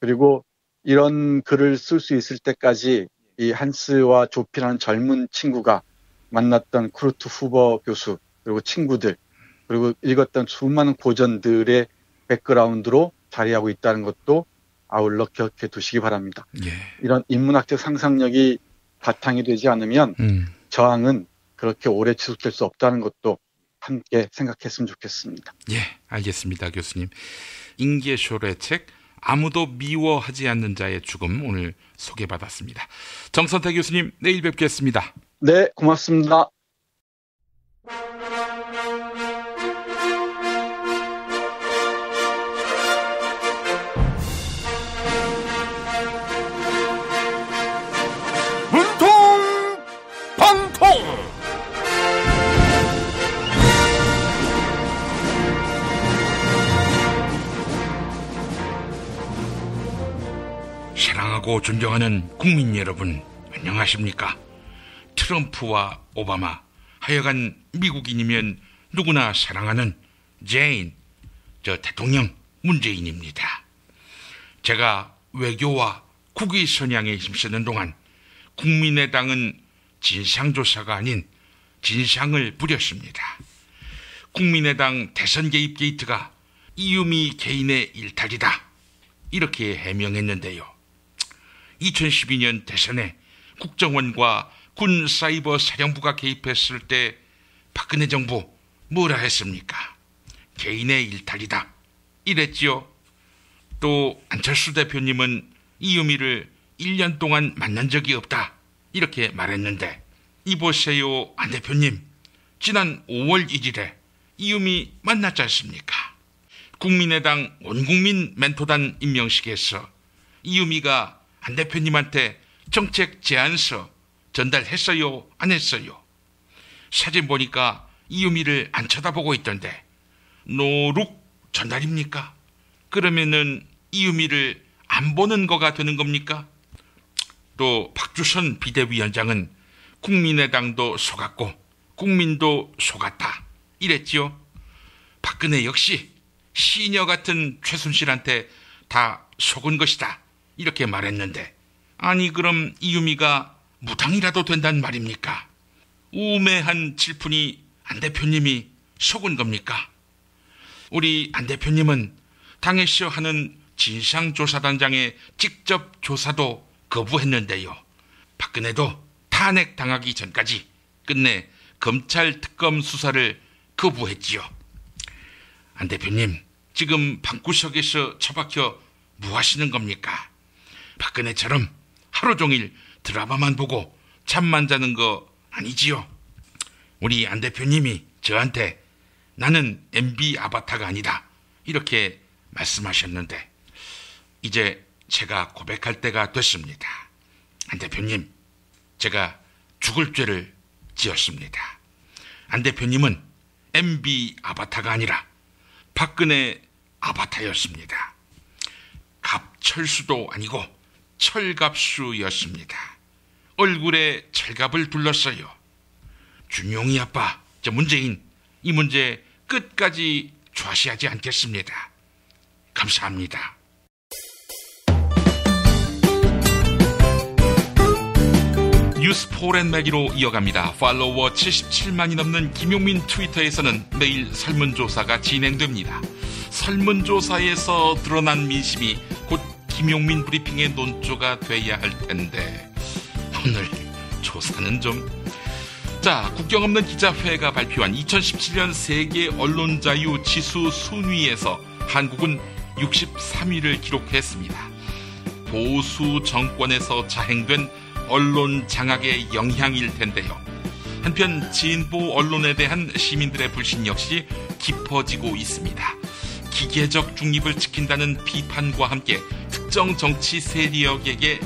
그리고 이런 글을 쓸 수 있을 때까지 이 한스와 조피라는 젊은 친구가 만났던 쿠르트 후버 교수 그리고 친구들 그리고 읽었던 수많은 고전들의 백그라운드로 자리하고 있다는 것도 아울러 기억해 두시기 바랍니다. 예. 이런 인문학적 상상력이 바탕이 되지 않으면 저항은 그렇게 오래 지속될 수 없다는 것도 함께 생각했으면 좋겠습니다. 예, 알겠습니다, 교수님. 잉게쇼의 책 아무도 미워하지 않는 자의 죽음 오늘 소개받았습니다. 정선태 교수님, 내일 뵙겠습니다. 네, 고맙습니다. 사랑하고 존경하는 국민 여러분, 안녕하십니까? 트럼프와 오바마, 하여간 미국인이면 누구나 사랑하는 제인, 대통령 문재인입니다. 제가 외교와 국위 선양에 힘쓰는 동안 국민의당은 진상조사가 아닌 진상을 부렸습니다. 국민의당 대선 개입 게이트가 이유미 개인의 일탈이다, 이렇게 해명했는데요. 2012년 대선에 국정원과 군 사이버 사령부가 개입했을 때 박근혜 정부 뭐라 했습니까? 개인의 일탈이다, 이랬지요. 또 안철수 대표님은 이유미를 1년 동안 만난 적이 없다, 이렇게 말했는데 이보세요, 안 대표님. 지난 5월 1일에 이유미 만났지 않습니까? 국민의당 온국민 멘토단 임명식에서 이유미가 안 대표님한테 정책 제안서 전달했어요, 안 했어요? 사진 보니까 이유미를 안 쳐다보고 있던데 노룩 전달입니까? 그러면은 이유미를 안 보는 거가 되는 겁니까? 또 박주선 비대위원장은 국민의당도 속았고 국민도 속았다, 이랬지요. 박근혜 역시 시녀 같은 최순실한테 다 속은 것이다, 이렇게 말했는데, 아니 그럼 이유미가 무당이라도 된단 말입니까? 우매한 질문이 안 대표님이 속은 겁니까? 우리 안 대표님은 당에서 하는 진상조사단장의 직접 조사도 거부했는데요. 박근혜도 탄핵당하기 전까지 끝내 검찰 특검 수사를 거부했지요. 안 대표님, 지금 방구석에서 처박혀 뭐 하시는 겁니까? 박근혜처럼 하루 종일 드라마만 보고 잠만 자는 거 아니지요? 우리 안 대표님이 저한테 나는 MB 아바타가 아니다, 이렇게 말씀하셨는데 이제 제가 고백할 때가 됐습니다. 안 대표님, 제가 죽을 죄를 지었습니다. 안 대표님은 MB 아바타가 아니라 박근혜 아바타였습니다. 갑철수도 아니고 철갑수였습니다. 얼굴에 철갑을 둘렀어요. 준용이 아빠, 저 문재인, 이 문제 끝까지 좌시하지 않겠습니다. 감사합니다. 뉴스 포렌매기로 이어갑니다. 팔로워 77만이 넘는 김용민 트위터에서는 매일 설문조사가 진행됩니다. 설문조사에서 드러난 민심이 곧 김용민 브리핑의 논조가 돼야 할 텐데 오늘 조사는 좀... 자, 국경 없는 기자회가 발표한 2017년 세계 언론자유 지수 순위에서 한국은 63위를 기록했습니다. 보수 정권에서 자행된 언론 장악의 영향일 텐데요. 한편 진보 언론에 대한 시민들의 불신 역시 깊어지고 있습니다. 기계적 중립을 지킨다는 비판과 함께 특정 정치 세력에게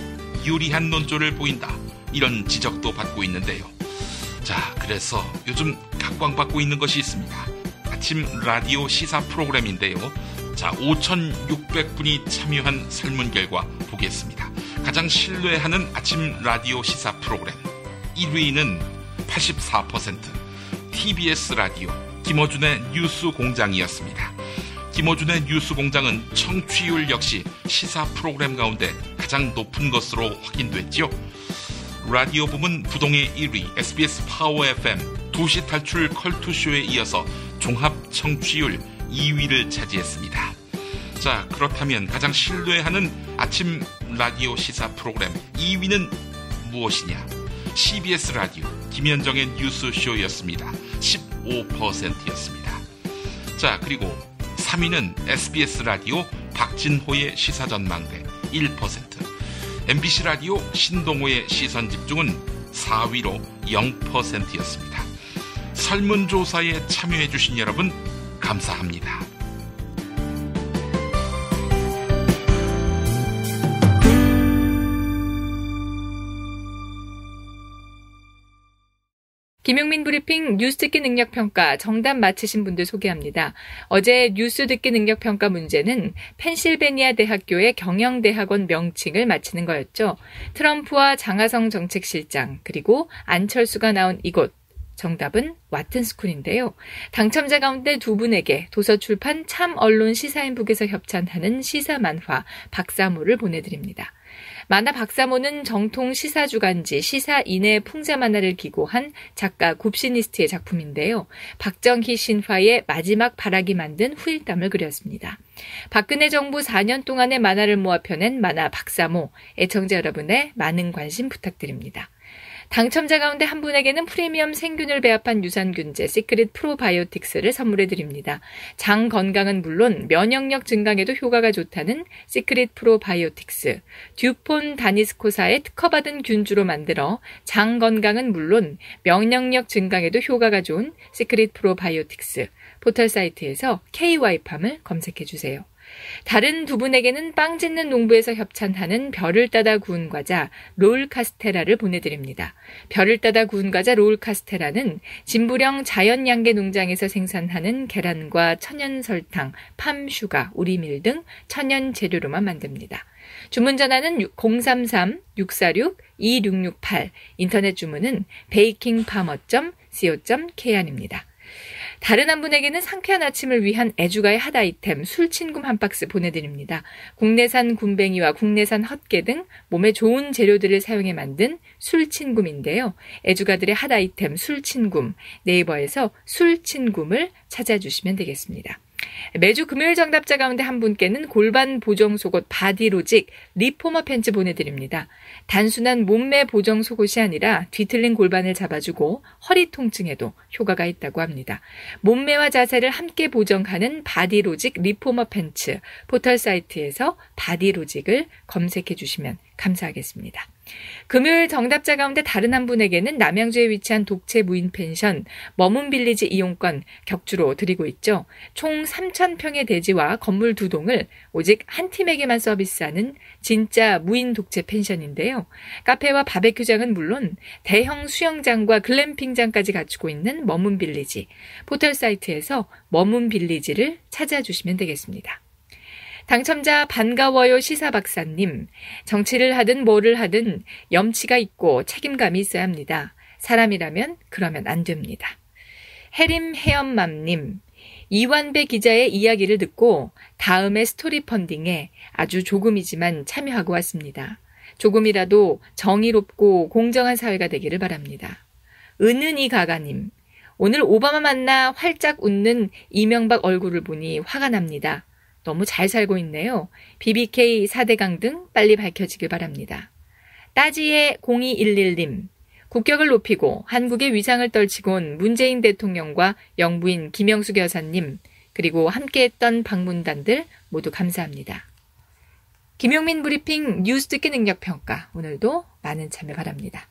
유리한 논조를 보인다, 이런 지적도 받고 있는데요. 자, 그래서 요즘 각광받고 있는 것이 있습니다. 아침 라디오 시사 프로그램인데요. 자, 5,600분이 참여한 설문 결과 보겠습니다. 가장 신뢰하는 아침 라디오 시사 프로그램 1위는 84% TBS 라디오 김어준의 뉴스 공장이었습니다. 김어준의 뉴스공장은 청취율 역시 시사 프로그램 가운데 가장 높은 것으로 확인됐지요. 라디오 부문 부동의 1위 SBS 파워 FM 2시 탈출 컬투쇼에 이어서 종합 청취율 2위를 차지했습니다. 자, 그렇다면 가장 신뢰하는 아침 라디오 시사 프로그램 2위는 무엇이냐? CBS 라디오 김현정의 뉴스쇼였습니다. 15%였습니다. 자, 그리고 3위는 SBS 라디오 박진호의 시사전망대 1%, MBC 라디오 신동호의 시선집중은 4위로 0%였습니다. 설문조사에 참여해주신 여러분 감사합니다. 김용민 브리핑 뉴스 듣기 능력평가 정답 맞히신 분들 소개합니다. 어제 뉴스 듣기 능력평가 문제는 펜실베니아 대학교의 경영대학원 명칭을 맞히는 거였죠. 트럼프와 장하성 정책실장 그리고 안철수가 나온 이곳. 정답은 와튼스쿨인데요. 당첨자 가운데 두 분에게 도서출판 참언론 시사인북에서 협찬하는 시사만화 박사모를 보내드립니다. 만화 박사모는 정통 시사주간지 시사인의 풍자만화를 기고한 작가 굽시니스트의 작품인데요. 박정희 신화의 마지막 발악이 만든 후일담을 그렸습니다. 박근혜 정부 4년 동안의 만화를 모아 펴낸 만화 박사모, 애청자 여러분의 많은 관심 부탁드립니다. 당첨자 가운데 한 분에게는 프리미엄 생균을 배합한 유산균제 시크릿 프로바이오틱스를 선물해드립니다. 장 건강은 물론 면역력 증강에도 효과가 좋다는 시크릿 프로바이오틱스, 듀폰 다니스코사의 특허받은 균주로 만들어 장 건강은 물론 면역력 증강에도 효과가 좋은 시크릿 프로바이오틱스, 포털 사이트에서 KY팜을 검색해주세요. 다른 두 분에게는 빵 짓는 농부에서 협찬하는 별을 따다 구운 과자 롤 카스테라를 보내드립니다. 별을 따다 구운 과자 롤 카스테라는 진부령 자연양계 농장에서 생산하는 계란과 천연 설탕, 팜슈가, 우리밀 등 천연 재료로만 만듭니다. 주문 전화는 033-646-2668, 인터넷 주문은 bakingfarmer.co.kr입니다. 다른 한 분에게는 상쾌한 아침을 위한 애주가의 핫 아이템 술친굼 한 박스 보내드립니다. 국내산 굼벵이와 국내산 헛개 등 몸에 좋은 재료들을 사용해 만든 술친굼인데요. 애주가들의 핫 아이템 술친굼, 네이버에서 술친굼을 찾아주시면 되겠습니다. 매주 금요일 정답자 가운데 한 분께는 골반 보정 속옷 바디로직 리포머 팬츠 보내드립니다. 단순한 몸매 보정 속옷이 아니라 뒤틀린 골반을 잡아주고 허리 통증에도 효과가 있다고 합니다. 몸매와 자세를 함께 보정하는 바디로직 리포머 팬츠, 포털 사이트에서 바디로직을 검색해 주시면 감사하겠습니다. 금요일 정답자 가운데 다른 한 분에게는 남양주에 위치한 독채 무인 펜션 머문빌리지 이용권 격주로 드리고 있죠. 총 3,000평의 대지와 건물 2동을 오직 한 팀에게만 서비스하는 진짜 무인 독채 펜션인데요. 카페와 바베큐장은 물론 대형 수영장과 글램핑장까지 갖추고 있는 머문빌리지, 포털 사이트에서 머문빌리지를 찾아주시면 되겠습니다. 당첨자 반가워요 시사박사님, 정치를 하든 뭐를 하든 염치가 있고 책임감이 있어야 합니다. 사람이라면 그러면 안 됩니다. 해림 해엄맘님, 이완배 기자의 이야기를 듣고 다음에 스토리 펀딩에 아주 조금이지만 참여하고 왔습니다. 조금이라도 정의롭고 공정한 사회가 되기를 바랍니다. 은은이 가가님, 오늘 오바마 만나 활짝 웃는 이명박 얼굴을 보니 화가 납니다. 너무 잘 살고 있네요. BBK 4대강 등 빨리 밝혀지길 바랍니다. 따지의 0211님, 국격을 높이고 한국의 위상을 떨치고 온 문재인 대통령과 영부인 김영숙 여사님, 그리고 함께했던 방문단들 모두 감사합니다. 김용민 브리핑 뉴스 듣기 능력평가, 오늘도 많은 참여 바랍니다.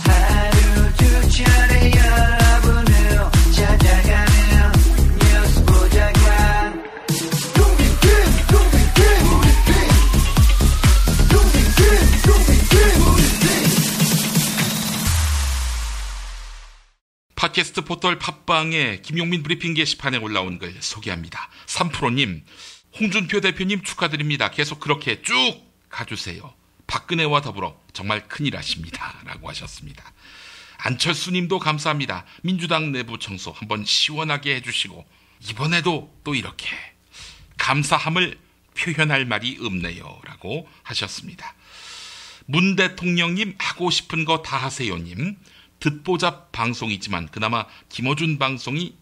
하루 두 차례 여러분을 찾아가며 뉴스 보자기 팟캐스트 포털 팟빵의 김용민 브리핑 게시판에 올라온 글 소개합니다. 3프로님, 홍준표 대표님 축하드립니다. 계속 그렇게 쭉 가주세요. 박근혜와 더불어 정말 큰일 하십니다. 라고 하셨습니다. 안철수님도 감사합니다. 민주당 내부 청소 한번 시원하게 해주시고 이번에도 또 이렇게 감사함을 표현할 말이 없네요. 라고 하셨습니다. 문 대통령님 하고 싶은 거 다 하세요님. 듣보잡 방송이지만 그나마 김어준 방송이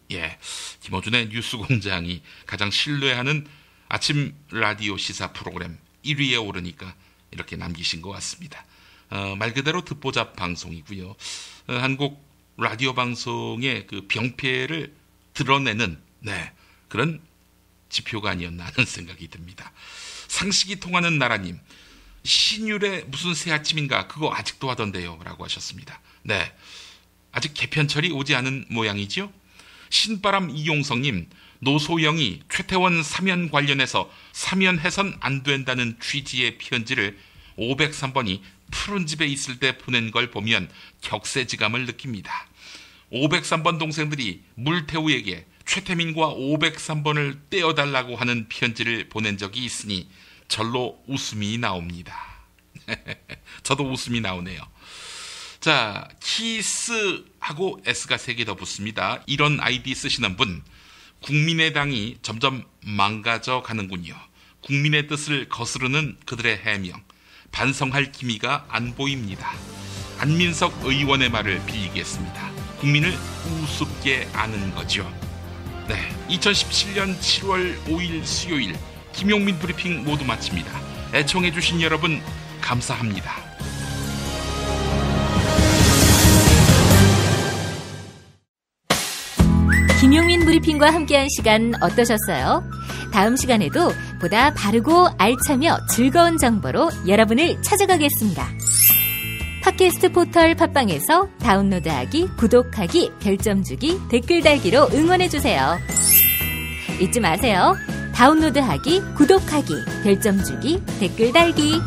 김어준의 뉴스공장이 가장 신뢰하는 아침 라디오 시사 프로그램 1위에 오르니까 이렇게 남기신 것 같습니다. 말 그대로 듣보잡 방송이고요. 한국 라디오 방송의 그 병폐를 드러내는 그런 지표가 아니었나 하는 생각이 듭니다. 상식이 통하는 나라님, 신율의 무슨 새 아침인가 그거 아직도 하던데요 라고 하셨습니다. 네, 아직 개편철이 오지 않은 모양이지요. 신바람 이용성님, 노소영이 최태원 사면 관련해서 사면해선 안 된다는 취지의 편지를 503번이 푸른 집에 있을 때 보낸 걸 보면 격세지감을 느낍니다. 503번 동생들이 물태우에게 최태민과 503번을 떼어달라고 하는 편지를 보낸 적이 있으니 절로 웃음이 나옵니다. 저도 웃음이 나오네요. 자, 키스하고 S가 3개 더 붙습니다. 이런 아이디 쓰시는 분, 국민의당이 점점 망가져 가는군요. 국민의 뜻을 거스르는 그들의 해명, 반성할 기미가 안 보입니다. 안민석 의원의 말을 빌리겠습니다. 국민을 우습게 아는 거죠. 네, 2017년 7월 5일 수요일 김용민 브리핑 모두 마칩니다. 애청해주신 여러분 감사합니다. 김용민 브리핑과 함께한 시간 어떠셨어요? 다음 시간에도 보다 바르고 알차며 즐거운 정보로 여러분을 찾아가겠습니다. 팟캐스트 포털 팟빵에서 다운로드하기, 구독하기, 별점 주기, 댓글 달기로 응원해주세요. 잊지 마세요. 다운로드하기, 구독하기, 별점 주기, 댓글 달기.